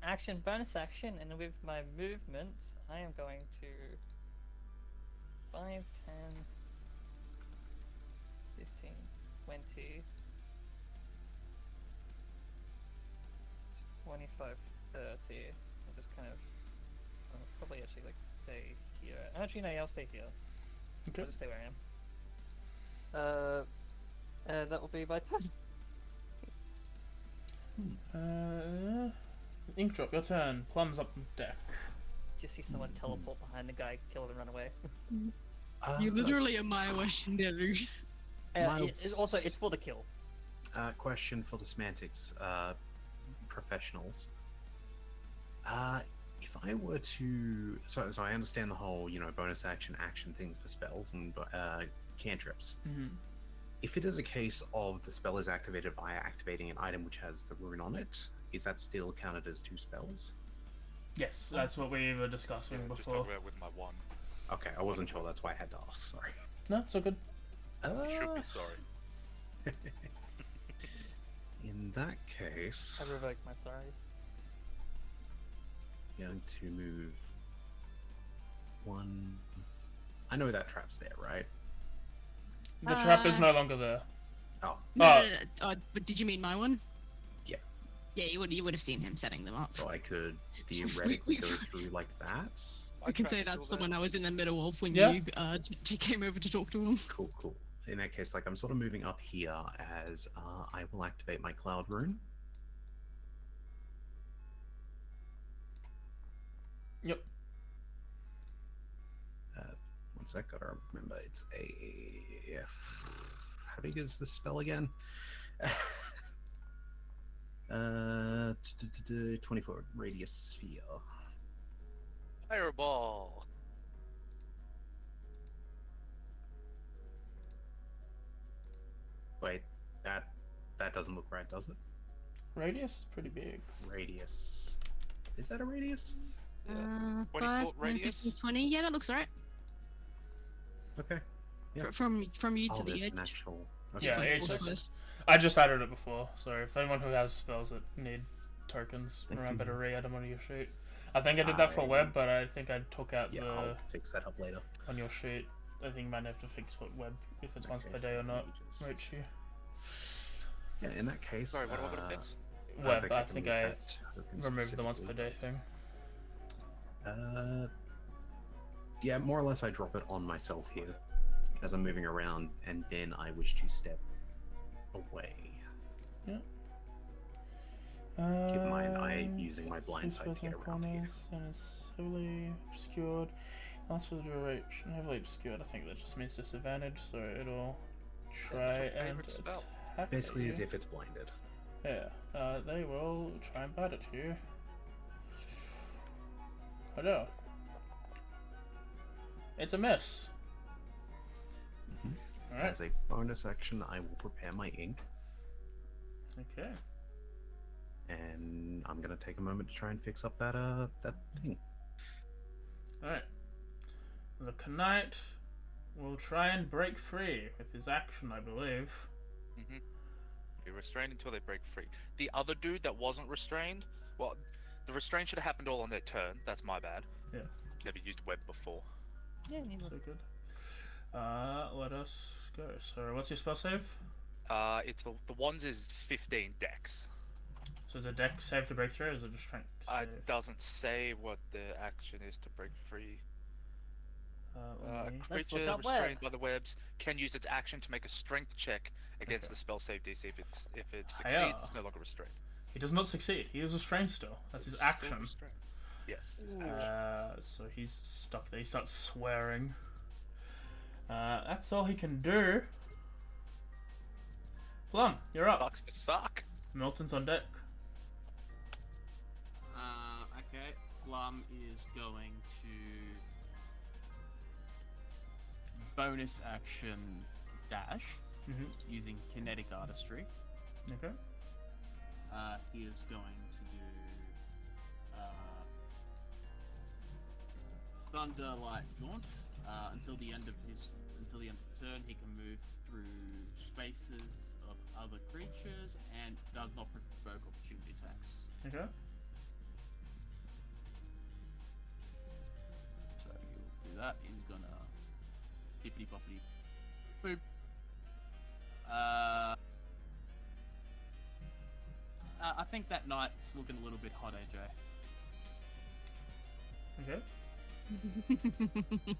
Action, bonus action, and with my movement, I am going to 5, 10, 15, 20, 25, 30. I'll just kind of I'll probably actually like stay here. Actually, no, yeah, I'll stay here. Okay. I'll just stay where I am. That will be my turn. Inkdrop, your turn. Plum's up on deck. Just see someone teleport behind the guy, kill him, and run away. You're literally a mile away from there, dude. It's also, it's for the kill. Question for the semantics professionals. If I were to, so I understand the whole, bonus action thing for spells and cantrips. Mm-hmm. If it is a case of the spell is activated via activating an item which has the rune on it, is that still counted as 2 spells? Yes, that's what we were discussing Just before. over with my one. Okay, I wasn't sure. That's why I had to ask. Sorry. No, it's all good. You should be sorry. In that case, I revoke my sorry. going to move 1. I know that trap's there, right? The trap is no longer there. Oh, No, but did you mean my one? Yeah. Yeah, you would have seen him setting them up. so I could theoretically go through like that. I can say that's the one I was in the middle of when Yeah. you came over to talk to him. Cool. In that case, I'm sort of moving up here as I will activate my cloud rune. Yep. One sec, gotta remember it's how big is this spell again? 24 radius sphere. Fireball. Wait, that doesn't look right, does it? Radius is pretty big. Radius. Is that a radius? 20 5, foot 10, radius? 15, 20. Yeah, that looks right. Okay. Yeah. From you to Oh, the there's edge. an actual. Yeah, Okay. it's Force just- was. I just added it before, so if anyone who has spells that need tokens, Thank remember you. to re-add them on your sheet. I think I did that for web, but I think I took out Yeah, the I'll fix that up later. on your sheet. I think you might have to fix what web, if it's once Okay, per so day or let not. me just- Reach you. Yeah, in that case. Sorry, what am I gonna fix? Web, I can think move I that token removed the once per specifically. day thing. Yeah, more or less I drop it on myself here as I'm moving around, and then I wish to step away. Keep in mind, I'm using my blind sight to get around here. And it's heavily obscured. Lasts for the duration. Heavily obscured, I think that just means disadvantage, so it'll try your and favourite spell? attack Basically, you. as if it's blinded. Yeah, they will try and bite at you. Hello. It's a miss. Alright, As a bonus action, I will prepare my ink, okay. and I'm gonna take a moment to try and fix up that that thing. Alright. The Knight will try and break free with his action, I believe. Mm-hmm. Be restrained until they break free. The other dude that wasn't restrained, well, the restraint should have happened all on their turn. That's my bad. Yeah. Never used web before. Yeah, neither. So good. Let us go. So, what's your spell save? It's the wands is 15 dex. So, is a dex save to break through, or is it just strength save? It doesn't say what the action is to break free. A Let's look creature up web. restrained by the webs can use its action to make a strength check against the spell save DC. If it succeeds, Hiya. it's no longer restrained. He does not succeed. He is restrained still. That's his It's still action. restrained. Yes, his action. So he's stuck there. He starts swearing. That's all he can do. Plum, you're up. Sucks to suck. Milton's on deck. Okay. Glum is going to bonus action dash using kinetic artistry. Okay. He is going to do thunder light jaunt until the end of the turn. He can move through spaces of other creatures and does not provoke opportunity attacks. Okay. So he'll do that. He's gonna pippity poppity boop. I think that night's looking a little bit hot, AJ. Okay.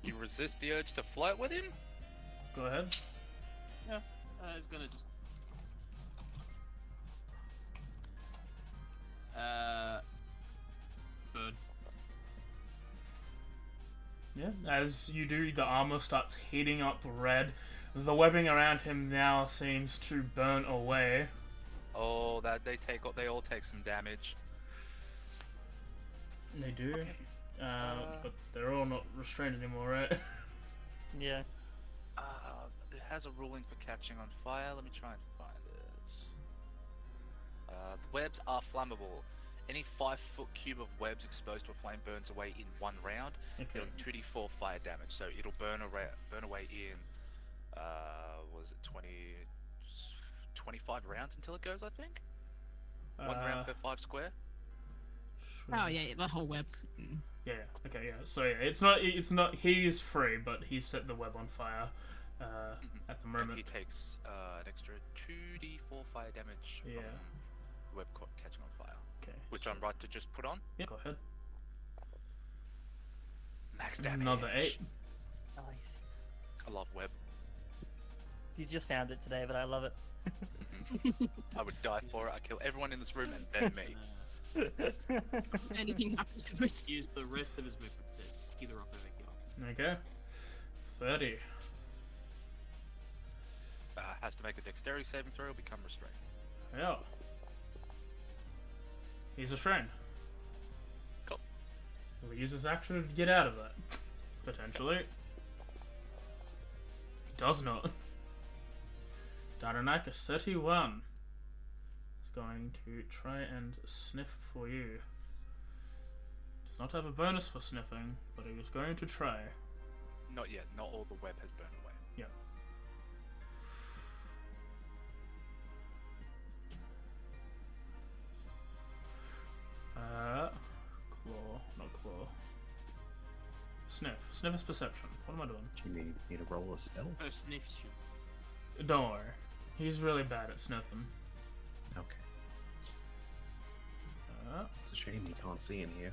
You resist the urge to flirt with him? Go ahead. Yeah, he's gonna just. Bird. Yeah. As you do, the armor starts heating up red. The webbing around him now seems to burn away. Oh, that they all take some damage. They do. Okay. But they're all not restrained anymore, right? Yeah. It has a ruling for catching on fire. Let me try and find it. The webs are flammable. Any 5-foot cube of webs exposed to a flame burns away in 1 round. Okay. Dealing 2d4 fire damage. So it'll burn away in. Was it 25 rounds until it goes? I think. 1 round per 5 square. Oh yeah, the whole web. Yeah. Okay. Yeah. So yeah, it's not. He is free, but he set the web on fire. At the And moment. he takes an extra 2d4 fire damage Yeah. from web catching on fire. Okay. Which so- I'm right to just put on. Yeah. Go ahead. Max damage. Another 8. Nice. I love web. You just found it today, but I love it. I would die for it. I'd kill everyone in this room and then me. Anything happens to it. Use the rest of his movement to skither off over here. Okay. 30. Has to make a dexterity saving throw or become restrained. Yeah. He's restrained. Cool. He'll use his action to get out of that. Potentially. Does not. Dardanakis 31 is going to try and sniff for you. Does not have a bonus for sniffing, but he was going to try. Not yet. Not all the web has burned away. Yeah. Claw, not claw. Sniff. Sniff is perception. What am I doing? Do you need me to roll a stealth? Oh, sniffs you. Don't worry. He's really bad at sniffing. Okay. It's a shame he can't see in here.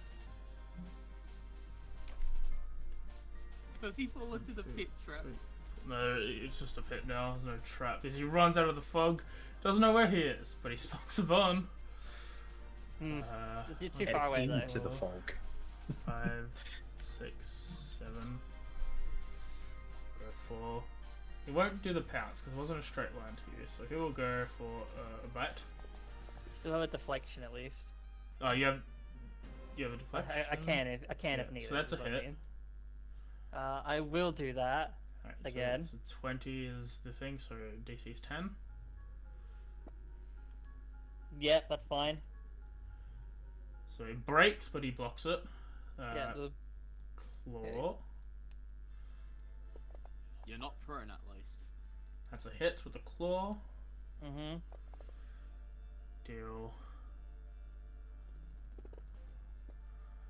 Does he fall into the pit trap? No, it's just a pit now. There's no trap. As he runs out of the fog, doesn't know where he is, but he spots a bone. Hmm. You're too Head far away though. into the fog. 5, 6, 7. Go for. He won't do the pounce because it wasn't a straight line to you, so he will go for a bite. Still have a deflection at least. Oh, you have a deflection. I can if needed. So that's a is what I hit. mean. I will do that. Alright, Again. So 20 is the thing, so DC is 10. Yep, that's fine. So it breaks, but he blocks it. Yeah. Claw. You're not prone at least. That's a hit with the claw. Mhm. Deal.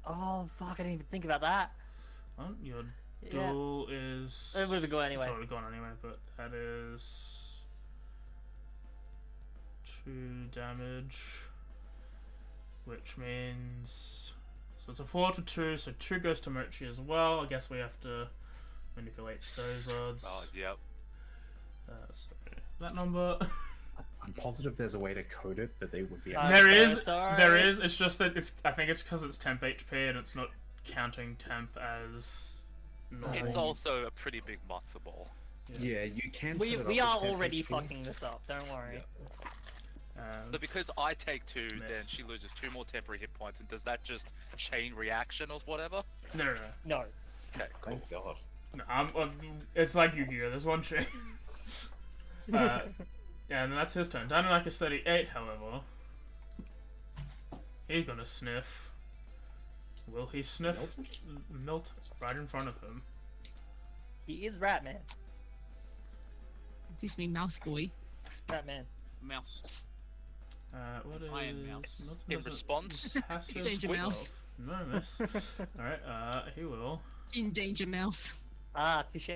Oh fuck! I didn't even think about that. Well, you're Yeah. Duel is. It would have gone anyway. It's already gone anyway, but that is 2 damage, which means so it's a 4 to 2, so 2 goes to Mochi as well. I guess we have to manipulate those odds. Oh, yep. So that number. I'm positive there's a way to code it that they would be. I'm There so is. sorry. There is. It's just that it's. I think it's because it's temp HP and it's not counting temp as. Normal. It's also a pretty big matzo ball. Yeah, you can. We set it we up are with temp already HP. fucking this up. Don't worry. So because I take 2, then Miss. she loses 2 more temporary hit points, and does that just chain reaction or whatever? No. No. Okay, cool. Thank God. No, it's like Yu-Gi-Oh! There's one chain. Yeah, and that's his turn. Dynamite is 38, however. He's gonna sniff. Will he sniff Milton right in front of him? He is Ratman. This me mouse boy. Ratman. Mouse. What is I am Mouse. Milton In has a response, passive Danger of- Mouse. No miss. Alright, he will. In danger, mouse. Ah, touche.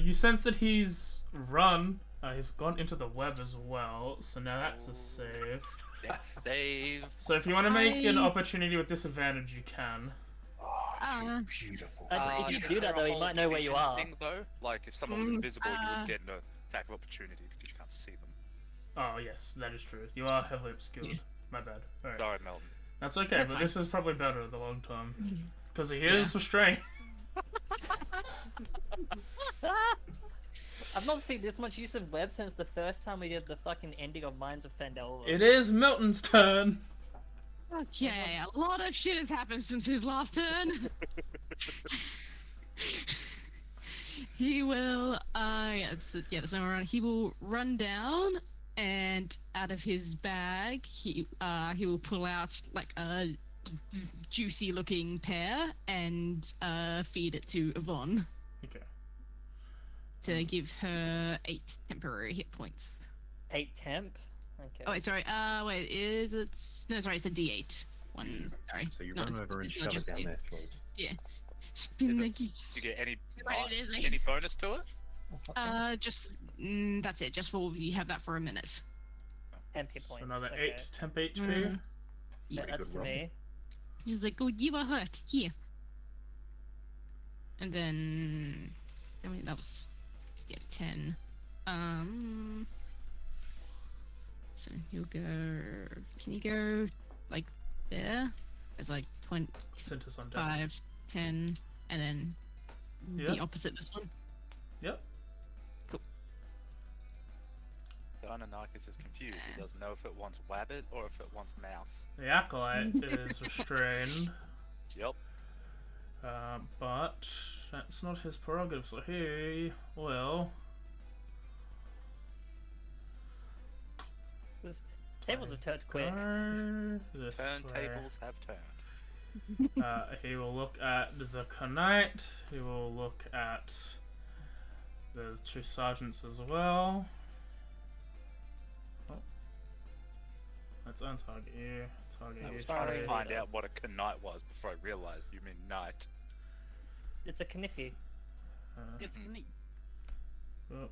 You sense that he's run. He's gone into the web as well, so now that's a save. Dave. So if you want to make an I- opportunity with disadvantage, you can. Uh, Beautiful. If you is do there that a though, you whole might know where you division are. Thing, though? Like, if someone was Mm, invisible, you would get an attack of opportunity because you can't see them. Oh yes, that is true. You are heavily obscured. My bad. Alright. Sorry, Melton. That's okay, That's but fine. this is probably better in the long term. Because he is restrained. I've not seen this much use of web since the first time we did the fucking ending of Mines of Fandel. It is Milton's turn. okay, a lot of shit has happened since his last turn. He will, that's no around. He will run down, and out of his bag, he will pull out like a juicy-looking pear and feed it to Yvonne Okay. to give her 8 temporary hit points. 8 temp. Okay. Oh wait, sorry. Wait, is it? No, sorry, it's a D8 one. Sorry. So you No, run it's- over and it's not shove it just down eight. their throat. Yeah. Spin the key. Do you get any Right, it is, eh? any bonus to it? Just that's it. Just for you have that for a minute. 10 hit So points. another okay. 8 temp HP. Mm. Yeah, Pretty that's good to roll. me. He's like, "Oh, you are hurt. Here." And then, I mean, that was 10. So he'll go. Can you go like there? It's like 25, Centers on deck. 10, and then Yeah. the opposite this one. Yep. The Ananakis is confused. He doesn't know if it wants wabbit or if it wants mouse. The Acolyte is restrained. Yep. But that's not his prerogative, so he will. This tables have turned quick. Go this way. Turntables have turned. He will look at the Knight. He will look at the 2 sergeants as well. Oh. Let's untarget you. Target I you. was trying to Sorry. find out what a knight was before I realized you mean knight. It's a Kniffy. It's neat. Oh.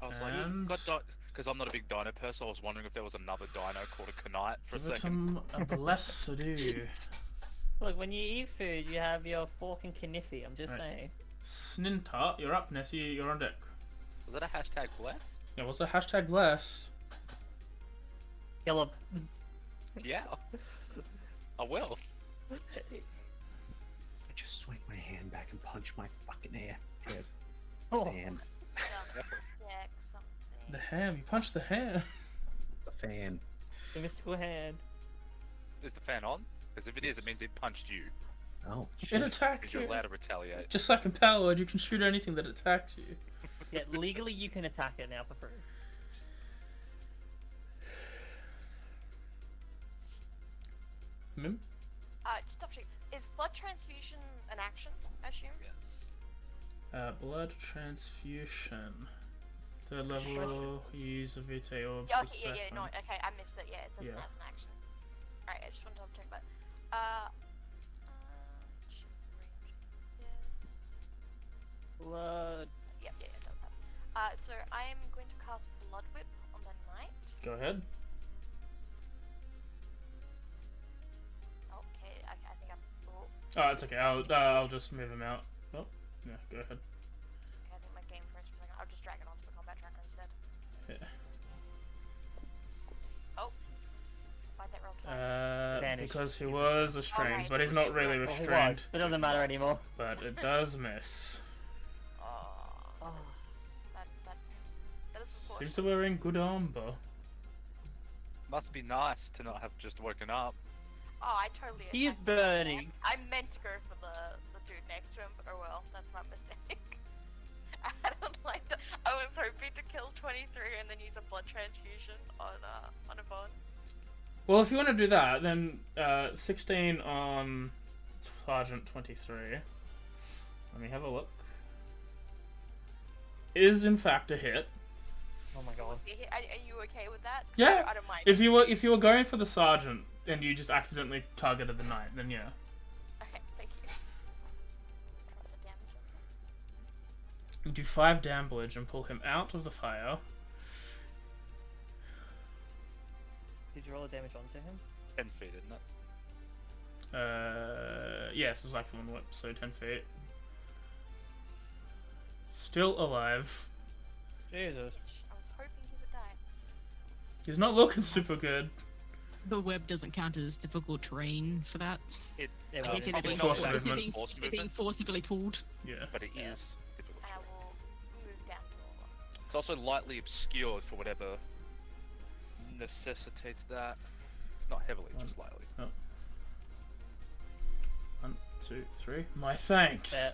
I was like, And- because I'm not a big dino person, I was wondering if there was another dino called a knight for a Give it second. him a blessed ado. Look, when you eat food, you have your fork and Kniffy. I'm just Right. saying. Sninta, you're up. Nessie, you're on deck. Was that a hashtag bless? Yeah, what's the hashtag bless? Kill him. Yeah. I will. I just swing my hand back and punch my fucking air. Ted. Oh, Fan. Check The something. ham. You punched the ham. The fan. the mystical hand. Is the fan on? Because if it is, it means it punched you. Oh, It shit. attacked Because you're you. allowed to retaliate. Just like in Powered, you can shoot anything that attacks you. Yeah, legally you can attack it now for free. Just double check. Is blood transfusion an action? I assume. Yes. Blood transfusion. Third level, use a VOD orb Yeah, for okay, yeah, no, second. okay, I missed it. Yeah, it says Yeah. that's an action. Alright, I just want to double check that. Blood. Yep, yeah, it does have. So I am going to cast Blood Whip on the knight. Go ahead. Okay, I think I'm. Oh, Oh, it's okay. I'll just move him out. Oh, yeah. Go ahead. okay, I think my game froze for a second. I'll just drag it onto the combat tracker instead. Yeah. Oh, why'd that roll twice? Advantage. Because he was restrained, right. but he's not really Well, he restrained. was. It doesn't matter anymore. But it does miss. Oh, that is Seems unfortunate. to be wearing good armor. Must be nice to not have just woken up. Oh, I totally. He's attacked him. burning. I meant to go for the dude next to him, but oh well, that's my mistake. I don't like that. I was hoping to kill 23 and then use a blood transfusion on a bone. Well, if you want to do that, then 16 on Sergeant 23. Let me have a look. Is in fact a hit. Oh my god. Are you okay with that? 'Cause Yeah. I don't mind. If you were going for the sergeant and you just accidentally targeted the knight, then yeah. Okay, thank you. Roll the damage on that. You do 5 damage and pull him out of the fire. Did you roll the damage onto him? 10 feet, isn't it? Yes, it's like the one whip, so 10 feet. Still alive. Jesus. I was hoping he would die. He's not looking super good. The web doesn't count as difficult terrain for that. It, Yeah, Like, well, if you're probably it's being, not force that movement. being, force if you're being movement, forcibly pulled. Yeah. but it Yeah. is difficult. And I will move down to It's also lightly obscured for whatever necessitates that. Not heavily, just lightly. 1, 2, 3. My thanks. Yeah.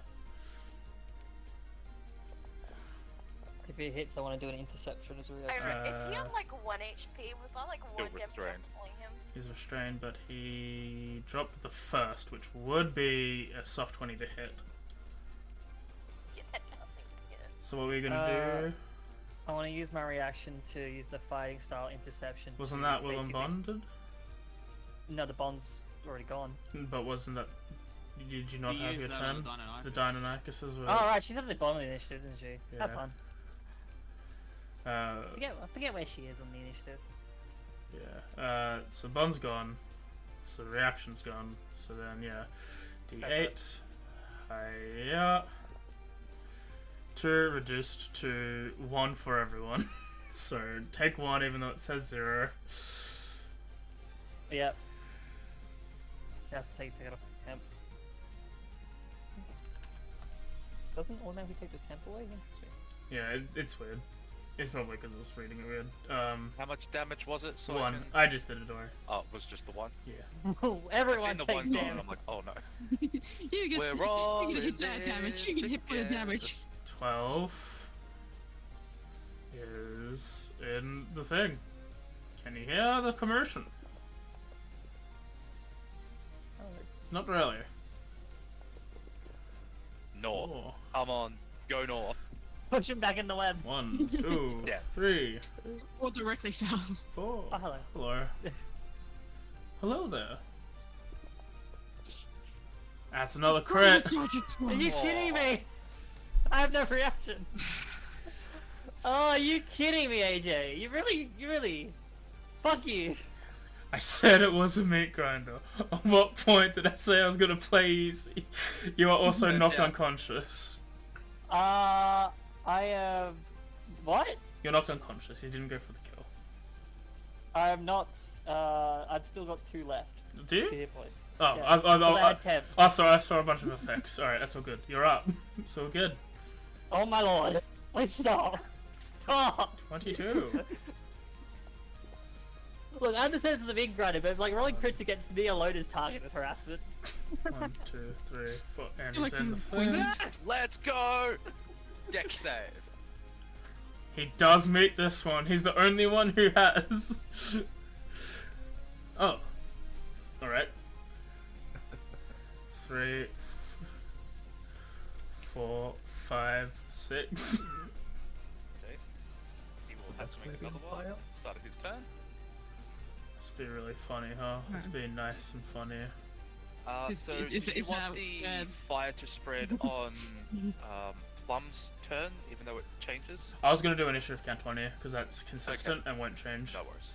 If he hits, I want to do an interception as a real. I don't know, is he on Uh, like 1 HP? Was that like 1 damage restrained. on pulling him? He's restrained, but he dropped the first, which would be a soft 20 to hit. Yeah, I don't think he did. So what are we gonna do? I want to use my reaction to use the fighting style interception. Wasn't to that Willem basically- bonded? No, the bond's already gone. But wasn't that? Did you not You have used your that turn? on Deinonychus. The Deinonychus as well. Oh right, she's at the bottom of the initiative, isn't she? Have Yeah. fun. I forget where she is on the initiative. Yeah. So bond's gone. So reaction's gone. So then yeah, D8. Hiya. 2 reduced to 1 for everyone. So take 1 even though it says 0. Yep. That's take it off the temp. Doesn't automatically take the temp away? Interesting. Yeah, it's weird. It's probably because I was reading it weird. How much damage was it? So 1. I just did it already. Oh, it was just the one? Yeah. I Everyone seen the takes one gone, and damage. I'm like, oh no. You get, We're you all get in hit that damage. You get hit point of this damage. 12 is in the thing. Can you hear the commotion? Not really. North. 4. Come on, go north. Push him back in the web. 1, 2, Yeah. 3, Or directly south. 4. Oh, hello. Hello. Hello there. That's another crit. Are you kidding me? I have no reaction. Oh, are you kidding me, AJ? You really. Fuck you. I said it was a meat grinder. At what point did I say I was gonna play easy? You are also knocked Yeah. unconscious. What? You're knocked unconscious. He didn't go for the kill. I'm not. I've still got 2 left. Do 2 you? hit points. Oh, Yeah. I had 10. oh, sorry, I saw a bunch of effects. Alright, that's all good. You're up. So good. Oh my lord. Please stop. Stop. 22. Look, I understand it's the big grinder, but like rolling crits against me alone is targeted harassment. 1, 2, 3, 4. And You're he's like in the this thing. Yes, let's go! Dex save. He does meet this one. He's the only one who has. Oh. Alright. 3, 4, 5, 6. Okay. He will have That's to make maybe another one. fire. Start of his turn. It's been really funny, huh? It's been nice and funny. So If do you it's want out, the uh, fire to spread on Plum's turn, even though it changes? I was gonna do initiative count 20 because that's consistent and won't change. No worries.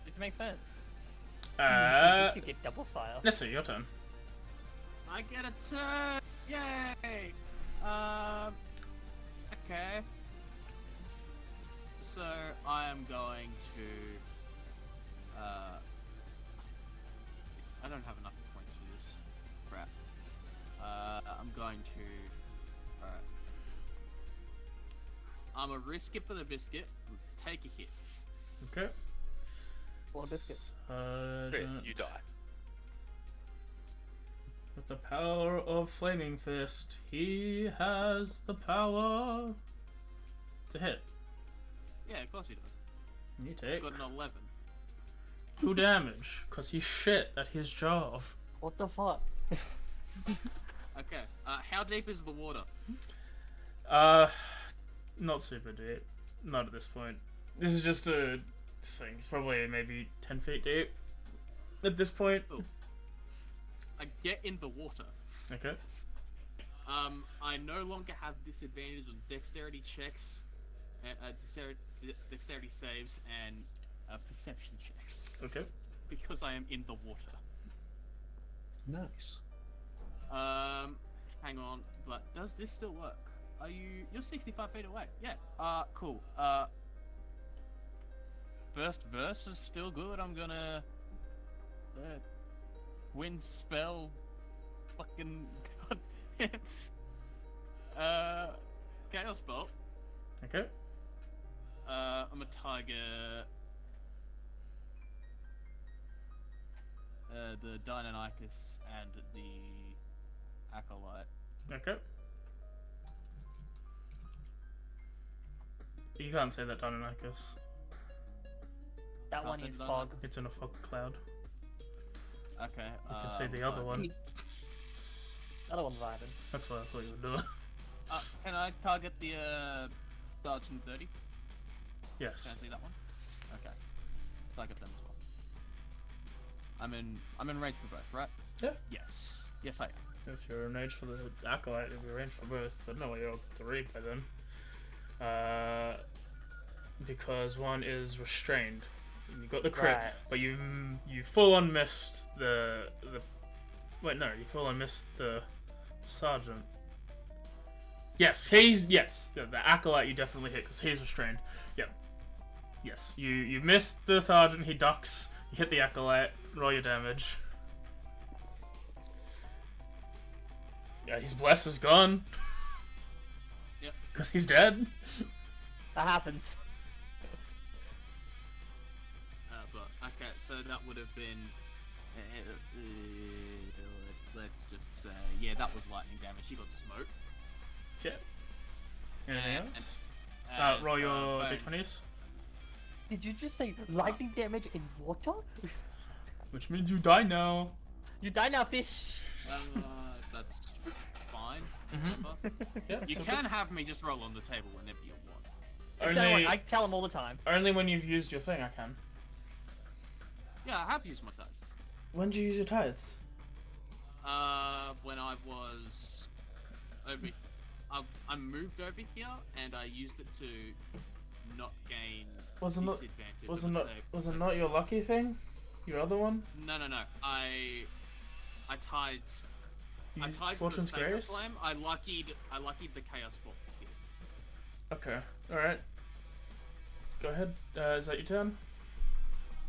It makes sense. Uh, You get double fire. Nessa, your turn. I get a turn! Yay! Okay. So I am going to. I don't have enough points for this. Crap. I'm going to. Alright. I'm a risk it for the biscuit. Take a hit. Okay. One biscuit. Crit, you die. With the power of Flaming Fist, he has the power to hit. Yeah, of course he does. You take Got an 11. 2 damage because he's shit at his job. What the fuck? Okay. How deep is the water? Not super deep. Not at this point. This is just a thing. It's probably maybe 10 feet deep at this point. Oh. I get in the water. Okay. I no longer have disadvantage on dexterity checks, dexterity saves, and perception checks Okay. because I am in the water. Nice. Hang on, but does this still work? You're 65 feet away. Yeah. Cool. First verse is still good. I'm gonna wind spell fucking chaos bolt. Okay. I'm a tiger. The Deinonychus and the Acolyte. Okay. You can't say that Deinonychus. That one Can't in say fog. It's in a fog cloud. Okay. You can say the other one. The other one's vibing. That's what I thought you were doing. Can I target the Sergeant 30? Yes. Can I see that one? Okay. Target them as well. I'm in range for both, right? Yeah. Yes. Yes, I am. If you're in range for the Acolyte, if you're in range for both, I don't know why you're up to 3 by then. Because one is restrained. You got the crit, Right. but you full on missed the wait, no, you full on missed the Sergeant. Yes, yeah, the Acolyte you definitely hit because he's restrained. Yep. Yes, you missed the Sergeant. He ducks. You hit the Acolyte. Roll your damage. Yeah, his bless is gone. Yep. Because he's dead. That happens. But okay, so that would have been. Let's just say, yeah, that was lightning damage. He got smoked. Yeah. Anything And- else? As, Roll your bone. d20s. Did you just say lightning damage in water? Which means you die now. You die now, fish. That's fine. Mhm. Whatever. Yeah. You it's can have me just roll on the table whenever you want. Don't worry, Only, I tell him all the time. only when you've used your thing, I can. Yeah, I have used my tides. When did you use your tides? When I was over, I moved over here and I used it to not gain Was it not? disadvantage. Was it of a not? save. Was it not your lucky thing? Your other one? No. I tied. You I tied Fortune's to the Sacred Grace? Flame. I luckied the Chaos Bolt to hit. Okay. All right. Go ahead. Is that your turn?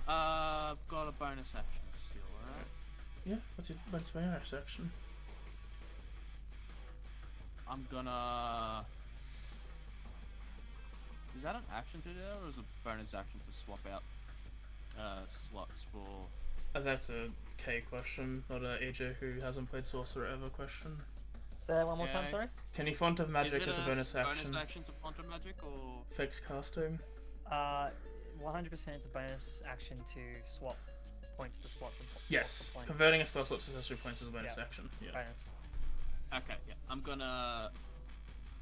I've got a bonus action still, alright? Yeah. What's my bonus action? I'm gonna. Is that an action to do that, or is it a bonus action to swap out slots for? That's a K question, not a AJ who hasn't played Sorcerer ever question. Say that one more time, Okay. sorry. Can you Font of Magic is it as a bonus action? Bonus action to Quantum Magic, or? Fix casting. 100% it's a bonus action to swap points to slots and slots Yes. to points. Converting a spell slot to accessory points is a bonus Yeah. action. Yeah. Bonus. Okay, yeah. I'm gonna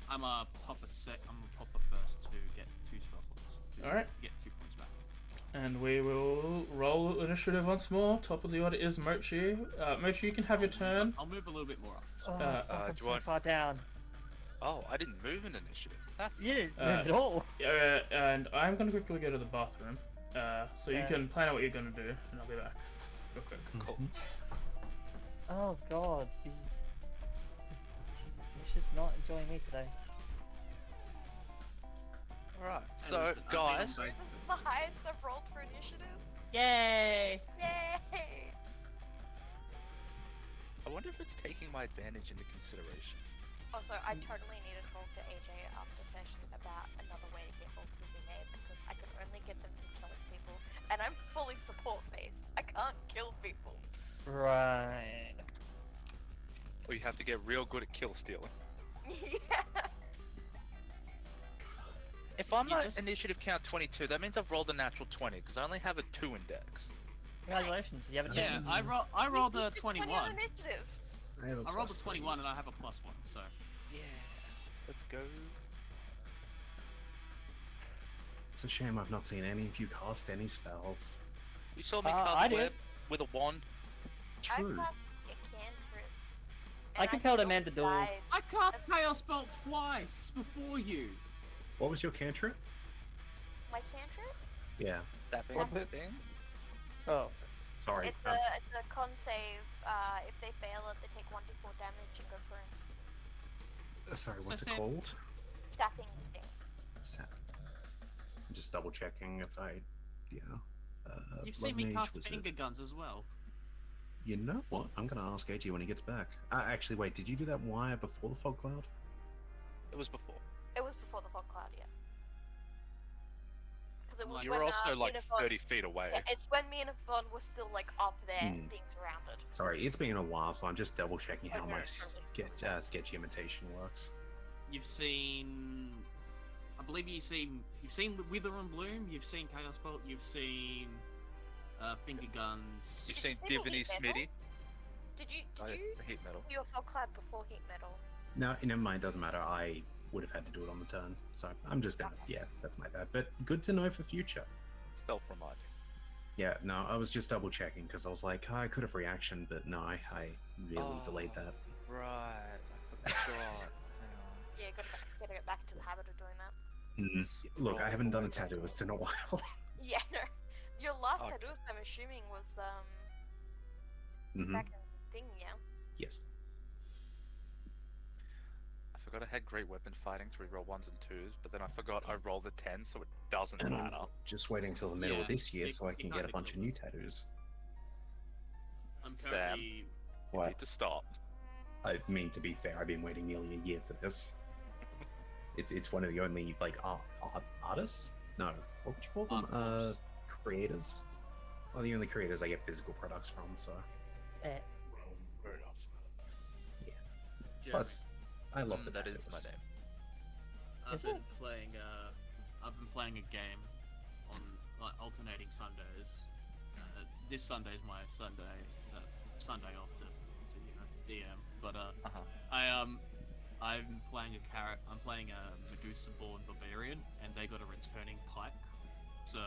pop a first to get 2 spell slots. To Alright. Get 2 points back. And we will roll initiative once more. Top of the order is Mochi. Mochi, you can have your turn. I'll move a little bit more up. Oh, Uh, fuck, I'm do you so want- far down. Oh, I didn't move an initiative. That's You didn't Uh, at all. And I'm gonna quickly go to the bathroom. So you Okay. can plan out what you're gonna do, and I'll be back real quick. cool. Oh god. You should not enjoying me today. Alright, Hey, so listen, I've been on guys, both This is the highest I've rolled for initiative. Yay! Yay! I wonder if it's taking my advantage into consideration. Also, I totally need to talk to AJ after session about another way to get orbs to be made because I can only get them from killing people, and I'm fully support based. I can't kill people. Right. Or you have to get real good at kill stealing. Yeah. If I'm You at just- initiative count 22, that means I've rolled a natural 20 because I only have a 2 index. Congratulations, you have a Yeah, chance. I rolled a It's 20 on 21. initiative. I have a I rolled a +3. 21 and I have a +1, so. Yeah, let's go. It's a shame I've not seen any of you cast any spells. You saw me I cast did. web with a wand. True. I cast a cantrip. I and compelled a still man to duel. died. I cast Chaos Bolt twice before you! What was your cantrip? My cantrip? Yeah. That big What? thing. Oh. Sorry. It's a con save. If they fail it, they take 1d4 damage and go for it. Sorry, what's it Sam- called? Stabbing sting. I'm just double checking if I, yeah. You've Blood seen me Mage cast was it? finger guns as well. You know what? I'm gonna ask AJ when he gets back. Actually, wait. Did you do that wire before the fog cloud? It was before. It was before the fog cloud, yeah. Because it was You when were also like Unifon- 30 feet away. Yeah, it's when me and Yvonne were still like up there, Hmm. being surrounded. Sorry, it's been a while, so I'm just double checking how Okay, my perfect. sketchy imitation works. You've seen, I believe you've seen Wither and Bloom. You've seen Chaos Bolt. You've seen finger guns. You've Did seen you see the Divinity heat metal? Smitty. Did you Oh, the heat metal. do your fog cloud before heat metal? No, never mind. Doesn't matter. I would have had to do it on the turn, so I'm just gonna. Yeah, that's my bad. But good to know for future. Stealth reminder. Yeah, no, I was just double checking because I was like, I could have reaction, but no, I really delayed that. Right. I forgot. Hang on. Yeah, gotta get back into the habit of doing that. Look, I haven't done a tattooist in a while. Yeah, no. Your last Okay. tattoo, I'm assuming, was Mhm. back in thing, yeah. Yes. I forgot I had great weapon fighting to reroll 1s and 2s, but then I forgot I rolled a 10, so it doesn't And matter. I'm just waiting till the middle Yeah, of this year you- so I you can can't get a do bunch of that. new tattoos. I'm Sam. currently. You What? need to stop. I mean, to be fair, I've been waiting nearly a year for this. It's one of the only like artists. No, what would you call them? Art forms. Creators. Well, the only creators I get physical products from. So Eh. Fair enough. plus, I love the That is my tattoos. name. I've Is been it? playing. I've been playing a game on like alternating Sundays. This Sunday is my Sunday. Sunday off to DM. But Uh-huh. I'm playing I'm playing a Medusa-born barbarian, and they got a returning pike. So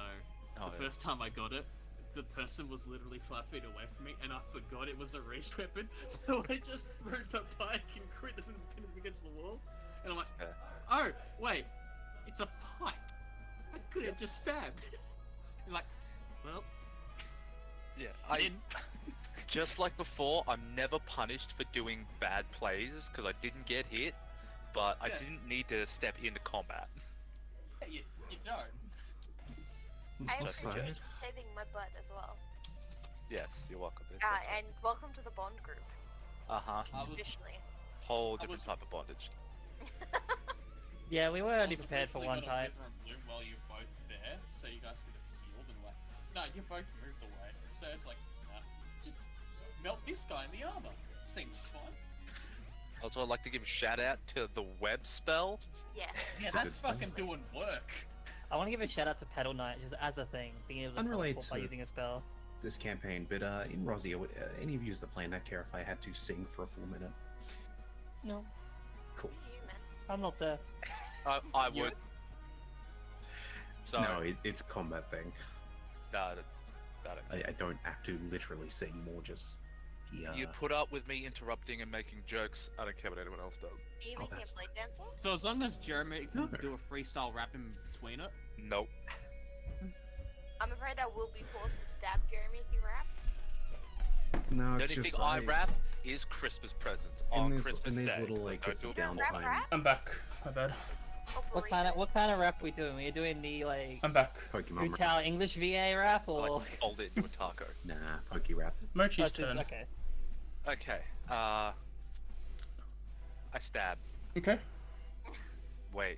Oh, the yeah. first time I got it, the person was literally 5 feet away from me, and I forgot it was a ranged weapon. So I just threw the pike and crit it and pinned him against the wall. And I'm like, Okay. oh wait, it's a pike. I could have just stabbed. You're like, well, Yeah, I didn't. Just like before, I'm never punished for doing bad plays because I didn't get hit, but I Yeah. didn't need to step into combat. you don't. I Just appreciate saying. you saving my butt as well. Yes, you're welcome. It's okay. And welcome to the Bond group, Uh-huh. I was officially. Whole I different was- type of bondage. Yeah, we were only also prepared for briefly one got a type. Wither and Bloom while you're both there, so you guys could have healed and like, no, you both moved away. So it's like, nah, just melt this guy in the armor. Seems fine. Also, I'd like to give a shout out to the web spell. Yeah. Yeah, It's a good that's spell. fucking doing work. I want to give a shout out to Pedal Knight just as a thing, being able to Unrelated teleport by to- using a spell. This campaign, but in Rossia, would any of you that playing that care if I had to sing for a full minute? No, Cool. You, man. I'm not there. I would. So, No, it's a combat thing. no, no, I don't have to literally sing, more just Yeah. You put up with me interrupting and making jokes. I don't care what anyone else does. Even Oh, can't that's play dancing? So as long as Jeremy can No. do a freestyle rap in between it. Nope. I'm afraid I will be forced to stab Jeremy if he raps. No, The it's only just thing I rap is Christmas presents on Christmas in these Day. little so like don't bits do of it for free. downtime. Rap? I'm back. My bad. Or What burrito? kind of rap are we doing? Are you doing the like I'm back. Pokemon rap. Chult English VA rap I or? like to fold it into a taco. Nah, Poke rap. Mochi's Oh, turn. okay. Okay. I stab. Okay. Wait.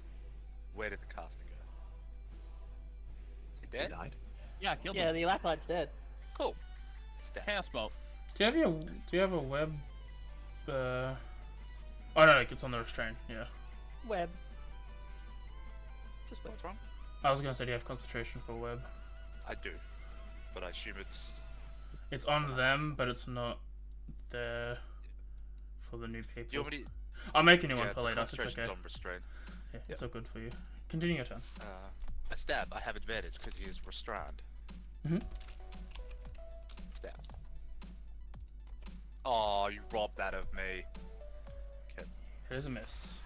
Where did the caster go? Is he He dead? died. Yeah, I killed Yeah, him. the Lacklight's dead. Cool. Stab. Chaos Bolt. Do you have a web? Oh no, it's on the restraint. Yeah. Web. Just web. What's wrong? I was gonna say, do you have concentration for web? I do. But I assume it's... It's on them, but it's not there for the new Do you people. want me to... I'll make a new one Yeah, for the later. It's concentration's okay. on restraint. Yeah, it's all good for you. Continue your turn. I stab. I have advantage because he is restrained. Mhm. Stab. Oh, you robbed that of me. Okay. It is a miss.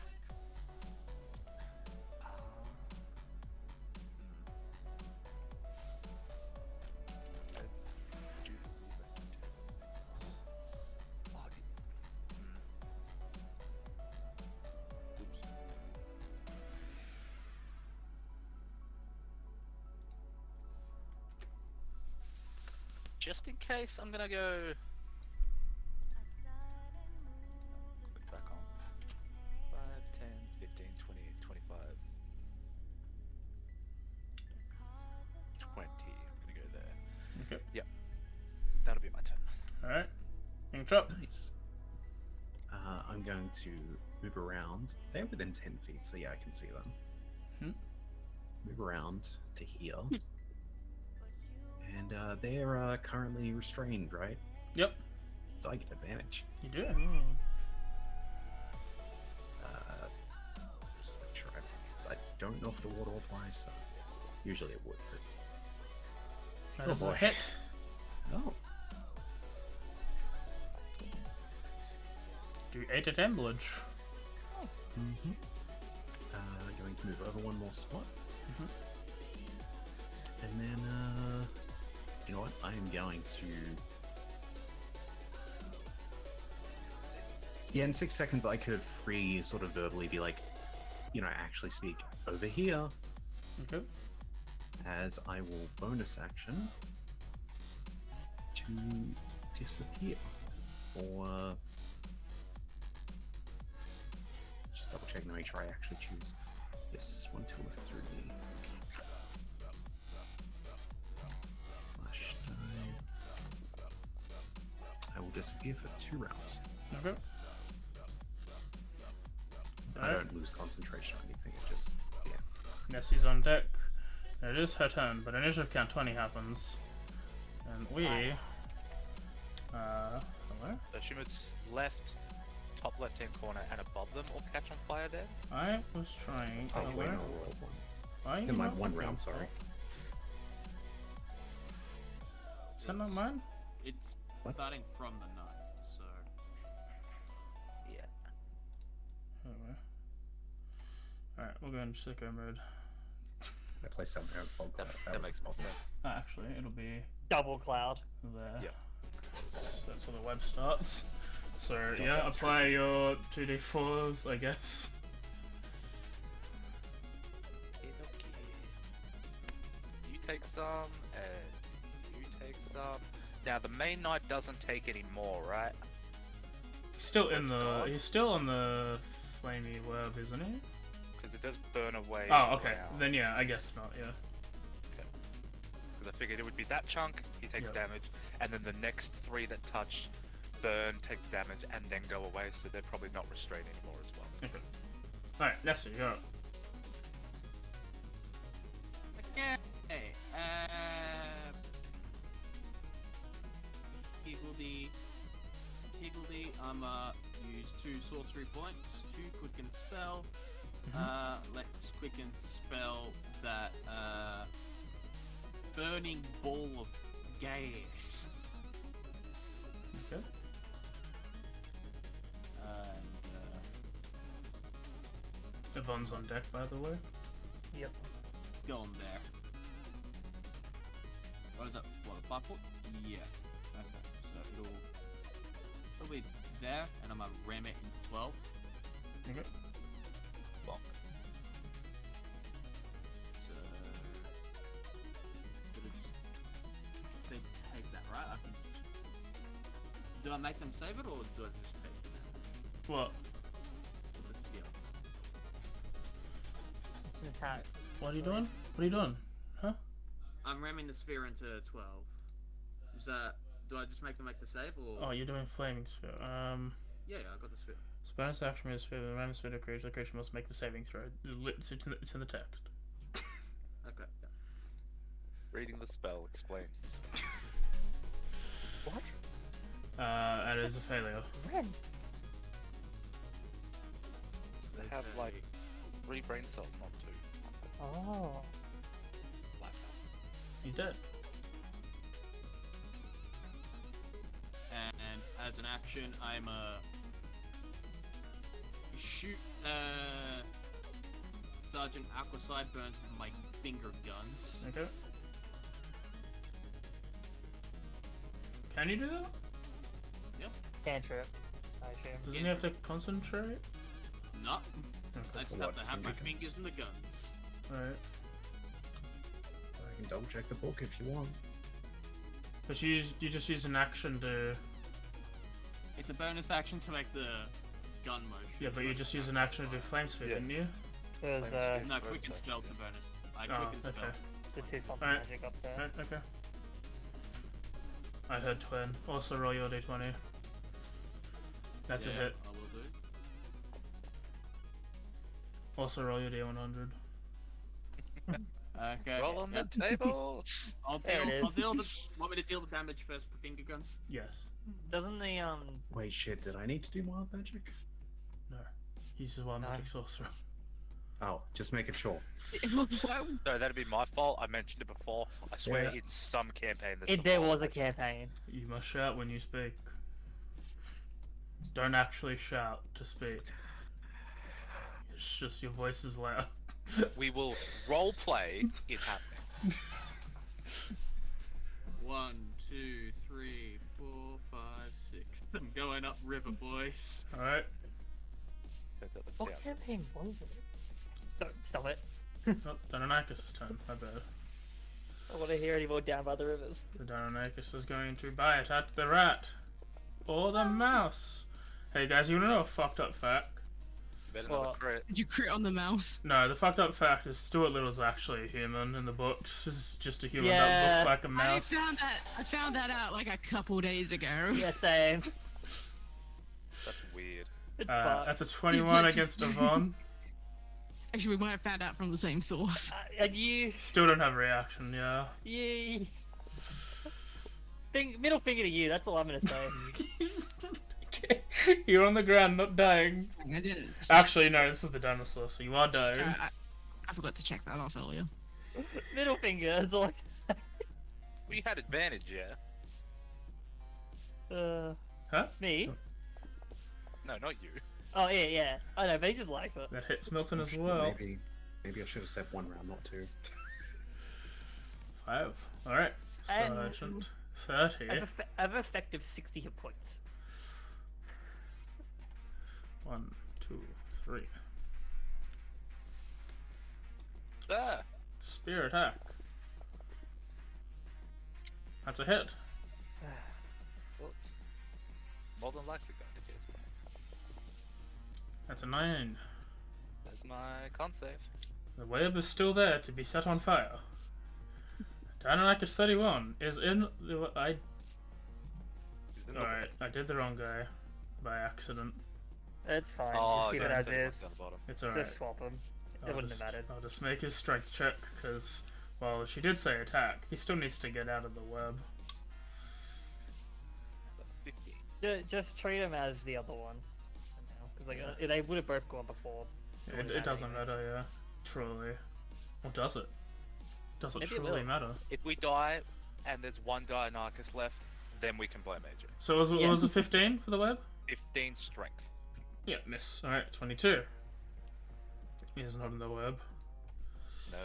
Just in case, I'm gonna go. Click back on. 5, 10, 15, 20, 25, 20. I'm gonna go there. Okay. Yep. That'll be my turn. Alright. Inkdrop. Nice. I'm going to move around. They're within 10 feet, so yeah, I can see them. Move around to here. And they're currently restrained, right? Yep. So I get advantage. You do. Just make sure I don't know if the water applies, so usually it would. But... That is a boy. hit. Oh, Do 8 at damage. mm-hmm. Going to move over one more spot. And then, you know what? I am going to... Yeah, in 6 seconds I could free sort of verbally be like, you know, actually speak over here, Okay. as I will bonus action to disappear for... just double checking to make sure I actually choose. Yes, 1, 2, or 3. Flash die. I will disappear for 2 rounds. Okay. I Alright. don't lose concentration or anything, it just, yeah. Nessie's on deck. It is her turn, but initiative count 20 happens. And we... hello? So assume it's left, top left-hand corner, and above them all catch on fire then? I was trying... Oh, hello? wait, no, roll 1. Why are you Never mind, not 1 looking? round, sorry. Is that not mine? It's What? starting from the 9, so Yeah. Hello. Alright, we'll go in sicko mode. I placed that around fog That, cloud. that makes more sense. Actually, it'll be Double cloud. there. Yeah. That's where the web starts. So, yeah, that's apply your 2d4s, I guess. You take some, and you take some. Now the main knight doesn't take any more, right? He's still in the... He's still on the flamey web, isn't he? Because it does burn away. Oh, okay. around. Then yeah, I guess not, yeah. Because I figured it would be that chunk, he takes Yep. damage, and then the next 3 that touch burn, take damage, and then go away, so they're probably not restrained anymore as well. Okay. Alright, Nessie, you're up. okay. Higgledy, use 2 sorcery points, 2 quicken spell. Let's quicken spell that burning ball of gas. Okay. Yvonne's on deck, by the way. Yep. Go on there. What is that? What, a 5 foot? Yeah. Okay. So it'll be there, and I'm gonna ram it into 12. Okay. Bonk. So it'll just take that, right? I can. Do I make them save it, or do I just take it What? with the skill? It's an attack. What are you doing? What are you doing? Huh? I'm ramming the sphere into 12. Is that? Do I just make them make the save, or? Oh, you're doing flaming sphere. Yeah, I got the sphere. Bonus action is sphere. The random sphere to creature. The creature must make the saving throw. It's in the text. Okay. Yeah. Reading the spell explains. What? And it is a failure. When? So they have like 3 brain cells, not 2. Oh. Life helps. He's dead. And as an action, I'm shoot Sergeant Aqua Sideburns with my finger guns. Okay. Can you do that? Cantrip, I assume. Doesn't he have to concentrate? No, I Okay. just have to have my fingers in the guns. Alright. I can double check the book if you want. But you just use an action to. It's a bonus action to make the gun motion. Yeah, but you just use an action to do flame sphere, Yeah. didn't you? There's Flames No, Bonus quicken action. spell's a bonus. I Oh, quicken spell. okay. the 2 pump Alright. magic up there. Right, okay. I heard twin. Also roll your d20. That's a Yeah, hit. I will do. Also roll your d100. Okay. Roll on the table. I'll There it deal the. is. Want me to deal the damage first with the finger guns? Yes. Doesn't the Wait, shit, did I need to do wild magic? No. He's just one No. magic sorcerer. Oh, just making sure. No, that'd be my fault. I mentioned it before. I swear, Yeah. in some campaign, there's there some was a wild magic. campaign. You must shout when you speak. Don't actually shout to speak. It's just your voice is loud. We will role play it happening. 1, 2, 3, 4, 5, 6. I'm going up river, boys. Alright. Turns out that's What down. campaign was it? Don't stop it. Oh, Deinonychus' turn. My bad. I want to hear any more down by the rivers. The Deinonychus is going to bite at the rat. Or the mouse. Hey guys, you wanna know a fucked up fact? Bet another Well, crit. Did you crit on the mouse? No, the fucked up fact is Stuart Little's actually a human in the books. He's just a human that Yeah. looks like a mouse. I found that out like a couple days ago. Yeah, same. That's weird. It's fine. That's a 21 against Yvonne. Actually, we might have found out from the same source. And you, Still don't have reaction, yeah. middle finger to you. That's all I'm gonna say. Okay. You're on the ground, not dying. I didn't. Actually, no, this is the dinosaur, so you are dying. Sorry, I forgot to check that off earlier. Middle finger. That's all. We had advantage, yeah. Huh? Me? No, not you. Oh yeah. I know, but he just likes it. That hits Milton as well. Maybe I should have said 1 round, not 2. 5. Alright. And- Sergeant. 30. I have effective 60 hit points. 1, 2, 3. Ah, Spear attack. That's a hit. well, more than likely going to hit. That's a 9. That's my con save. The web is still there to be set on fire. Deinonychus 31 is in the. He's in the Alright, web. I did the wrong guy by accident. It's fine. Oh, Just keep it okay, as so it's is. down the bottom. It's alright. Just swap them. It wouldn't have mattered. I'll just make his strength check because, well, she did say attack. He still needs to get out of the web. 15. Just treat him as the other one. Because they would have both gone before. It doesn't matter, yeah. Truly. Or does it? Does it Maybe it truly will. matter? If we die and there's 1 Deinonychus left, then we can play Mage. So was it Yeah. was it 15 for the web? 15 strength. Yeah, miss. Alright, 22. He's not in the web. No,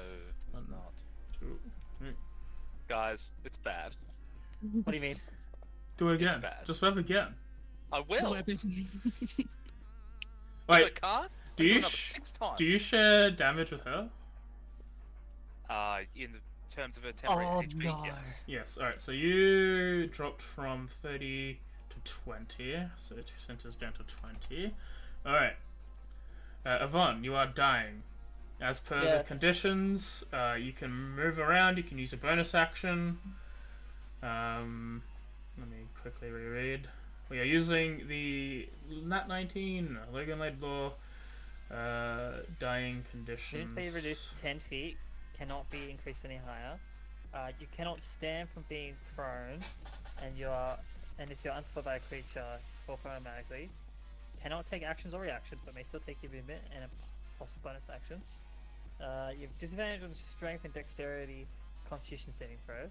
it's Um, not. 2, 3. Guys, it's bad. What do you mean? Do it again. bad. Just web again. I The will. web is. Wait, Card? do you another 6 times. do you share damage with her? In terms of a temporary Oh, HP, no. yes. Yes. All right. So you dropped from 30 to 20. So 2 centers down to 20. All right. Yvonne, you are dying. As per the Yes. conditions, you can move around. You can use a bonus action. Let me quickly reread. We are using the Nat 19 Logan Laidlaw dying conditions. Movement speed reduced to 10 feet. Cannot be increased any higher. You cannot stand from being prone, and if you're unsupported by a creature, fall prone automatically. Cannot take actions or reactions, but may still take your movement and a possible bonus action. You have disadvantage on strength and dexterity, constitution saving throws.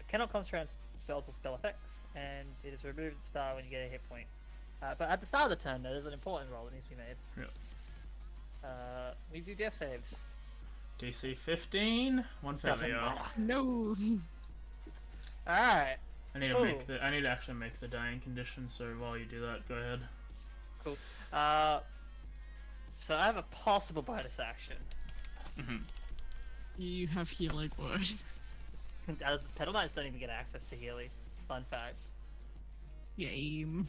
Cannot concentrate on spells or spell effects, and it is removed at the start when you get a hit point. But at the start of the turn, there's an important roll that needs to be made. Yeah. We do death saves. DC 15, 1 Doesn't failure. matter. No. Alright, I need to Cool. I need to actually make the dying condition. So while you do that, go ahead. cool. So I have a possible bonus action. You have healing word. As Pedal Knights don't even get access to healing. Fun fact. Game.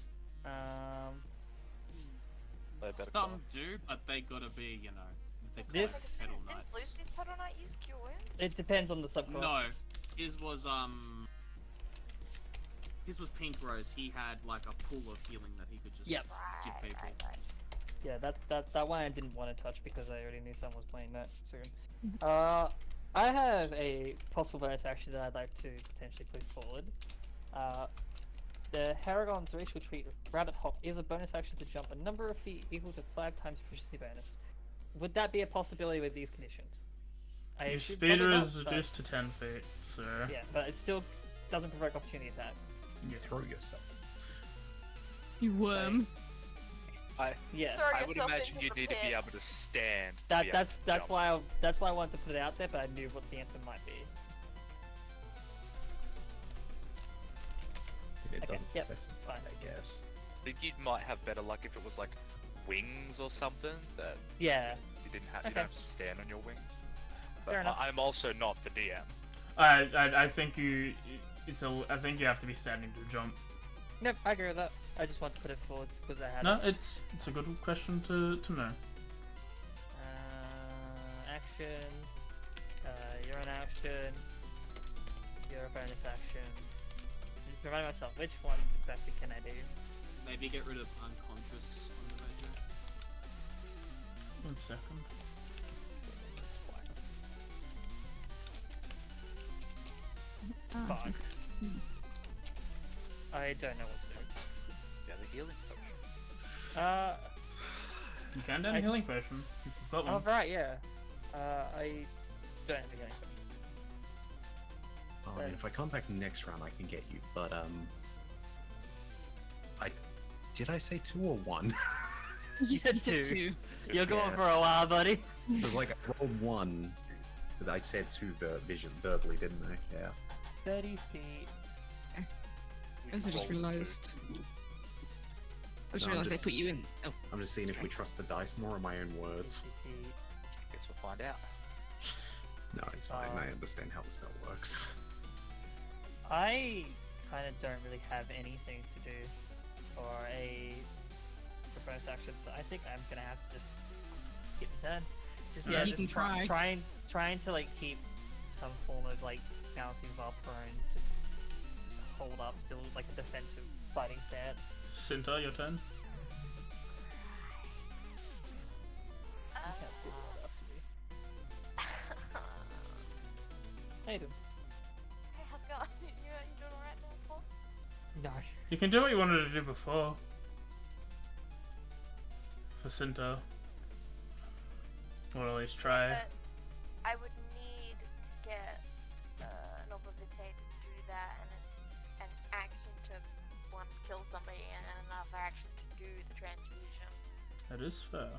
Play a better Some card. do, but they gotta be, you know, they call This- it pedal Didn't knights. Lucy's Pedal Knight use Cure Wounds? It depends on the subclass. No, his was Pink Rose. He had like a pool of healing that he could just Yep. give Right, people. right. Yeah, that one I didn't want to touch because I already knew someone was playing that soon. I have a possible bonus action that I'd like to potentially put forward. The Haragon's Racial Treat Rabbit Hop is a bonus action to jump a number of feet equal to 5 times proficiency bonus. Would that be a possibility with these conditions? I Your assume speed probably is not, but- reduced to 10 feet, so Yeah, but it still doesn't provoke opportunity attack. You throw yourself. You worm. Yeah, Throw I would yourself imagine into you'd the need to be pit. able to stand. to that's be able to jump. why I wanted to put it out there, but I knew what the answer might be. It Okay, doesn't yep, specify, fine. I guess. I think you might have better luck if it was like wings or something that Yeah, you didn't have. You Okay. don't have to stand on your wings. But Fair enough. I'm also not the DM. I think you I think you have to be standing to jump. nope, I agree with that. I just wanted to put it forward because I had No, it. it's a good question to know. Action. You're an action. You're a bonus action. Just remind myself, which ones exactly can I do? Maybe get rid of unconscious on the measure. 1 second. Fuck. I don't know what to do. Yeah, the healing potion. You can down a I- healing potion if you've got Oh one. right, yeah. I don't have a healing potion. I mean, if I come back next round, I can get you. But did I say 2 or 1? You said You 2. You're going Yeah. for a while, buddy. Because like I rolled 1, but I said 2 verbally, didn't I? Yeah. 30 feet. I also just realised. I just No, I'm realised just- they put you in. Oh, I'm just seeing if we trust the dice more or my own words. 50 feet. Guess we'll find out. No, it's fine. I understand how the spell works. I kind of don't really have anything to do for a bonus action, so I think I'm gonna have to just get the turn. Just Yeah, yeah, you just can try. trying to like keep some form of like bouncing while prone, just hold up, still like a defensive fighting stance. Cinta, your turn. I can't see what it's up to be. How you doing? Hey, how's it going? You doing alright there, Paul? No. You can do what you wanted to do before. For Cinta. Or at least try. But I would need to get an W.F.T.A to do that, and it's an action to one kill somebody and another action to do the transfusion. That is fair.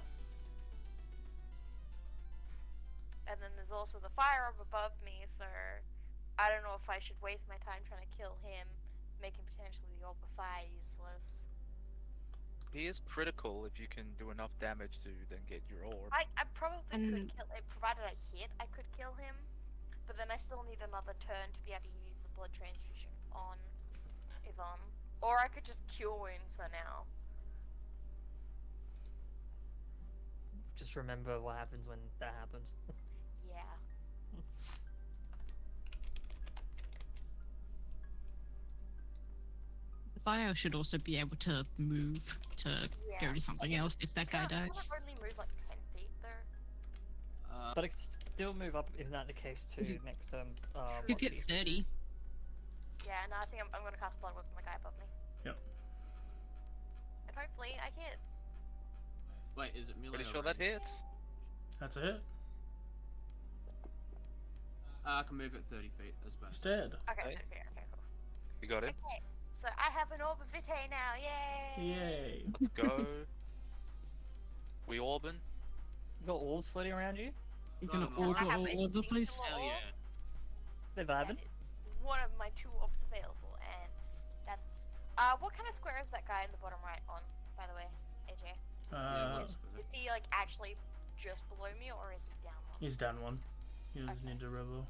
also the fire orb above me, so I don't know if I should waste my time trying to kill him, making potentially the orb of fire useless. He is critical if you can do enough damage to then get your orb. I probably could And- kill it, provided I hit, I could kill him, but then I still need another turn to be able to use the blood transfusion on Yvonne. Or I could just cure wounds her now. Just remember what happens when that happens. Yeah. The fire should also be able to move to go Yeah. to something else if that guy Can't dies. it only move like 10 feet though? But it could still move up if not the case to You- next You get Loki. 30. Yeah, no, I think I'm gonna cast Blood Whip on the guy above me. Yep. And hopefully I hit. Wait, is it melee? Pretty or sure that ranged? hits. That's a hit. I can move it 30 feet as well. He's dead. Okay, Okay. okay, cool. You got it. Okay, so I have an Orb of Vitae now, yay! Yay. Let's go. We Orban. You got orbs floating around you? You can No, no, afford I have all a over the place. single Hell orb, yeah. They're and vibing. it's one of my 2 orbs available, and that's... what kind of square is that guy in the bottom right on, by the way, AJ? Yeah, what's with Is it? he, like, actually just below me, or is he down one? He's down one. He was Okay. Ninja Rebel.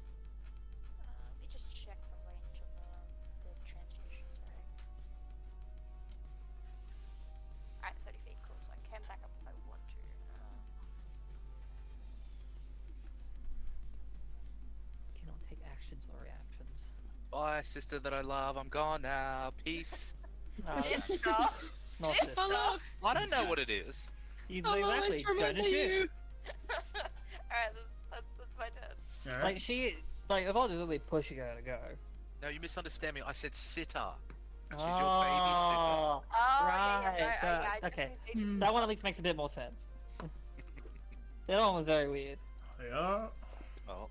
Let me just check the range of the transfusion, sorry. Alright, 30 feet, cool, so I can back up if I want to. Cannot take actions or reactions. Bye, sister that I love. I'm gone now. Peace. This stuff! It's not This this. stuff! I don't know what it is. You Oh, exactly. I Don't remember assume. you. Alright, that's my turn. Alright. Like she, like Yvonne is really pushing her to go. No, you misunderstand me. I said sitter. She's your Oh, babysitter. Oh, Right, yeah, I okay. definitely Hmm. that one at least makes a bit more sense. The other one was very weird. Yeah. Oh,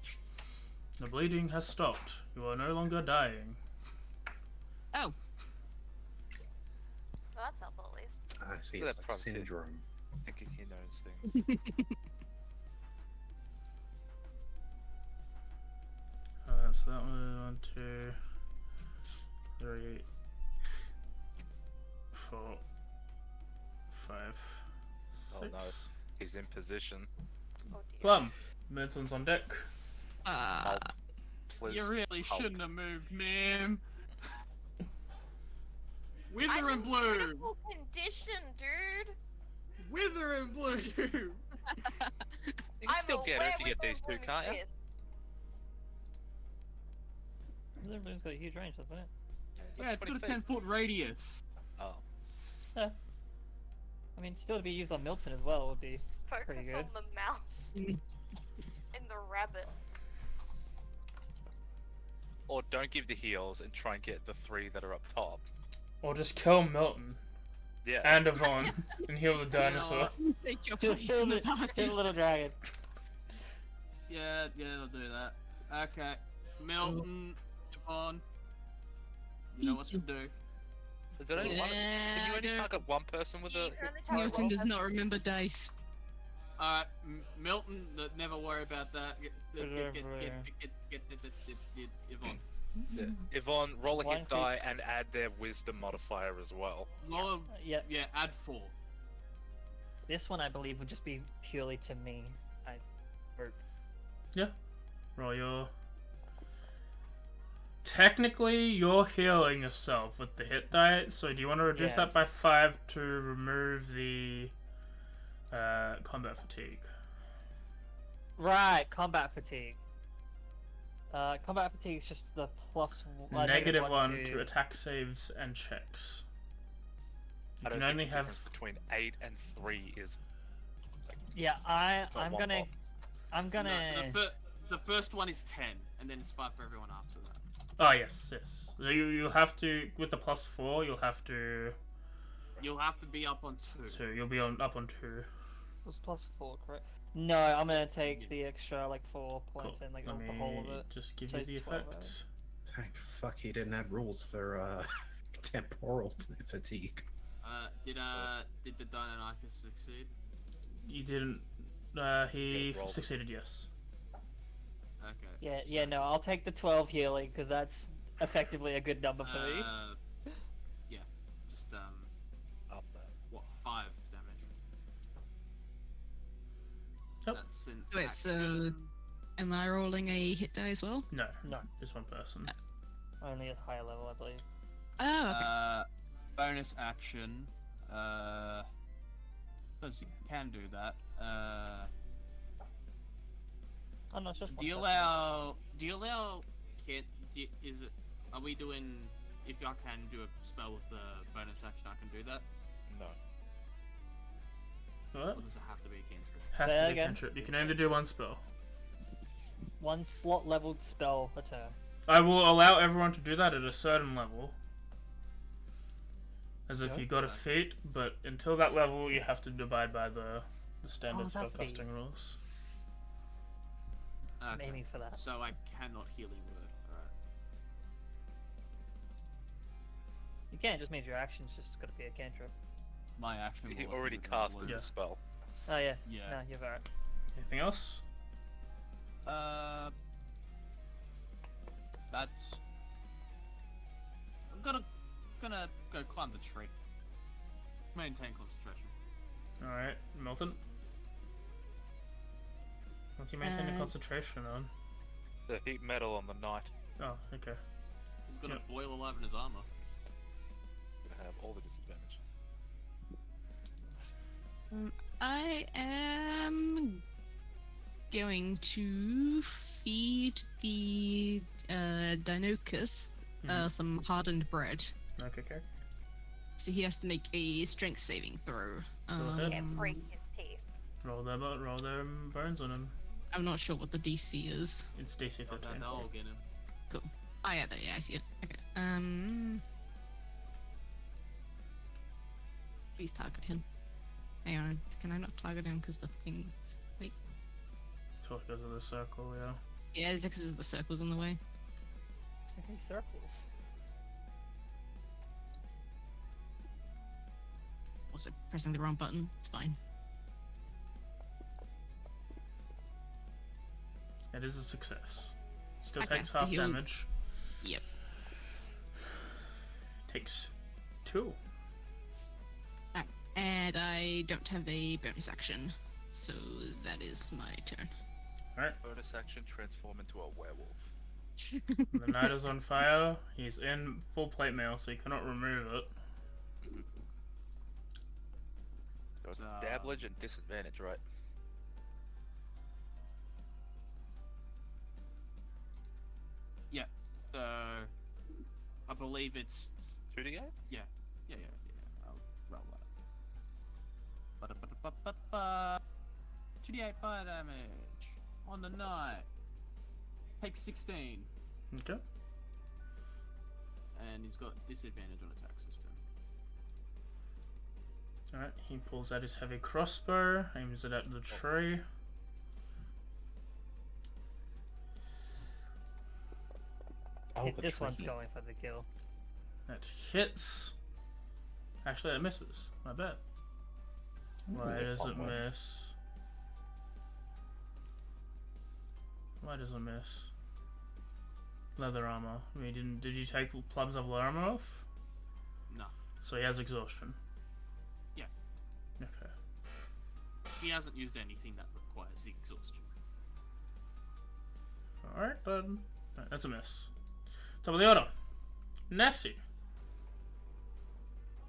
The bleeding has stopped. You are no longer dying. Oh, Well, that's helpful at least. I see, Look at it's that like front tip. syndrome. thinking he knows things. So that was 1, 2, 3, 4, 5, Oh, no. 6. He's in position. Oh dear. Plum. Milton's on deck. I'll please. You really Hulk. shouldn't have moved, man. I'm Wither in and blue. critical condition, dude. Wither and blue. You can still get it if you aware get these Wither two, and can't Blue you? exists. Everybody's got a huge range, doesn't it? Yeah, it's got a 20 feet. 10-foot radius. Oh. I mean, still to be used on Milton as well would be. Focus Pretty on good. the mouse Mm. and the rabbit. Or don't give the heals and try and get the 3 that are up top. Or just kill Milton Yeah. and Yvonne and heal the dinosaur. take your Kill, place kill in the the, kill party. the little dragon. Yeah, they'll do that. Okay. Milton, Yvonne. You know what to do. Is there only one? Can Yeah, you I only don't- target one person with a? You can only target Milton one does person. not remember dice. Alright, Milton, never worry about that. Get Yvonne. Yeah. Yvonne, roll a One hit die and add their wisdom modifier as well. Roll, Yeah, yeah, add 4. this one I believe would just be purely to me. Roll your. Technically, you're healing yourself with the hit die, so do you want to reduce that by Yes. 5 to remove the combat fatigue? Right, combat fatigue. Combat fatigue is just the plus Negative one to attack saves and checks. You I don't can only think the have. difference between 8 and 3 is. Yeah, not I'm one gonna, block. I'm gonna. No, the first one is 10, and then it's 5 for everyone after that. Oh yes, yes. You'll have to with the +4. You'll have to. You'll have to be up on 2. 2. You'll be up on 2. Was +4 correct? No, I'm gonna take the extra like 4 points Cool. and like Let the whole of me it. just give So you the it's 12, effect. Thank fuck he didn't add rules for temporal fatigue. Did the Deinonychus succeed? You didn't. He Yeah, roll. succeeded. Yes. Okay. Yeah, no, I'll take the 12 healing because that's effectively a good number for me. Yeah, just Up there. what 5 damage? Yep. That's an Wait, so action. am I rolling a hit die as well? No. No. Just one person. Only at higher level, I believe. Oh, okay. Bonus action. Because you can do that. Oh no, it's just Do you one person. allow? Do you allow? Is it? Are we doing? If I can do a spell with the bonus action, I can do that. No. What? Or does it have to be a cantrip? Has Say to that be a again. cantrip. You can only do one spell. One slot leveled spell a turn. I will allow everyone to do that at a certain level. As if Yeah. you got a feat, but until that level, you have to abide by the standard Oh, that feat. spellcasting rules. I'm Okay. aiming for that. So I cannot healing word. Alright. You can't, it just means your action's just gotta be a cantrip. My action. He was already within casted the the spell. Oh yeah. Yeah. No, you're right. Anything else? That's. I'm gonna go climb the tree. Maintain concentration. Alright, Milton? What's he maintaining concentration on? The heat metal on the knight. Oh, okay. He's gonna Yep. boil alive in his armor. Gonna have all the disadvantage. I am going to feed the Deinonychus some hardened bread. Okay, okay. So he has to make a strength saving throw. ahead. Can't break his teeth. Roll their bones on him. I'm not sure what the DC is. It's DC Got 13. that dog in him. Cool. Oh yeah, there, yeah, I see it. Okay. Please target him. Hang on, can I not target him because the things? Wait. So it goes to the circle, yeah. Yeah, it's because the circle's in the way. So many circles. Also pressing the wrong button. It's fine. It is a success. Still Okay, takes so half he'll- damage. Yep. Takes 2. And I don't have a bonus action, so that is my turn. Alright, Bonus action, transform into a werewolf. the knight is on fire. He's in full plate mail, so he cannot remove it. So So- damage and disadvantage, right? Yeah. So I believe it's 2d8? yeah. I'll roll that. Ba-da-ba-da-ba-ba-ba. 2d8 fire damage on the knight. Takes 16, Okay. and he's got disadvantage on attack system. Alright, he pulls out his heavy crossbow, aims it at the tree. Oh, Hit the this one's tree. going for the kill. That hits. Actually, that misses. My bad. Why does it miss? Why does it miss? Leather armor. I mean, did you take Plum's of armor off? No, So he has exhaustion. Yeah. Okay. he hasn't used anything that requires the exhaustion. Alright, then. Alright, that's a miss. Top of the order. Nessie.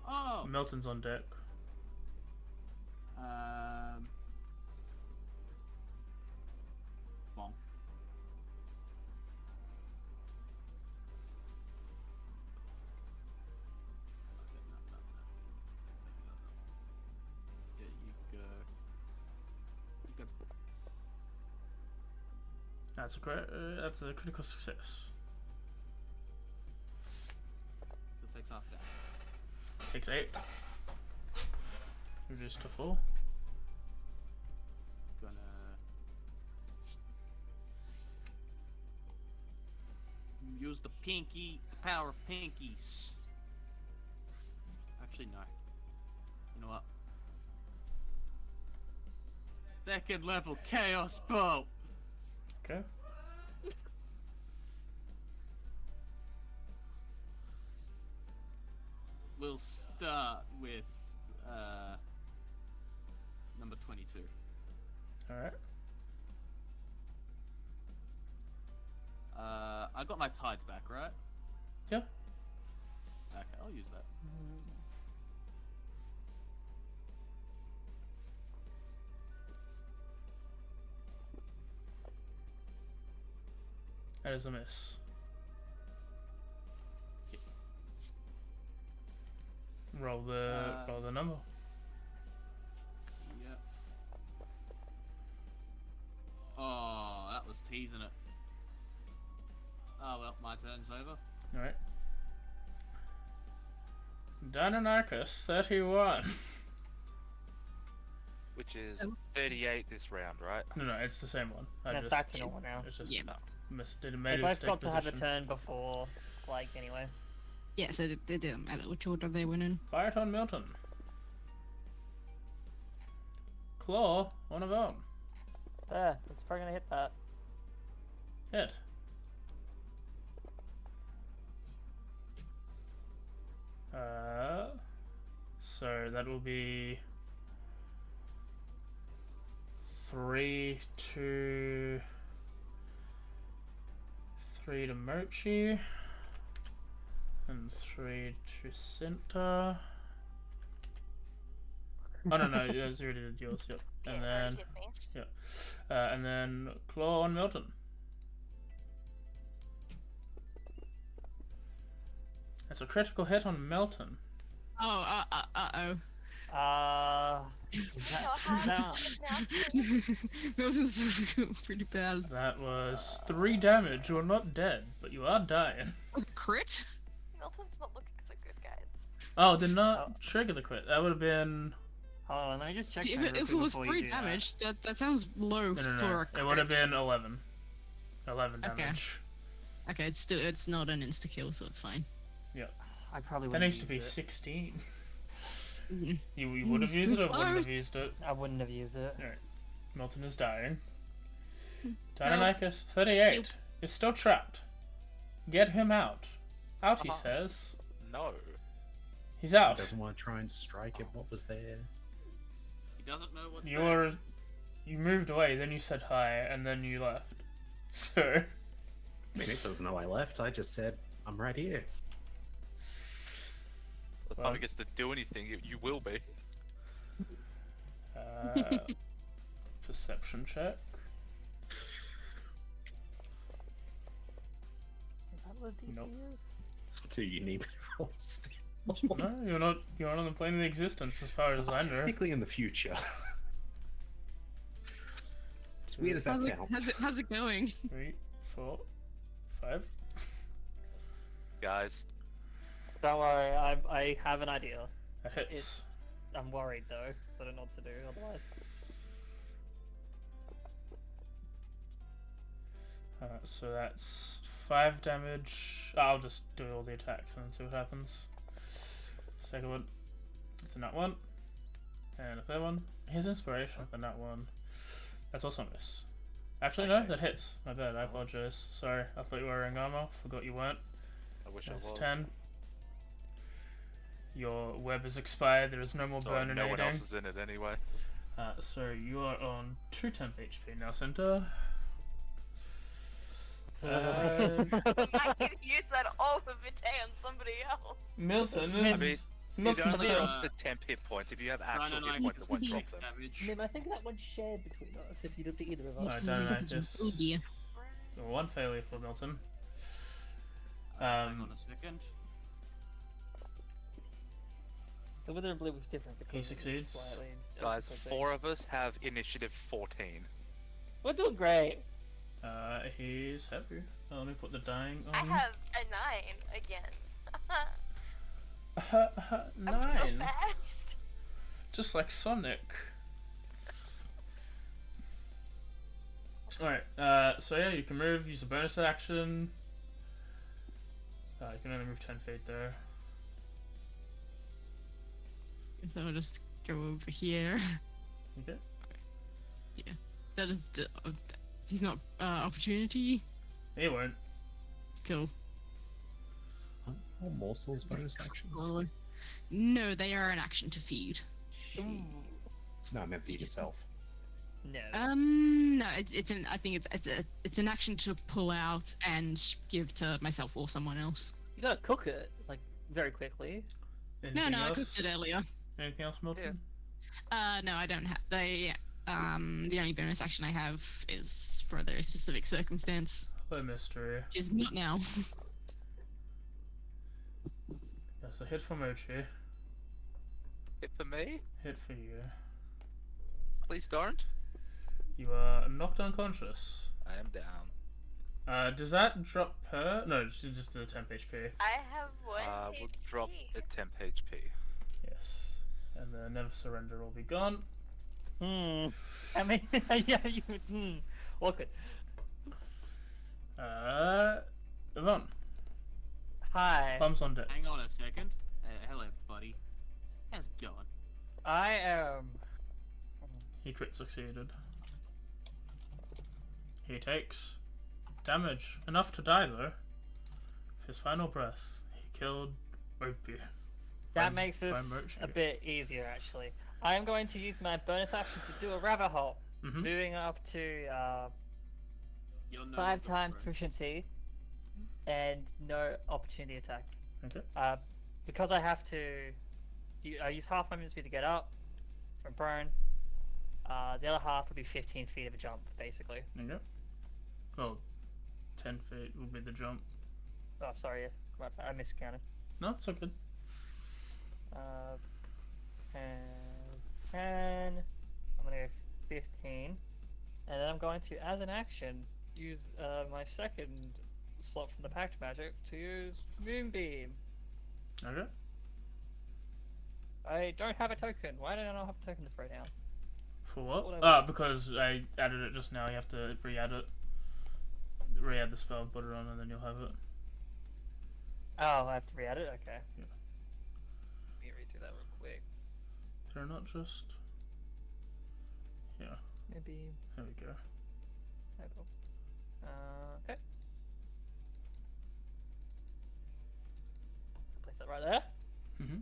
Oh. Milton's on deck. Bonk. Yeah, you go. That's a critical success. Still takes half damage. Takes 8. Reduced to 4. Gonna use the power of pinkies. Actually, no. You know what? Second level Chaos Bolt! Okay. We'll start with number 22. Alright. I got my tides back, right? Yeah. Okay, I'll use that. That is a miss. Roll the number. Yep. Oh, that was teasing it. Oh well, my turn's over. Alright. Deinonychus 31. Which is 38 this round, right? No, it's the same one. I That's just back to normal now. It's just Yeah. made They a both mistake got to have a position. turn before, like, anyway. Yeah, so it didn't matter which order they went in. Fire it on Milton. Claw, one of them. Yeah, it's probably gonna hit that. Hit. So that will be 3 to Mochi and 3 to Cinta. Oh no, yeah, it's already did yours. Yep, and Yeah, then Rose hit me. and then claw on Milton. That's a critical hit on Milton. Oh, uh-oh. Milton's pretty bad. That was 3 damage. You are not dead, but you are dying. Crit? Milton's not looking so good, guys. Oh, did not trigger the crit. That would have been. Hold on, let me just check. If something it real was quick before you 3 do that. damage, that sounds low No. for a crit. It would have been 11. 11 Okay. damage. Okay, it's not an insta kill, so it's fine. I probably That wouldn't needs to be use it. 16. Mm. You would have used it or wouldn't have used it? I wouldn't have used it. Milton is dying. Deinonychus 38 is still trapped. Get him out. Out, he says. No. He's He out. doesn't want to try and strike at what was there. He doesn't know what's You moved away, then you said hi, and then you left. So. I mean, it doesn't know I left. I just said, I'm right here. By the time he gets to do anything, you will be. Perception check. Is that what DC Nope. is? Do you need me to roll still? No, you're not on the plane of existence as far as I know. Technically in the future. As weird as that sounds. How's it going? 3, 4, 5. Guys, Don't worry, I have an idea. That hits. I'm worried though, because I don't know what to do otherwise. So that's 5 damage. I'll just do all the attacks and then see what happens. Second one. It's a nat 1. And a third one. His inspiration for nat 1. That's also a miss. Actually, no, that hits. My bad, I apologize. Sorry, I thought you were wearing armor. Forgot you weren't. I wish That's I was. 10. Your web is expired. There is no more So burn no one else remaining. is in it anyway. So you are on 2 temp HP now, Center. I can use that all for VOD on somebody else. Milton I is. mean, It's It Milton's only deal. drops to temp hit points. If you have actual hit points, it won't drop them. damage. Mim, I think that one's shared between us if you looked at either of No, us. I don't know. Just Oh dear. 1 failure for Milton. Hang on a second. The wither and blue was different because He it was succeeds. slightly Guys, different. 4 of us have initiative 14. We're doing great. He's happy. Oh, let me put the dying I on. have a 9 again. I'm so 9. fast. Just like Sonic. Alright, so yeah, you can move, use a bonus action. You can only move 10 feet there. So I'll just go over here. Okay. That is, he's not opportunity. He won't. Cool. All morsels bonus actions. Well, no, they are an action to feed. No, I meant feed yourself. No. No, it's an. I think it's an action to pull out and give to myself or someone else. You gotta cook it, like, very quickly. Anything No, I else? cooked it earlier. Anything else, Milton? No, I don't have. The only bonus action I have is for a very specific circumstance. Hello, mystery. Which is not now. Yeah, so hit for Mochi. Hit for me? Hit for you. Please don't. You are knocked unconscious. I am down. Does that drop her? No, just the temp HP. I have one. We'll HP. drop the temp HP. Yes. And the never surrender will be gone. I mean, yeah, you. Awkward. Yvonne. Hi. Plum's on deck. Hang on a second. Hello, buddy. How's it going? I am. He crit succeeded. He takes damage. Enough to die, though. With his final breath, he killed Opie. That makes this a bit easier, actually. I am going to use my bonus action to do a rabbit hole, moving up to 5 times proficiency and no opportunity attack. Okay. Because I have to, I use half my movement speed to get up from prone. The other half would be 15 feet of a jump, basically. Okay. Well, 10 feet will be the jump. Oh, sorry, I miscounted. No, it's okay. 10. I'm gonna go 15, and then I'm going to, as an action, use my second slot from the Pact Magic to use Moonbeam. Okay. I don't have a token. Why did I not have a token to throw down? For what? Whatever. Because I added it just now. You have to re-add it. Re-add the spell, put it on, and then you'll have it. Oh, I have to re-add it? Okay. Yeah. Let me redo that real quick. Did I not just... Yeah. Maybe... There we go. There we go. Okay. Place that right there. Mm-hmm.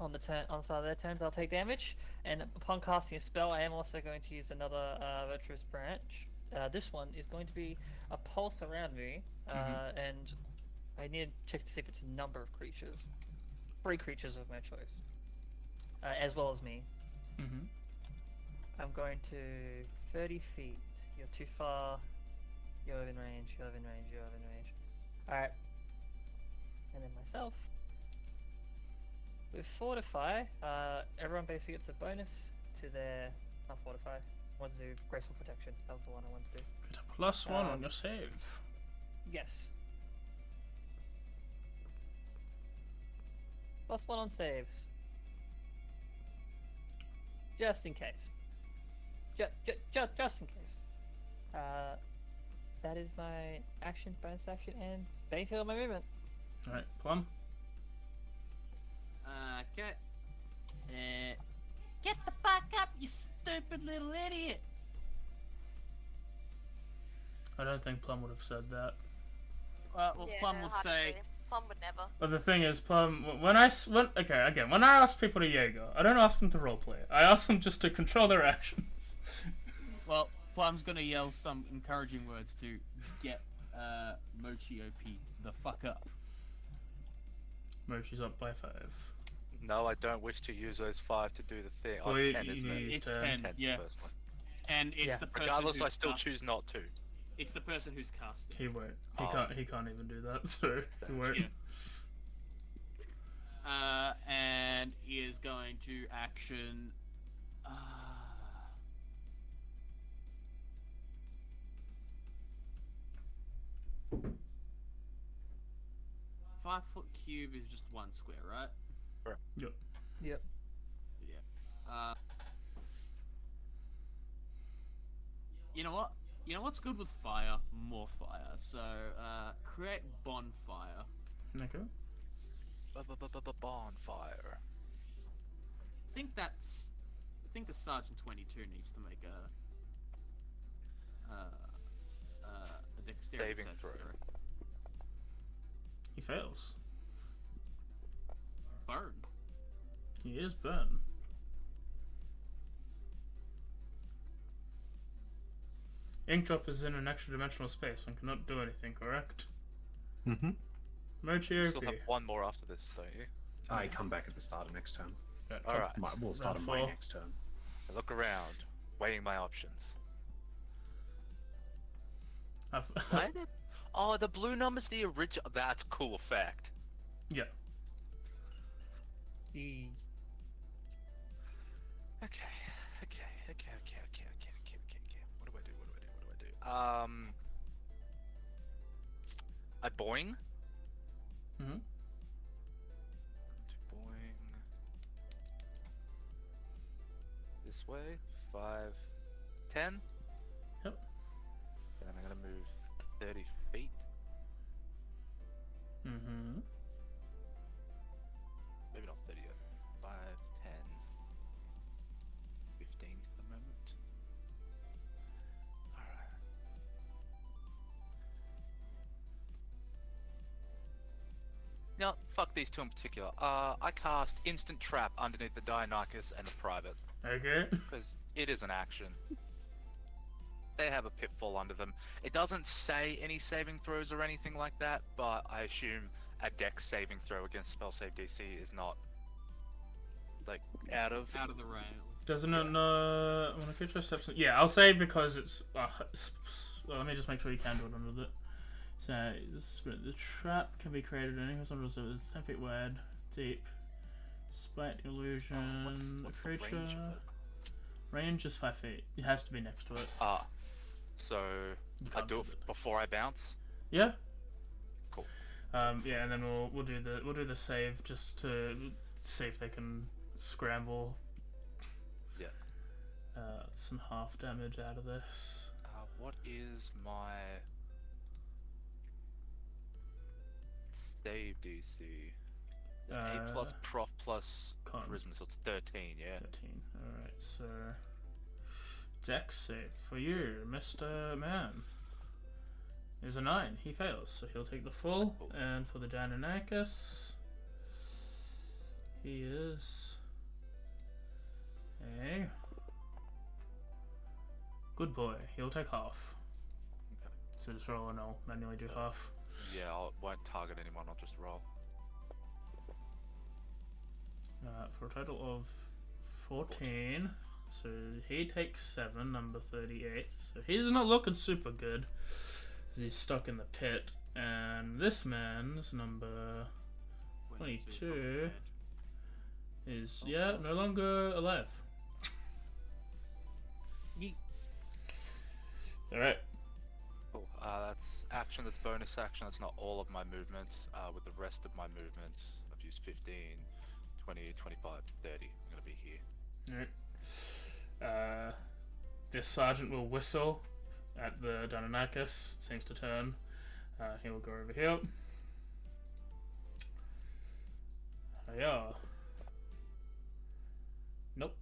On the side of their turns, I'll take damage, and upon casting a spell, I am also going to use another virtuous branch. This one is going to be a pulse around me, and I need to check to see if it's a number of creatures. 3 creatures of my choice, as well as me. Mm-hmm. I'm going to 30 feet. You're too far. You're in range. You're in range. You're in range. All right. And then myself. With Fortify, everyone basically gets a bonus to their... Not Fortify. I wanted to do Graceful Protection. That was the one I wanted to do. Get a +1 on your save. Yes. +1 on saves. Just in case. Just in case. That is my action, bonus action, and basically all my movement. Alright, Plum. Okay. Get the fuck up, you stupid little idiot! I don't think Plum would have said that. Well, Yeah, Plum would hard to say, Plum would never. But the thing is, Plum, when I ask people to yoga, I don't ask them to roleplay. I ask them just to control their actions. well, Plum's gonna yell some encouraging words to get Mochi OP the fuck up. Mochi's up by 5. No, I don't wish to use those 5 to do the thing. Well, It's you 10, isn't it? use It's 10. 10, 10's yeah. the first one. And it's Yeah. the person Regardless, who's I still choose not to. It's the person who's casting. He won't. Oh. He can't even do that, so he won't. Yeah. And he is going to action. 5-foot cube is just 1 square, right? Yep. Yep. Yeah. You know what? You know what's good with fire? More fire. So, create bonfire. Okay. Bonfire. think the Sergeant 22 needs to make a dexterity Saving saving throw. He fails. Burn. He is burned. Inkdrop is in an extra dimensional space and cannot do anything, correct? Mm-hmm. Mochi You still OP. have one more after this, don't you? I come back at the start of next turn. Right, All right. We'll start on my Round 4. next turn. I look around, weighing my options. Why are they... Oh, the blue number's the original. That's cool effect. Yeah. The Okay. What do I do? I boing. Mm-hmm. Boing. This way. 5, 10. Yep. Then I'm gonna move 30 feet. Mm-hmm. Maybe not 30 yet. 5, 10, 15 for the moment. Alright. Now, fuck these two in particular. I cast Instant Trap underneath the Dionychus and the Private, Okay. because it is an action. They have a pitfall under them. It doesn't say any saving throws or anything like that, but I assume a dex saving throw against spell save DC is not, like, out of the rail. Doesn't it, when a creature steps in... Yeah, I'll say because it's... well, let me just make sure you can do it under it. So, the trap can be created in any horizontal surface 10 feet wide, deep. Spite illusion. what's A the range creature... of it? Range is 5 feet. It has to be next to it. So You I can't do move it before I bounce. Yeah. Cool. Yeah, and then we'll do the save just to see if they can scramble. Yeah. Some half damage out of this. What is my save DC? A plus prof plus Con. charisma, so it's 13. Yeah. 13. Alright, so... Dex save for you, Mr. Man. Is a 9. He fails, so he'll take the full. Cool. And for the Deinonychus, he is a good boy. He'll take half. Okay. So just roll and I'll manually do half. Yeah, I won't target anyone. I'll just roll. For a total of 14. So he takes 7, number 38. So he's not looking super good. He's stuck in the pit. And this man's number 22 is, yeah, no longer alive. Yeet. Alright. Cool. That's action. That's bonus action. That's not all of my movement. With the rest of my movement, I've used 15, 20, 25, 30. I'm gonna be here. Alright. This sergeant will whistle at the Deinonychus. Seems to turn. He will go over here. Yeah. Nope.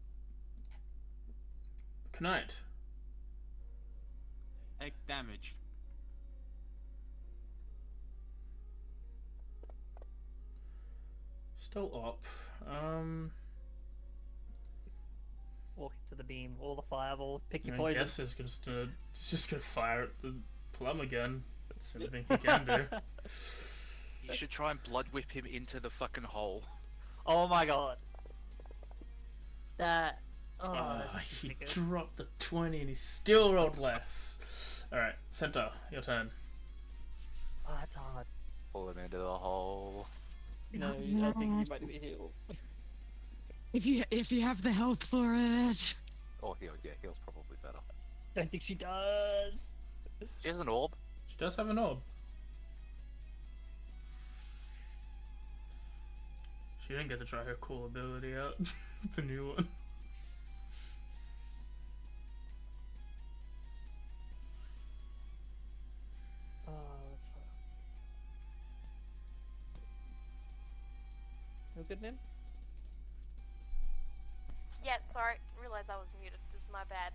Knight. Egg damage. Still up. walk into the beam, all the fireball, pick your I poison. guess he's just gonna fire at the plum again. That's the only thing he can do. You should try and blood whip him into the fucking hole. Oh my god. That. Oh, that's He pretty good. dropped the 20 and he still rolled less. Alright, Centaur, your turn. Oh, that's hard. Pull him into the hole. No, I think you might be healed. If you have the health for it. Oh, heal. Yeah, heal's probably better. I think she does. She has an orb. She does have an orb. She didn't get to try her cool ability out. The new one. Oh, that's hard. No good, man? sorry. Didn't realize I was muted. This is my bad.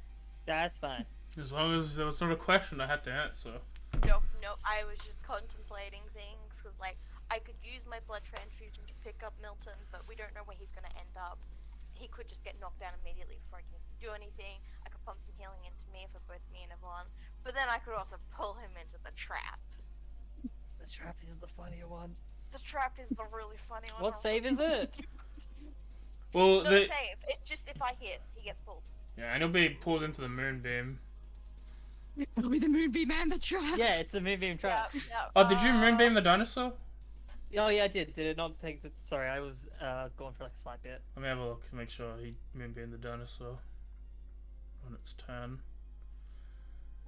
That's fine. As long as there was not a question I had to answer. Nope. I was just contemplating things because, like, I could use my blood transfusion to pick up Milton, but we don't know where he's gonna end up. He could just get knocked down immediately before I can do anything. I could pump some healing into me for both me and Yvonne, but then I could also pull him into the trap. The trap is the funnier one. The trap is the really funny one. What save is it? Well, No the save. It's just if I hit, he gets pulled. yeah, and he'll be pulled into the moonbeam. It'll be the moonbeam and the trap. Yeah, it's a moonbeam trap. Yeah. Oh, did you moonbeam the dinosaur? Oh yeah, I did. Did it not take the? Sorry, I was going for like a slight bit. Let me have a look to make sure he moonbeamed the dinosaur on its turn.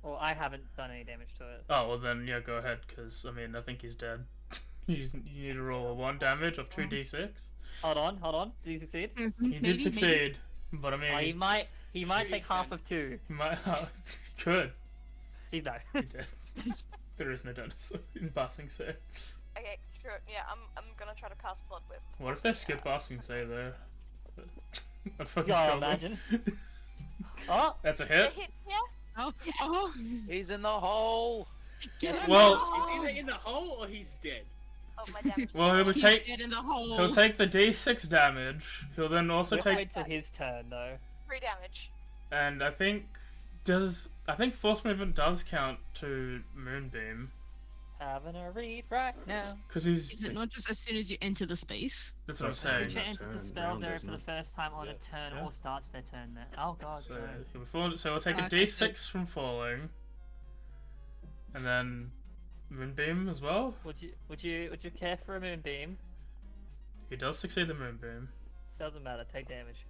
Well, I haven't done any damage to it. Oh, well then, yeah, go ahead, because, I mean, I think he's dead. You need to roll a 1 damage of 2d6. Hold on. Did he succeed? He did succeed, but I mean... Oh, he might take half of 2. He might... could. He's no. He did. There is no dinosaur in Basing Say. Okay, screw it. Yeah, I'm gonna try to cast Blood Whip. What if they skip Basing Say there? I'd fucking God, kill them. imagine. Oh! That's a The hit? hit, yeah? Oh. He's in the hole. Get him. Well- He's either in the hole or he's dead. Oh, my damage. Well, he would He's take... dead in the hole. He'll take the d6 damage. He'll then also We have to take... wait till his turn though. 3 damage. And I think... I think Force Movement does count to Moonbeam. Having a read right now. Because he's... Is it not just as soon as you enter the space? That's what I'm First saying. Creature that enters the turn spell round, area isn't for the it? first time on a turn Yeah. or starts their turn there. Oh god. So, no. so we'll take a Okay, d6 from falling. And then... Moonbeam as well? Would you care for a moonbeam? He does succeed the Moonbeam. Doesn't matter. Take damage.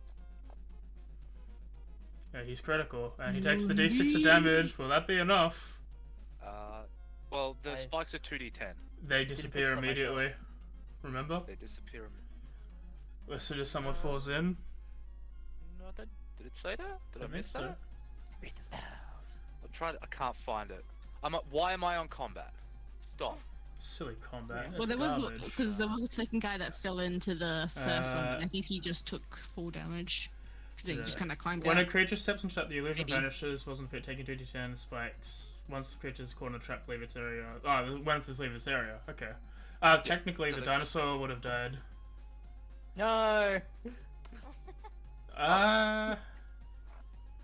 Yeah, he's critical. And he takes the d6 of damage. Will that be enough? Well, the I- spikes are 2d10. They disappear some myself. immediately. Remember? They disappear. As soon as someone falls in. No, did it say that? Did I I think miss so. that? Read the spells. I'm trying. I can't find it. Why am I on combat? Stop. Silly combat. Well, That's there was garbage. because there was a second guy that fell into the first one. Uh, And I think he just took full damage because he Yeah. just kind of climbed When out. a creature steps into trap, the illusion Maybe. vanishes, wasn't fit, taking 2d10 spikes. Once the creature is caught in a trap, leave its area. Oh, once it's leave its area. Okay. Technically, so the there's- dinosaur would have died. No.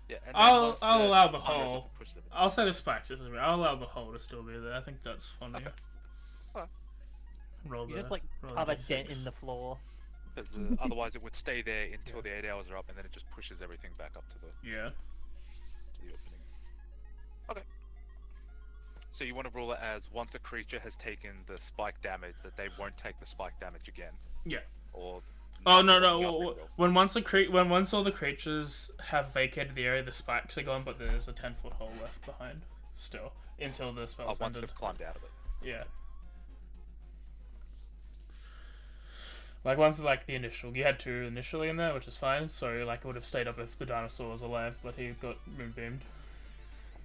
Yeah. And then I'll once allow the Congress hole. push them- I'll say the spikes. I'll allow the hole to still be there. I think that's funny. Okay. Alright. Roll You the, just like roll have the a dent d6. in the floor. Because otherwise it would stay there until the 8 hours are up, and then it just pushes everything back up to the Yeah. opening. Okay. So you want to rule it as once a creature has taken the spike damage, that they won't take the spike damage again. Yeah. Or. Oh no nothing no! else Well, will. when once all the creatures have vacated the area, the spikes are gone, but there's a 10-foot hole left behind still until the Oh, spell's once ended. they've climbed out of it. Yeah. Like once like the initial, you had 2 initially in there, which is fine. So like it would have stayed up if the dinosaur was alive, but he got moonbeamed.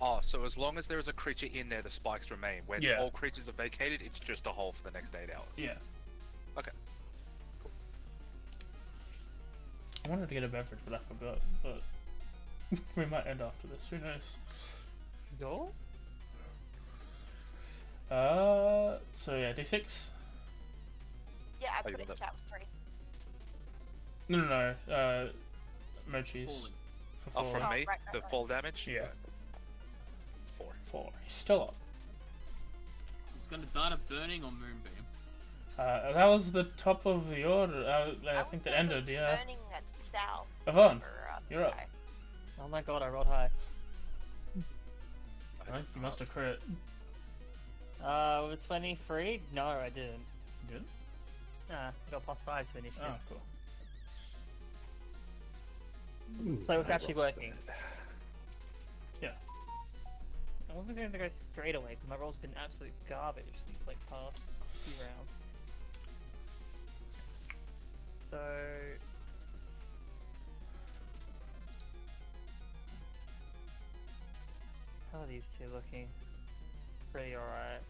Oh, so as long as there is a creature in there, the spikes remain. When Yeah. all creatures are vacated, it's just a hole for the next 8 hours. Yeah. Okay. I wanted to get a beverage, but I forgot. But we might end after this. Who knows? Go. So yeah, d6. Yeah, I Oh, put you it in want chat was 3. No. Mochi's Falling. for Oh, falling. from Oh, me, right, the right. fall damage. Yeah. 4. 4. He's still up. He's gonna die to burning or moonbeam. That was the top of the order. I was think that thinking ended. Yeah. Burning at south. Yvonne, for, you're up. okay. Oh my god, I rolled high. I think you must have crit. With 23? No, I didn't. Good. Nah, got +5 to initiative. Oh, cool. So it's actually working. Yeah. I wasn't going to go straight away because my roll's been absolute garbage these like past few rounds. So how are these two looking? Pretty alright.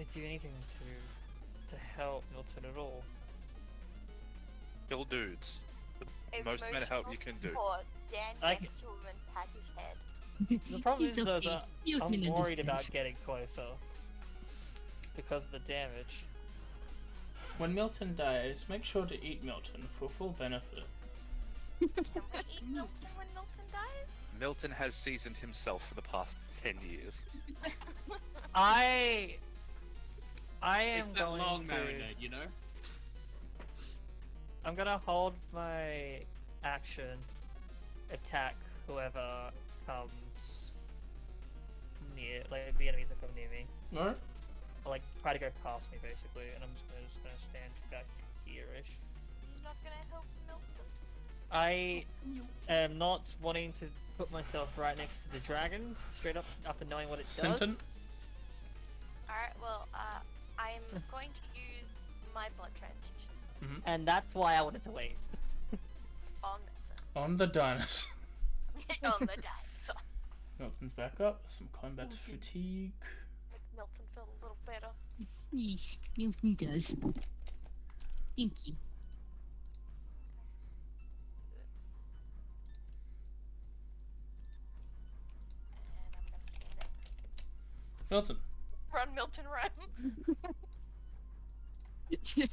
really do anything to help Milton at all. Kill dudes. The most amount of help you can do. Support. Stand I next to him and pat his head. The problem is, He's though, okay. that Milton I'm worried understands. about getting closer because of the damage. When Milton dies, make sure to eat Milton for full benefit. Can we eat Milton when Milton dies? Milton has seasoned himself for the past 10 years. I am It's that going long to. marinade, you know? I'm gonna hold my action, attack whoever comes near, like the enemies that come near me. Alright. Or, like try to go past me basically, and I'm just gonna stand back here-ish. You're not gonna help Milton? I am not wanting to put myself right next to the dragon, straight up after knowing what it does. Sinton? Alright, well, I'm going to use my blood transfusion And that's why I wanted to wait. on Milton. On the dinosaur. On the dinosaur. Milton's back up. Some combat fatigue. Make Milton feel a little better. Yes, Milton does. Thank you. And I'm gonna stand up. Milton. Run, Milton, run!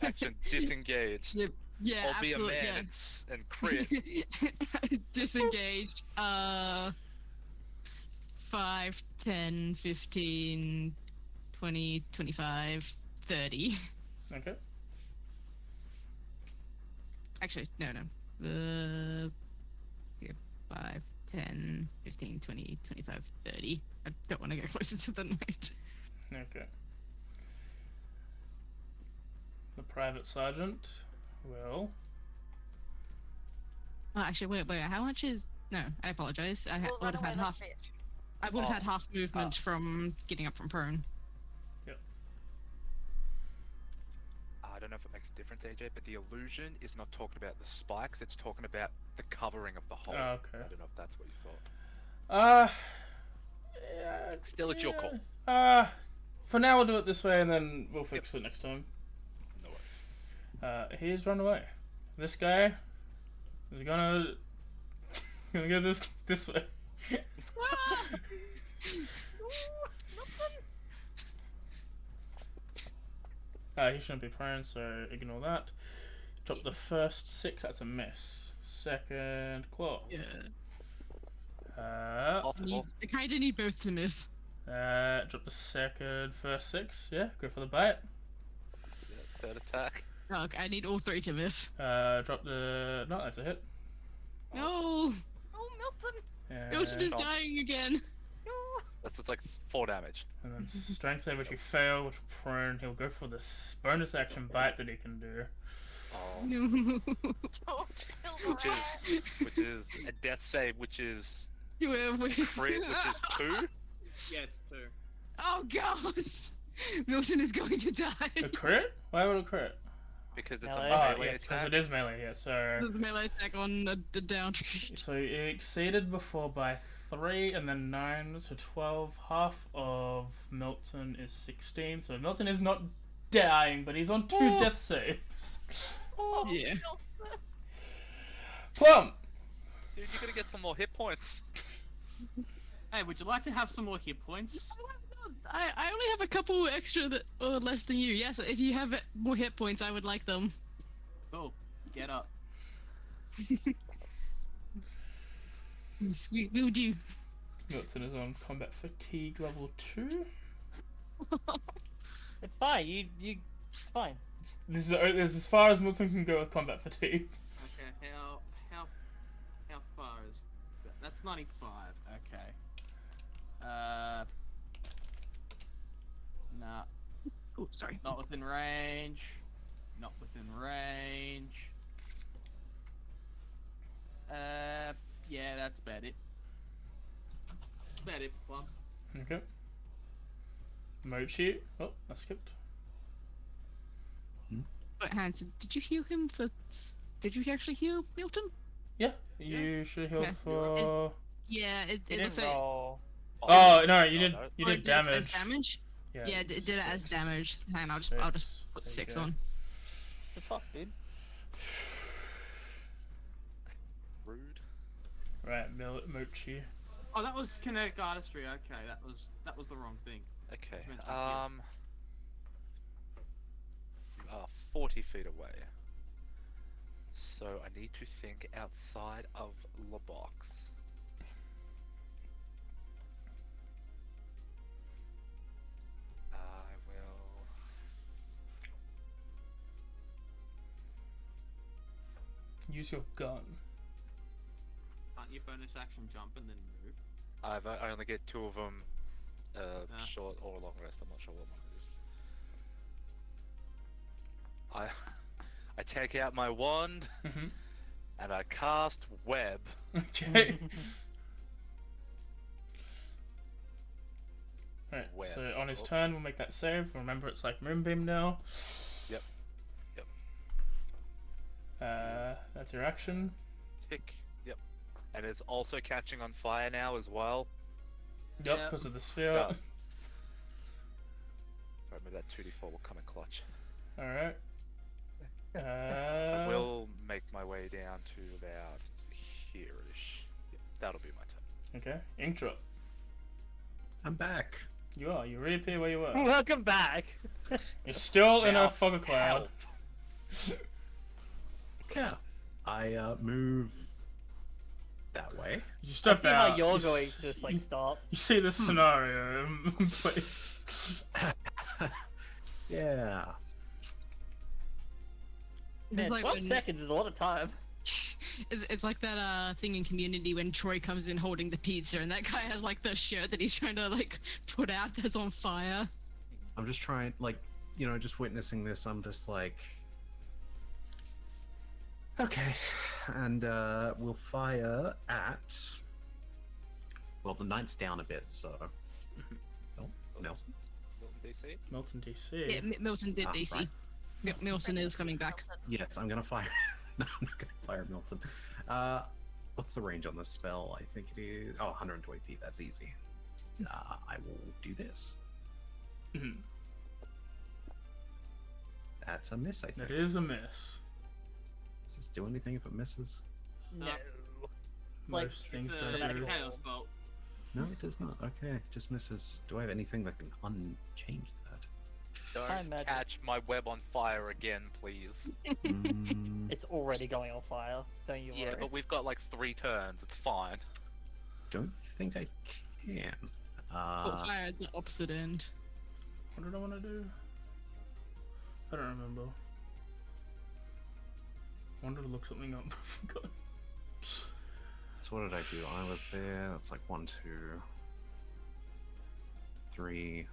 Action disengage. Yep. Yeah, Or be a absolutely. man Yeah. and crit. Disengage. 5, 10, 15, 20, 25, 30. Okay. Actually, no. Yeah, 5, 10, 15, 20, 25, 30. I don't want to go closer to the night. Okay. The private sergeant will. Oh, actually, wait. How much is? No, I apologize. I We'll would run have had away half. like bitch. I would have had Oh. half movement from getting up from prone. I don't know if it makes a difference, AJ, but the illusion is not talking about the spikes, it's talking about the covering of the hole. Oh, okay. I don't know if that's what you thought. Yeah, Still, it's your call. For now, we'll do it this way, and then we'll fix it next time. No worries. He's run away. This guy is gonna go this way. He shouldn't be prone, so ignore that. Drop the first 6, that's a miss. Second claw. Yeah. Possible. I kind of need both to miss. Drop the first 6, yeah, go for the bite. Third attack. Oh, okay, I need all 3 to miss. Drop the, no, that's a hit. No! Oh, Milton! Milton is Oh. dying again. No! That's just like 4 damage. And then strength save, which you fail, which prone, he'll go for this bonus action bite that he can do. Oh. No. Don't kill the Which rat! which is a death save, which is Whoever- crit, which is 2. Yeah, it's 2. Oh gosh! Milton is going to die. A crit? Why would a crit? Because it's Melee. a Oh, melee yeah, because attack. it is melee, yeah, so... The melee attack on the down. So you exceeded before by 3 and then 9, so 12. Half of Milton is 16, so Milton is not dying, but he's on 2 death saves. Oh, Yeah. Milton! Plum! Dude, you're gonna get some more hit points. Hey, would you like to have some more hit points? I only have a couple extra that or less than you. Yes, if you have more hit points, I would like them. Cool. Get up. Yes, we'll do. Milton is on combat fatigue level 2. It's fine. You. It's fine. This is as far as Milton can go with combat fatigue. Okay, how far is that? That's 95. Okay. Nah, Oh, sorry. not within range. Not within range. Yeah, that's about it. About it, Plum. Okay. Mochi. Oh, I skipped. But Hanson, did you heal him for? Did you actually heal Milton? Yeah, you should heal Okay. for... Yeah, it You looks didn't like. roll. Oh, no, you did no. you Oh, did it does damage. damage. Yeah, did it as 6. damage. Hang on, I'll just put There you 6 go. on. The fuck, dude? Rude. Right, Mochi. Oh, that was kinetic artistry. Okay, that was the wrong thing. Okay. It's meant to be healed. You are 40 feet away. So I need to think outside of the box. I will. Use your gun. Can't you bonus action jump and then move? I only get 2 of them, Ah. short or long rest. I'm not sure what one it is. I take out my wand Mm-hmm. and I cast web. Okay. Right, Web. so on his Oh. turn, we'll make that save. Remember, it's like Moonbeam now. Yep. That's your action. Tick. Yep. And it's also catching on fire now as well. Yep, Yep. because of the sphere. Yeah. Sorry, maybe that 2d4 will come in clutch. Alright. I will make my way down to about here-ish. Yep, that'll be my turn. Okay, Inkdrop. I'm back. You are. You reappear where you were. Welcome back. You're still in Now, a fog cloud. help. Yeah. I move that way. You I step see out. how you're you going s- to just like stop. You see this scenario in place. Yeah. It's Man, like 12 when- seconds is a lot of time. It's like that thing in Community when Troy comes in holding the pizza and that guy has like the shirt that he's trying to like put out that's on fire. I'm just trying, like, just witnessing this. I'm just like, okay, and we'll fire at. Well, the knight's down a bit, so. Oh, Nelson. Milton DC. Milton DC. Yeah, Milton did Ah, DC. right. Milton is coming back. Yes, I'm gonna fire. No, I'm not gonna fire Milton. What's the range on this spell? I think it is 120 feet. That's easy. I will do this. Mhm. That's a miss, I think. That is a miss. Does this do anything if it misses? No. No. Like, Most things It's don't a do. chaos bolt. No, it does not. Okay, just misses. Do I have anything that can unchange that? Don't magic. catch my web on fire again, please. It's already going on fire. Don't you Yeah, worry. but we've got like 3 turns. It's fine. Don't think I can. But fire at the opposite end. What did I want to do? I don't remember. I wanted to look something up. I forgot. So what did I do? I was there. That's like 1, 2, 3.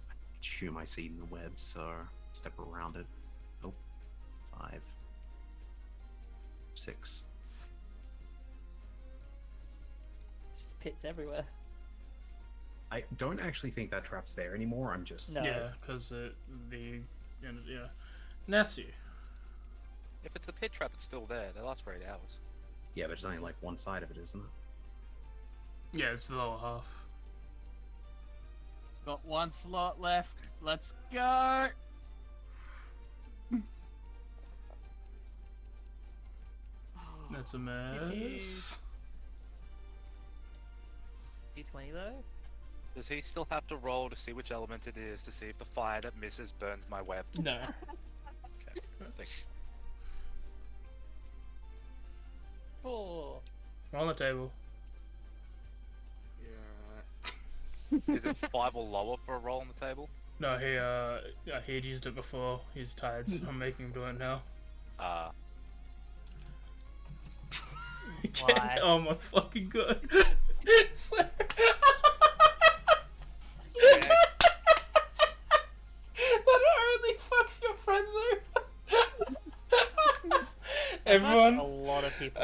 I chew my seed in the web, so step around it. Oh, 5, 6. It's just pits everywhere. I don't actually think that trap's there anymore. I'm just No. Yeah, because yeah. Nessie. If it's a pit trap, it's still there. They last for 8 hours. yeah, but it's only like one side of it, isn't it? Yeah, it's the lower half. Got 1 slot left. Let's go. That's a mess. D20 though? Does he still have to roll to see which element it is to see if the fire that misses burns my web? No. Okay, thanks. 4. On the table. Yeah. Is it 5 or lower for a roll on the table? No, he had used it before. He's tired, so I'm making him do it now. Why? Oh my fucking god. That only fucks your friends over. Everyone, A lot of people.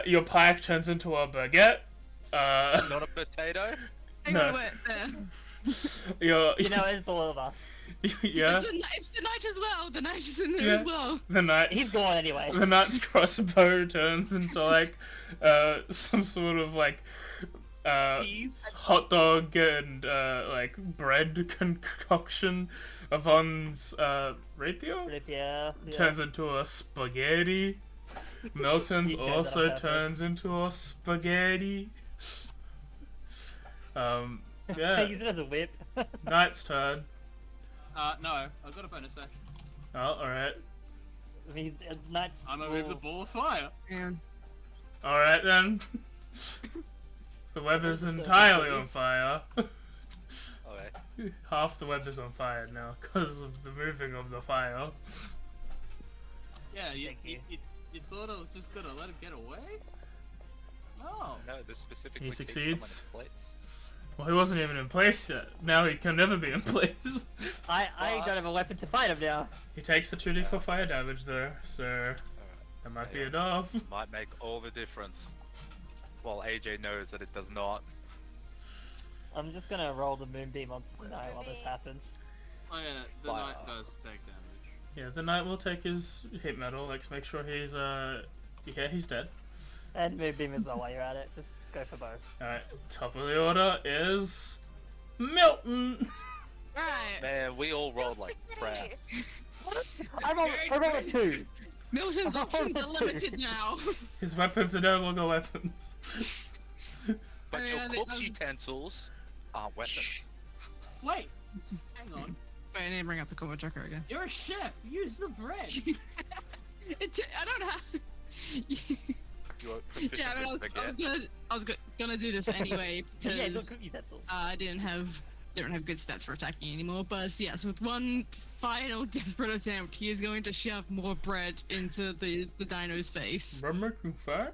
your pike turns into a baguette. Not a potato? Hang No. on, wait, there. You know, it's all of us. yeah, It's the knight as well. The knight is in there as well. the knight's He's gone anyway. the knight's crossbow turns into like some sort of like hot dog and like bread concoction. Yvonne's rapier Yeah. turns into a spaghetti. Milton's He chose that on also purpose. turns into a spaghetti. Yeah. Use it as a whip. Knight's turn. No, I've got a bonus action. Oh, alright. I mean, Knight's I'm gonna move the ball of fire. And Alright then. The web is So entirely on please. fire. Okay. Half the web is on fire now because of the moving of the fire. Yeah, you Thank you. thought I was just gonna let him get away? No. No, this specifically He keeps succeeds. someone in place. Well, he wasn't even in place yet. Now he can never be in place. I don't have a weapon to fight him now. He takes the 2d4 fire damage though, so that might be Yeah. enough. Might make all the difference. Well, AJ knows that it does not. I'm just gonna roll the moonbeam onto the knight while this happens. Oh yeah, the Fire. knight does take damage. Yeah, the knight will take his hit metal, like make sure he's yeah, he's dead. And moonbeam as well while you're at it. Just go for both. Alright, top of the order is Milton. right, Man, we all rolled like crap. I roll a 2. Milton's Oh, options are two. limited now. His weapons are no longer weapons. But I your mean, I think cook that was- utensils aren't weapons. Wait, hang on. Wait, I need to bring up the combo tracker again. You're a chef. Use the bread. I don't have. You're proficient Yeah, but with I was gonna do this anyway Yeah, it's because got cookie pencil. I don't have good stats for attacking anymore. But yes, with one final desperate attempt, he is going to shove more bread into the dino's face. We're making fire?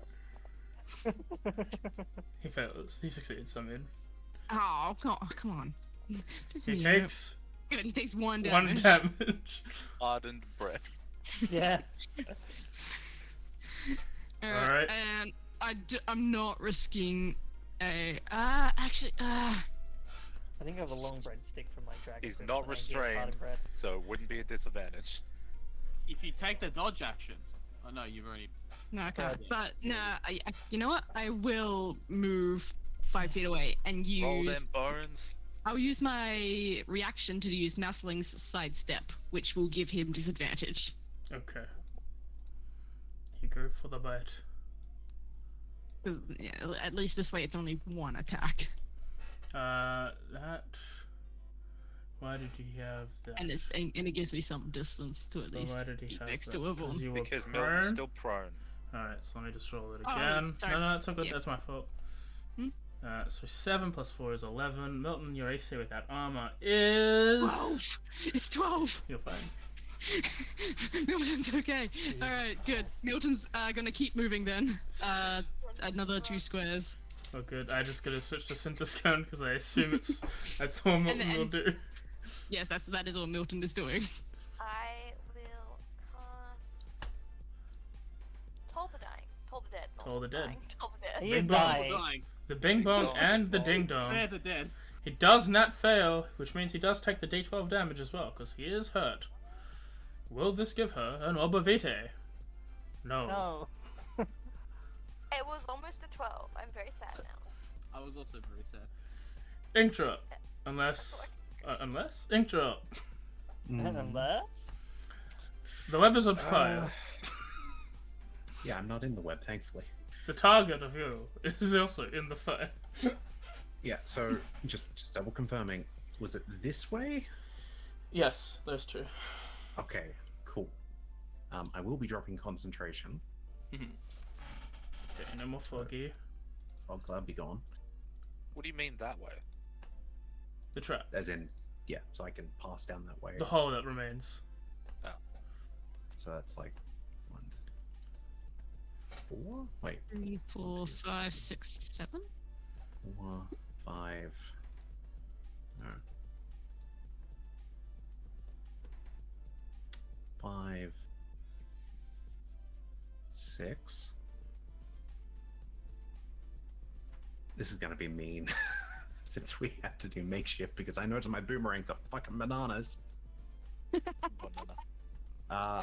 He fails. He succeeds, I mean. Oh, come on. He takes Good, he takes one 1 damage. damage. hardened bread. Yeah. Alright. And I'm not risking a. Actually, I think I have a long breadstick from my dragon. He's Fruit not when I get restrained. part of bread. So it wouldn't be a disadvantage. If you take the dodge action. Oh no, you've already. No, I can't. Yeah. But no, you know what? I will move 5 feet away and Roll them use. bones. I'll use my reaction to use Massling's sidestep, which will give him disadvantage. Okay. You go for the bite. 'Cause, yeah, at least this way it's only one attack, That. Why did you have that? and it gives me some distance to at So least why did he be have next that? to 'Cause Yvonne. you were Because prone? Milton's still prone. Alright, so let me just roll it Oh, again. sorry. No, it's all good. Yeah. That's my fault. Hmm? So 7 plus 4 is 11. Milton, your AC with that armor is. 12! It's 12! You're fine. Milton's okay. Alright, good. Milton's gonna keep moving then. Another 2 squares. Oh, good. I just gotta switch to Centiscone because I assume that's all Milton will and- do. Yes, that is what Milton is doing. I will cast. Toll the dying. Toll the dead. not Toll the dead. dying, Toll the dead. He is Bing bong. dying. Dying. The Bing Bong Bong. and the Bong. Ding Spare Dong. the dead. He does not fail, which means he does take the D12 damage as well because he is hurt. Will this give her an Obavite? No. No. It was almost a 12. I'm very sad now. I was also very sad. Inkdrop. Unless. Inkdrop. Unless. The web is on fire. Yeah, I'm not in the web, thankfully. The target of you is also in the fire. Yeah, so just double confirming. Was it this way? Yes, those two. Okay, cool. I will be dropping concentration. Okay, no more foggy. Fog cloud be gone. What do you mean that way? The trap. As in, yeah, so I can pass down that way. The hole that remains. So that's like 1, 4? Wait, 3, 4, 5, 6, 7? 4, 5. No. 5, 6. This is gonna be mean, since we have to do makeshift because I noticed my boomerangs are fucking bananas. Banana. I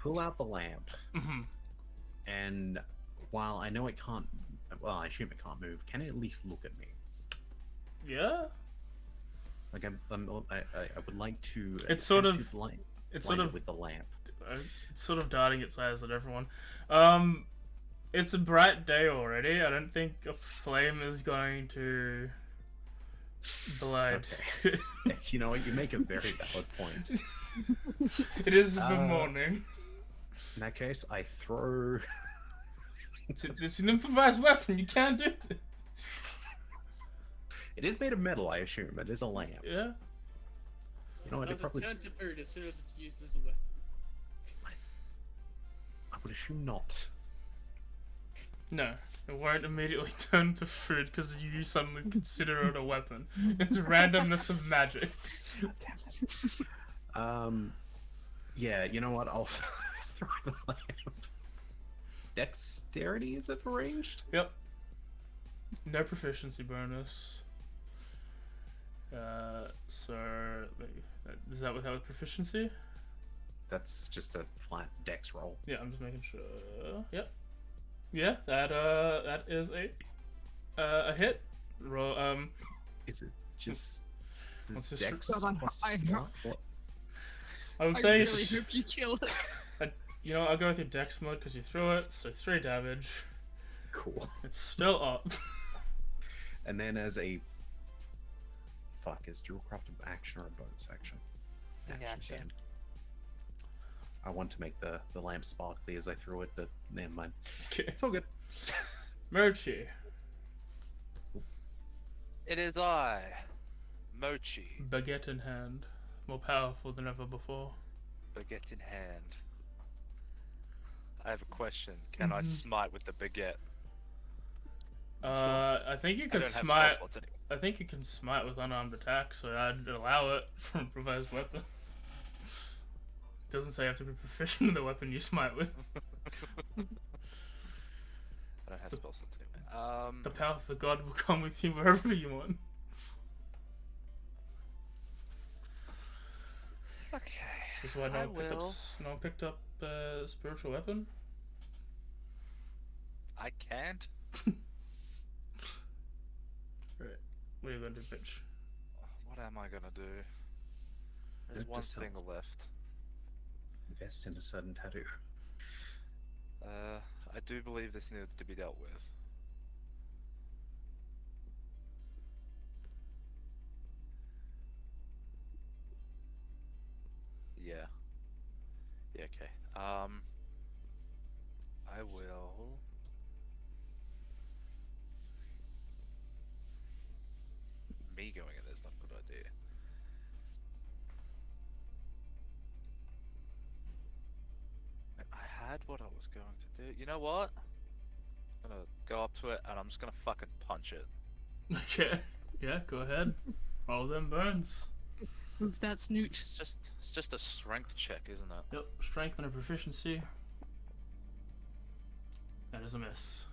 pull out the lamp, Mm-hmm. and while I know it can't Well, I assume it can't move. Can it at least look at me? Yeah. Like I would like to. It's sort attempt of- to blind It's it sort of with the lamp. it's sort of darting its eyes at everyone. It's a bright day already. I don't think a flame is going to blind. Okay. You know what? You make a very valid point. It is the morning. In that case, I throw. It's an improvised weapon. You can't do this. It is made of metal, I assume. It is a lamp. Yeah. You know what? It Does it probably. turn to food as soon as it's used as a weapon? I would assume not. No, it won't immediately turn to food because you suddenly consider it a weapon. It's randomness of magic. Yeah, you know what? I'll throw the lamp. Dexterity, is it for ranged? Yep. No proficiency bonus. So is that without proficiency? That's just a flat dex roll. Yeah, I'm just making sure. Yep. Yeah, that is a hit. Roll. Is it just the What's this dex God, plus I what? I would I say. really hope you kill it. You know, I'll go with your dex mode because you threw it, so 3 damage. Cool. It's still up. And then as a is dual craft an action or a bonus action? Action. Damn. I want to make the lamp sparkly as I threw it, but never mind. Okay. It's all good. Mochi. It is I, Mochi, Baguette in hand. More powerful than ever before. baguette in hand. I have a question. Can I smite with the baguette? I think you I can don't have spell smite. slots anyway. I think you can smite with unarmed attack, so I'd allow it for improvised weapon. Doesn't say you have to be proficient in the weapon you smite with. I don't have spell slots anyway. The power of the god will come with you wherever you want. Okay. That's why I no one picked up spiritual weapon. I can't. Right. What are you going to do, bitch? What am I gonna do? There's Note to one self. thing left. Invest in a certain tattoo. I do believe this needs to be dealt with. Yeah. Yeah, okay. I will... Me going in there is not a good idea. I had what I was going to do. You know what? I'm gonna go up to it and I'm just gonna fucking punch it. Okay. Yeah, go ahead. Roll them burns. That's Newt. It's just a strength check, isn't it? Yep, strength and a proficiency. That is a miss.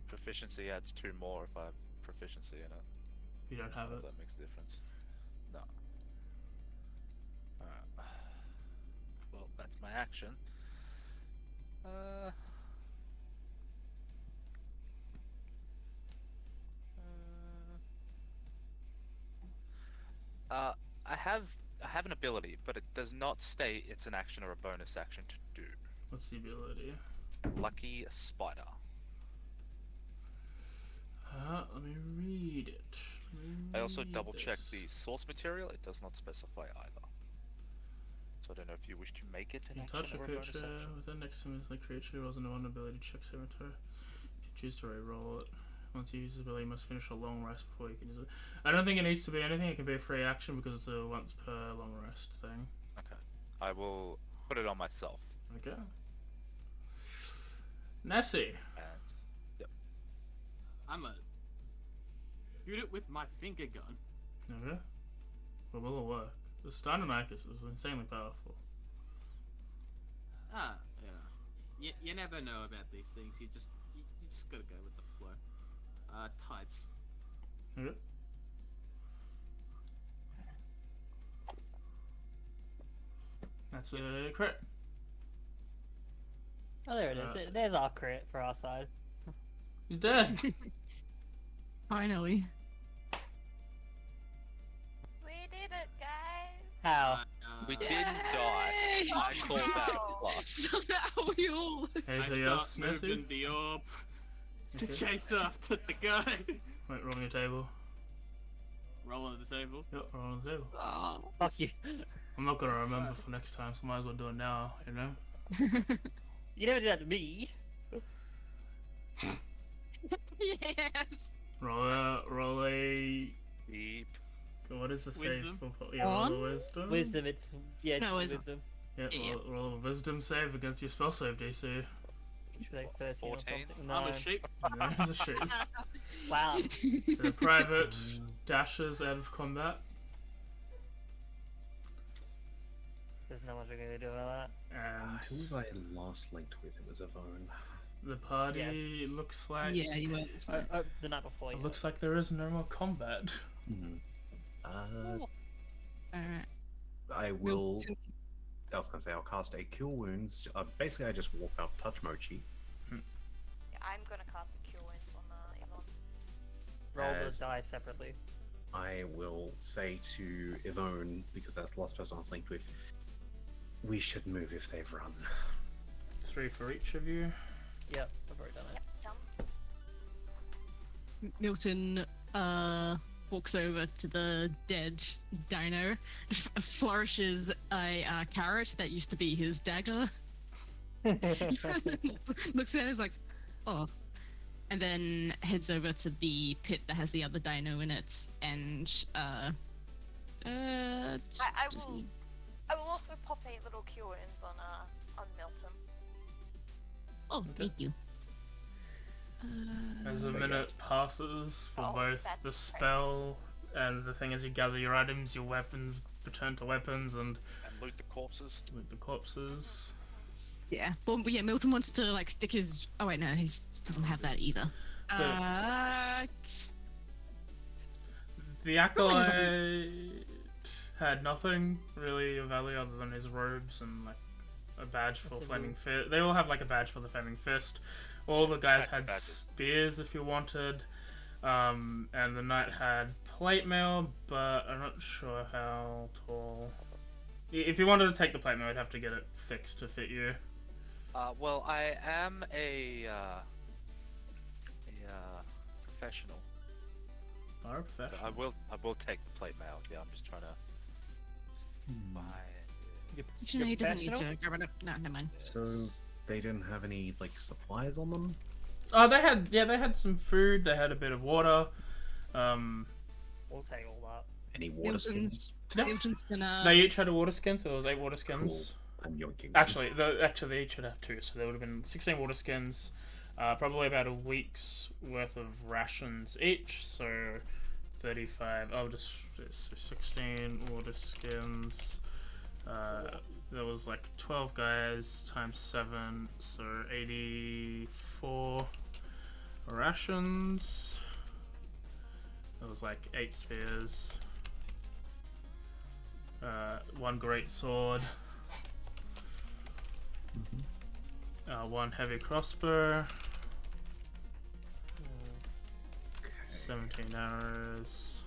Proficiency adds 2 more if I have proficiency in it. You don't have If it. that makes a difference. No. Alright. Well, that's my action. I have an ability, but it does not state it's an action or a bonus action to do. What's the ability? Lucky Spider. Let me read it. I also double checked the source material, it does not specify either. So I don't know if you wish to make it an You action touch a or a bonus creature action. within next to the creature rolls an one ability check inventory. If you choose to re-roll it. Once you use the ability, you must finish a long rest before you can use it. I don't think it needs to be anything, it can be a free action because it's a once per long rest thing. Okay. I will put it on myself. Okay. Nessie. And yep. I'm a shoot it with my finger gun. Okay. Well, will it work? The Steinomachus is insanely powerful. Ah, yeah. You never know about these things. You just gotta go with the flow. Tights. Okay. That's a crit. Oh, there it is. There's our crit for our side. He's dead. Finally. We did it, guys. How? We didn't die. Yay! I call that a plus. So now we all. Anything I else, start Nessie? moving the orb to Okay. chase after the guy. Wait, roll on your table. Roll under the table. Yep, roll on the table. Oh. Fuck you. I'm not gonna remember for next time, so might as well do it now, you know? You never did that to me. Yes. Roll a... Beep. What is the save Wisdom? for... Yeah, roll a On? wisdom. Wisdom, it's No, it's wisdom. wisdom. Yeah, Yeah. roll a wisdom save against your spell save DC. Should be like 13 or 14. something. I'm No. a sheep. There's a sheep. Wow. The private dashes out of combat. There's not much we're gonna do about And Who was I last linked with? It was Avone. the party Yes. looks like... Yeah, you were. that. The night before. It Yeah. looks like there is no more combat. Alright. I will. I was gonna say I'll cast a Cure Wounds. Basically, I just walk up, touch Mochi. Yeah, I'm gonna cast a Cure Wounds on Yvonne. Roll As- the die separately. I will say to Yvonne, because that's the last person I was linked with, we should move if they've run. 3 for each of you. Yep, I've already done it. Yep, done. Milton walks over to the dead dino, flourishes a carrot that used to be his dagger. Looks at it, is like, oh, and then heads over to the pit that has the other dino in it, and I just- will. I will also pop a little Cure Wounds on Milton. Oh, thank you. As a They minute passes for Oh, both that's the crazy. spell and the thing as you gather your items, your weapons return to weapons and And loot the corpses. with the corpses. Yeah, well, yeah. Milton wants to like stick his. Oh wait, no, he doesn't have that either. The acolyte had nothing really of value other than his robes and like a badge for That's a Flaming Fist. They all have like a badge for the Flaming Fist. All the guys had Badges. spears if you wanted, and the knight had plate mail, but I'm not sure how tall. If you wanted to take the plate mail, I'd have to get it fixed to fit you. Well, I am a professional. Are a So professional. I will take the plate mail. Yeah, I'm just trying to buy. Actually, no, he doesn't need professional? to grab it up. No, never mind. So they didn't have any like supplies on them. Oh, they had some food. They had a bit of water. We'll take all that. Any water Milton's- skins? Yeah. Milton's gonna. They each had a water skin, so there was 8 water skins. I'm yoinking. Actually, they each should have 2, so there would have been 16 water skins, probably about a week's worth of rations each, so 35. Oh, just 16 water skins. There was like 12 guys times 7, so 84 rations. There was like 8 spears. 1 great sword. 1 heavy crossbow. 17 arrows.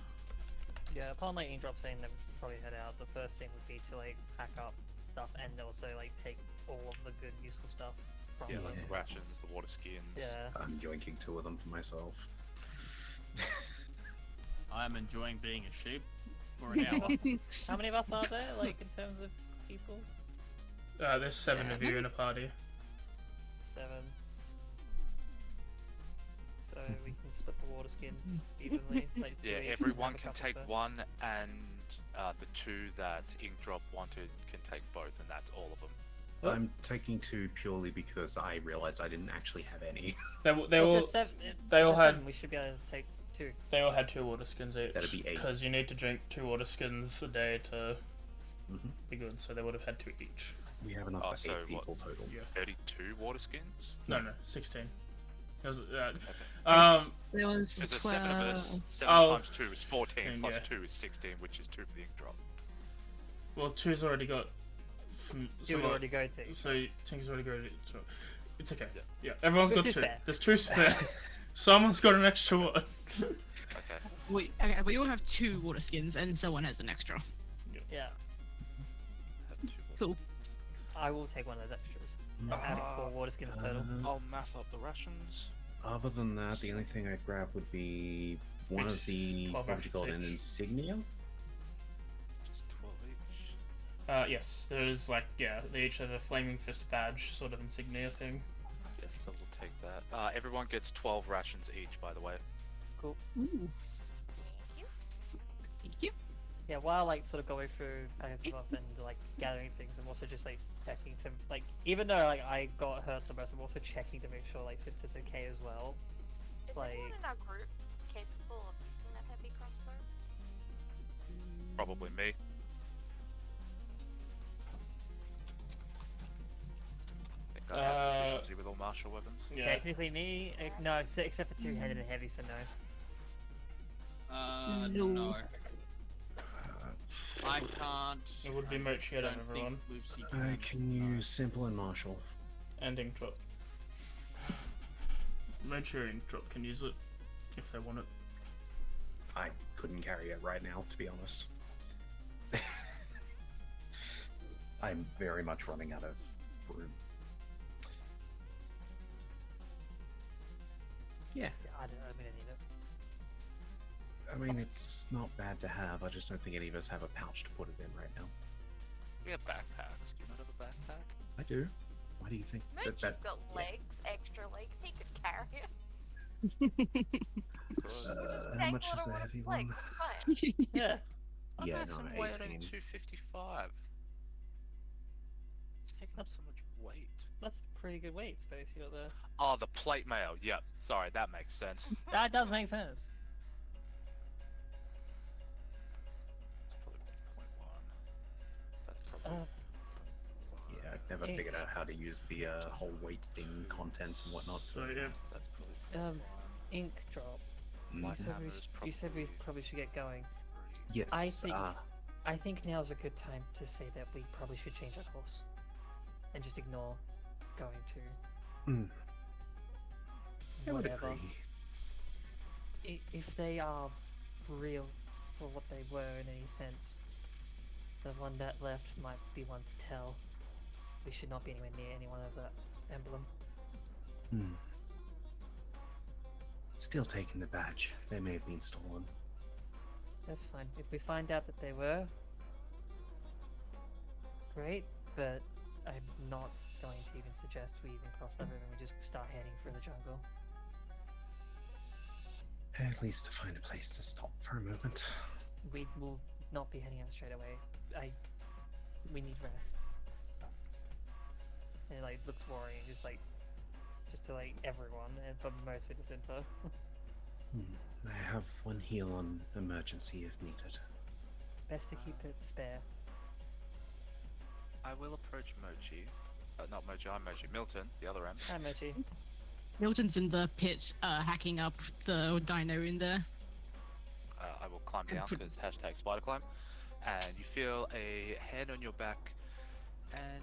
Yeah, upon like Inkdrop saying that we should probably head out, the first thing would be to like pack up stuff and also like take all of the good useful stuff from Yeah, them. like the rations, the water skins. Yeah. I'm yoinking 2 of them for myself. I'm enjoying being a sheep for an hour. How many of us are there, like in terms of people? There's 7 of you in a party. 7. So we can split the water skins evenly. Like Yeah, 2 each, everyone have a can couple take spare. 1, and the 2 that Inkdrop wanted can take both, and that's all of them. I'm taking 2 purely because I realized I didn't actually have any. They Well, all there's they all there's had 7, we should be able to take 2. they all had 2 water skins each. That'd be 8. Because you need to drink 2 water skins a day to Mhm. be good. So they would have had 2 each. We have enough Oh, for so 8 what? people total. Yeah. 32 water skins? No, 16. It was, There was There's a 7 of us. 12. 7 Oh. times 2 is 14, plus Yeah. 2 is 16, which is 2 for the Inkdrop. well, 2's already got. From, You would someone- already go to. So Tink's already got it. So it's okay. Yeah. Yeah, everyone's There's got 2 2. spare. There's 2 spare. Someone's got an extra one. Okay. Okay, we all have 2 water skins, and someone has an extra. Yeah, Have 2 Cool. I will take one of those extras. I'm adding 4 water skins total. I'll math up the rations. Other than that, the only thing I'd grab would be one of the 12 what would you call it, an rations each. insignia. Just 12 each. Yes, there's like, yeah, they each have a flaming fist badge sort of insignia thing. Yes, so we'll take that. Everyone gets 12 rations each, by the way. Ooh. Thank you. Thank you. Yeah, while like sort of going through kind of stuff and like gathering things, I'm also just like checking to like, even though like I got hurt the most, I'm also checking to make sure like since it's okay as well. Is Like- anyone in our group capable of using that heavy crossbow? Probably me. I think I have proficiency with all martial weapons. Yeah. Technically me, no, except for two-handed and heavy, so no. No. No. I can't. It would be I Mochi out of don't everyone. think Lucy I can use simple and martial. And Inkdrop. Mercer or Inkdrop can use it if they want it. I couldn't carry it right now, to be honest. I'm very much running out of room. Yeah, Yeah, I'm gonna need it. I mean, it's not bad to have. I just don't think any of us have a pouch to put it in right now. We have backpacks. Do you not have a backpack? I do. Why do you think Mooch that? has got legs, extra legs. He could carry it. Just How take much one is of a one heavy legs, one? it's fine. Yeah. Yeah, no, no, weight only 18. 255. It's taking up so much weight. That's pretty good weight space you got there. Oh, the plate mail. Yep. Sorry, that makes sense. That does make sense. It's probably 1.1. That's probably. Yeah, I've never figured out how to use the whole weight thing, contents and whatnot. So yeah. That's probably. 1.1. Ink drop. My You said, hammer we, is you said we probably probably should get going. Yes. I think I think now's a good time to say that we probably should change our course and just ignore going to I would whatever. agree. If they are real for what they were in any sense, the one that left might be one to tell. We should not be anywhere near anyone of that emblem. Still taking the badge. They may have been stolen. That's fine. If we find out that they were, great, but I'm not going to even suggest we even cross that river and we just start heading for the jungle. At least to find a place to stop for a moment. We will not be heading out straight away. We need rest. And it like looks worrying, just to like everyone, but mostly to Zinta. I have one heal on emergency if needed. Best to keep it spare. I will approach Mochi. Not Mochi, I'm Mochi. Milton, the other end. Hi, Mochi. Milton's in the pit, hacking up the dino in there. I will climb down because hashtag spider climb. And you feel a hand on your back and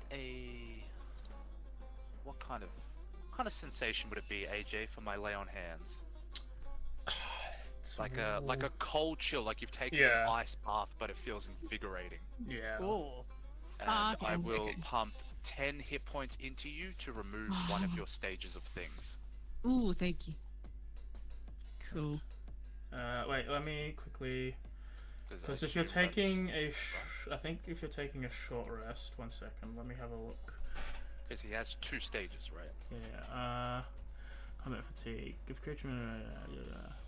what kind of sensation would it be, AJ, for my lay on hands? It's Like a cold chill, like you've taken Yeah. an ice bath, but it feels invigorating. Yeah. Ooh. And Okay, I will okay. pump 10 hit points into you to remove one of your stages of things. Ooh, thank you. Cool. Wait, let me quickly. Because I if you're assume that's- taking I think if you're taking a short rest, 1 second, let me have a look. Because he has 2 stages, right? Yeah, combat fatigue. Give creature when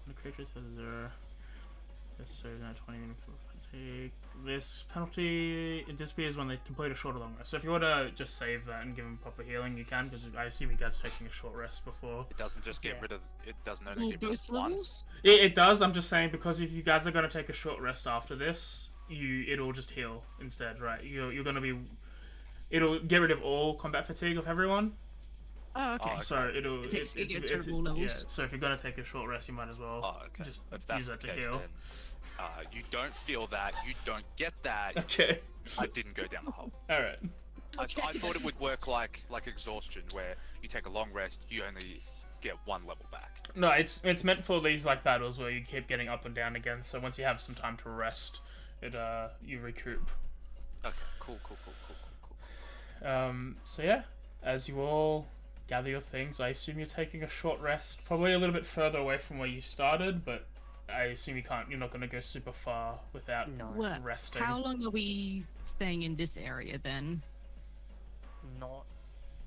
the creature says 0. This so now 20 minutes of fatigue. This penalty it disappears when they complete a short or long rest. So if you want to just save that and give them proper healing, you can. Because I assume you guys are taking a short rest before. It doesn't just get Yeah. rid of. It doesn't only Well, get rid both of one. levels? It does. I'm just saying because if you guys are going to take a short rest after this, it'll just heal instead, right? You're going to be. It'll get rid of all combat fatigue of everyone. Oh, okay. okay. So it gets rid of it's all levels. yeah. So if you're gonna take a short rest, you might as well Oh, okay. just If that's use that the to case, heal. then, you don't feel that. You don't get that. Okay. I didn't go down the hole. All right. I thought it would work like exhaustion, where you take a long rest, you only get 1 level back. No, it's meant for these like battles where you keep getting up and down again. So once you have some time to rest, you recoup. Okay, cool. So yeah, as you all gather your things, I assume you're taking a short rest, probably a little bit further away from where you started, but I assume you're not going to go super far without What? resting. How long are we staying in this area then? Not.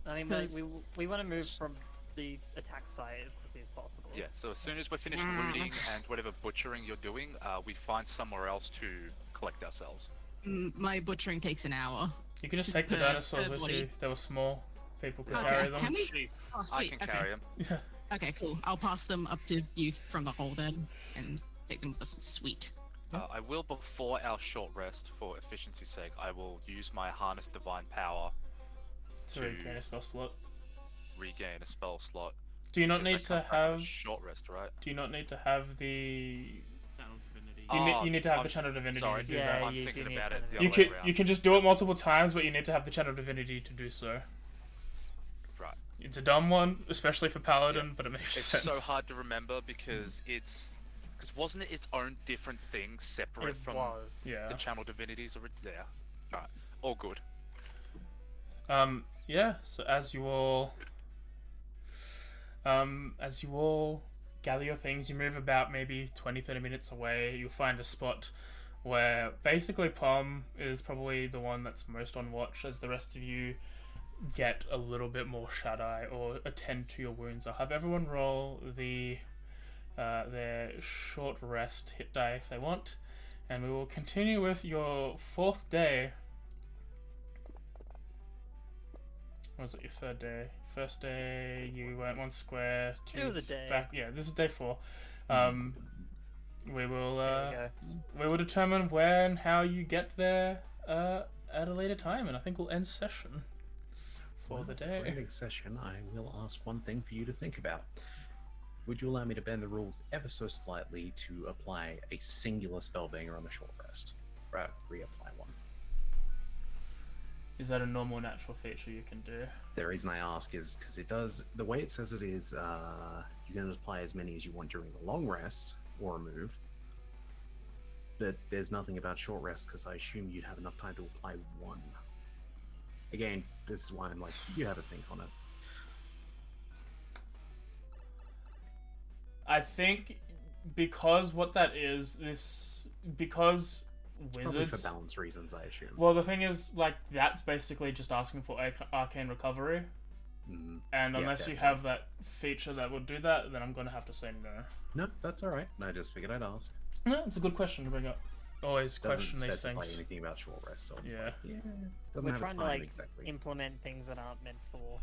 I mean, like, we want to move from the attack site as quickly as possible. Yeah, so as soon as we're finished looting and whatever butchering you're doing, we find somewhere else to collect ourselves. My butchering takes an hour. You can just take the dinosaurs with you. They were small. People could carry them. Can we? Sheep. Oh, I sweet. can Okay. carry them. Yeah. Okay, cool. I'll pass them up to you from the hole then, and take them with us. Sweet. I will, before our short rest, for efficiency's sake, I will use my Harness Divine Power To regain a spell slot. regain a spell slot. Do you not Because I need to come back on a have? short rest, right? Do you not need to have the? Channel Divinity. You need to have I'm the Channel Divinity Sorry, to do Yeah, that. I'm you thinking do need about it Channel the You other way can around. just do it multiple times, but you need to have the Channel Divinity to do so. Right. It's a dumb one, especially for Paladin, but it makes It's sense. so hard to remember because wasn't it its own different thing separate It from was. Yeah. the Channel Divinities? Yeah. Right. All good. Yeah. So as you all gather your things, you move about maybe 20-30 minutes away. You'll find a spot where basically Palm is probably the one that's most on watch, as the rest of you get a little bit more shut-eye or attend to your wounds. I'll have everyone roll their short rest hit die if they want, and we will continue with your 4th day. Or was it your 3rd day? First day you went 1 square, 2 It was a day. back. Yeah, this is day 4. We will There we will determine where and how you get there at a later time, and I think we'll end session for the For day. ending session, I will ask one thing for you to think about. Would you allow me to bend the rules ever so slightly to apply a singular spellbanger on the short rest? Reapply one. Is that a normal natural feature you can do? The reason I ask is because it does, the way it says it is, you can apply as many as you want during the long rest or a move. But there's nothing about short rest because I assume you'd have enough time to apply one. Again, this is why I'm like, you have a think on it. I think because what that is because Probably wizards. for balance reasons, I assume. Well, the thing is, like, that's basically just asking for arcane recovery, Mm, and Yeah, unless you definitely. have that feature that would do that, then I'm gonna have to say no. no, that's alright. I just figured I'd ask. No, it's a good question to bring up. Always Doesn't question these specify things. anything about short rest, so it's Yeah. like, yeah, doesn't We're have a trying time to like exactly. implement things that aren't meant for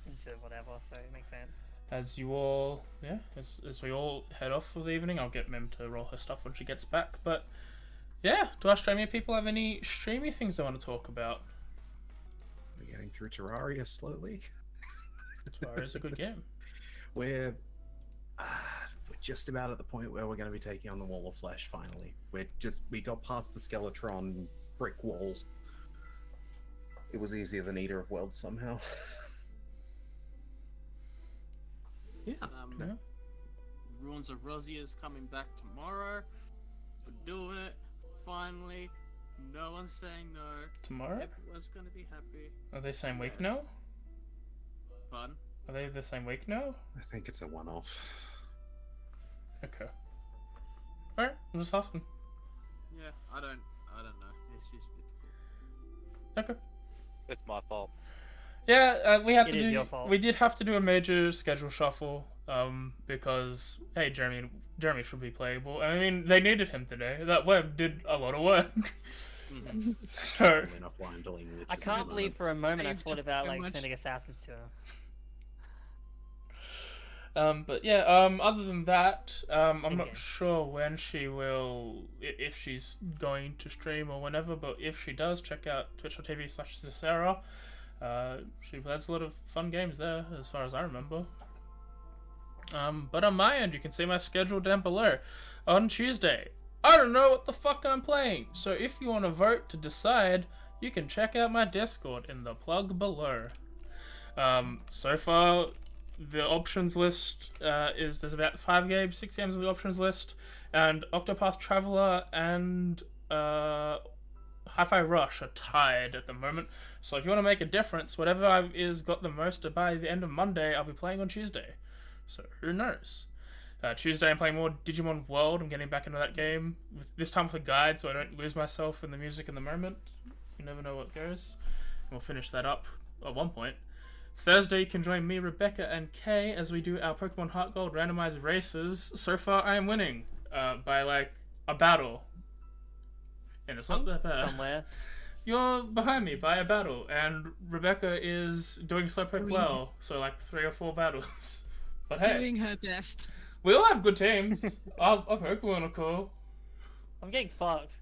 into whatever, so it makes sense. As you all, as we all head off for the evening, I'll get Mem to roll her stuff when she gets back. But yeah, do our streamy people have any streamy things they want to talk about? We're getting through Terraria slowly. It's a good game. We're just about at the point where we're going to be taking on the Wall of Flesh finally. We got past the Skeletron brick wall. It was easier than Eater of Worlds somehow. Yeah. Yeah. Ruins of Rosia is coming back tomorrow. We're doing it. Finally. No one's saying no. Tomorrow? Everyone's gonna be happy. Are they same week Yes. now? Fun. Are they the same week now? I think it's a one-off. Okay. Alright, I'm just asking. Yeah, I don't know. It's just difficult. Okay. It's my fault. Yeah, we had It to is do. your fault. We did have to do a major schedule shuffle. Because hey, Jeremy should be playable. I mean, they needed him today. That web did a lot of work. So Only enough line deleting I witches can't at the believe for a moment I Saved thought up about so like much. sending assassins to him. but yeah, other than that, I'm not Okay. sure when she will, if she's going to stream or whenever, but if she does, check out twitch.tv/Sarah. She has a lot of fun games there, as far as I remember. But on my end, you can see my schedule down below. On Tuesday, I don't know what the fuck I'm playing, so if you want to vote to decide, you can check out my Discord in the plug below. So far, the options list there's about 5 games, 6 games on the options list, and Octopath Traveler and Hi-Fi Rush are tied at the moment. So if you want to make a difference, whatever is got the most by the end of Monday, I'll be playing on Tuesday. So who knows? Tuesday I'm playing more Digimon World. I'm getting back into that game, this time with a guide so I don't lose myself in the music in the moment. You never know what goes. And we'll finish that up at one point. Thursday you can join me, Rebecca, and Kay as we do our Pokemon Heart Gold randomized races. So far I am winning by like a battle. And it's not that bad. Somewhere. You're behind me by a battle, and Rebecca is doing Slowpoke well, so like 3 or 4 battles. But hey, Doing her best. we all have good teams. Our Pokemon are cool. I'm getting fucked.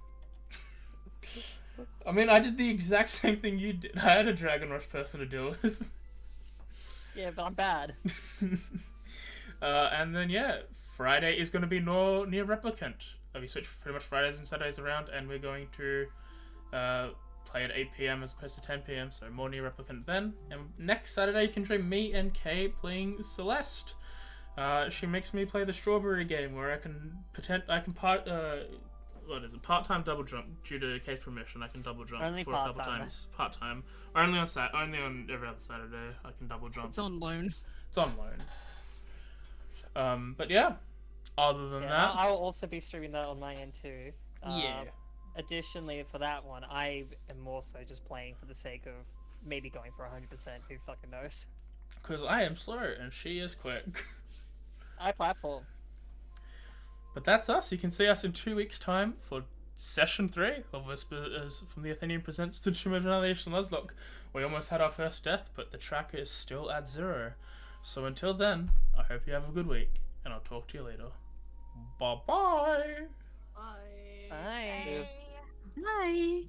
I mean, I did the exact same thing you did. I had a Dragon Rush person to deal with. Yeah, but I'm bad. And then yeah, Friday is going to be near Replicant. We switch pretty much Fridays and Saturdays around, and we're going to play at 8 PM as opposed to 10 PM, so more near Replicant then. And next Saturday you can join me and Kay playing Celeste. She makes me play the Strawberry game where I can part-time double jump due to Kay's permission. I can double jump Only for a couple part-time. times. Part-time. Only on every other Saturday I can double jump. It's on loan. It's on loan. But yeah, other than that, I'll also be streaming that on my end too. yeah. Additionally, for that one, I am more so just playing for the sake of maybe going for 100%. Who fucking knows? Because I am slow and she is quick. I platform. But that's us. You can see us in 2 weeks' time for session 3 of Whispers from the Athenian Presents the Annihilation Nuzlocke. We almost had our first death, but the tracker is still at 0. So until then, I hope you have a good week, and I'll talk to you later. Bye-bye! Bye. Bye. Bye.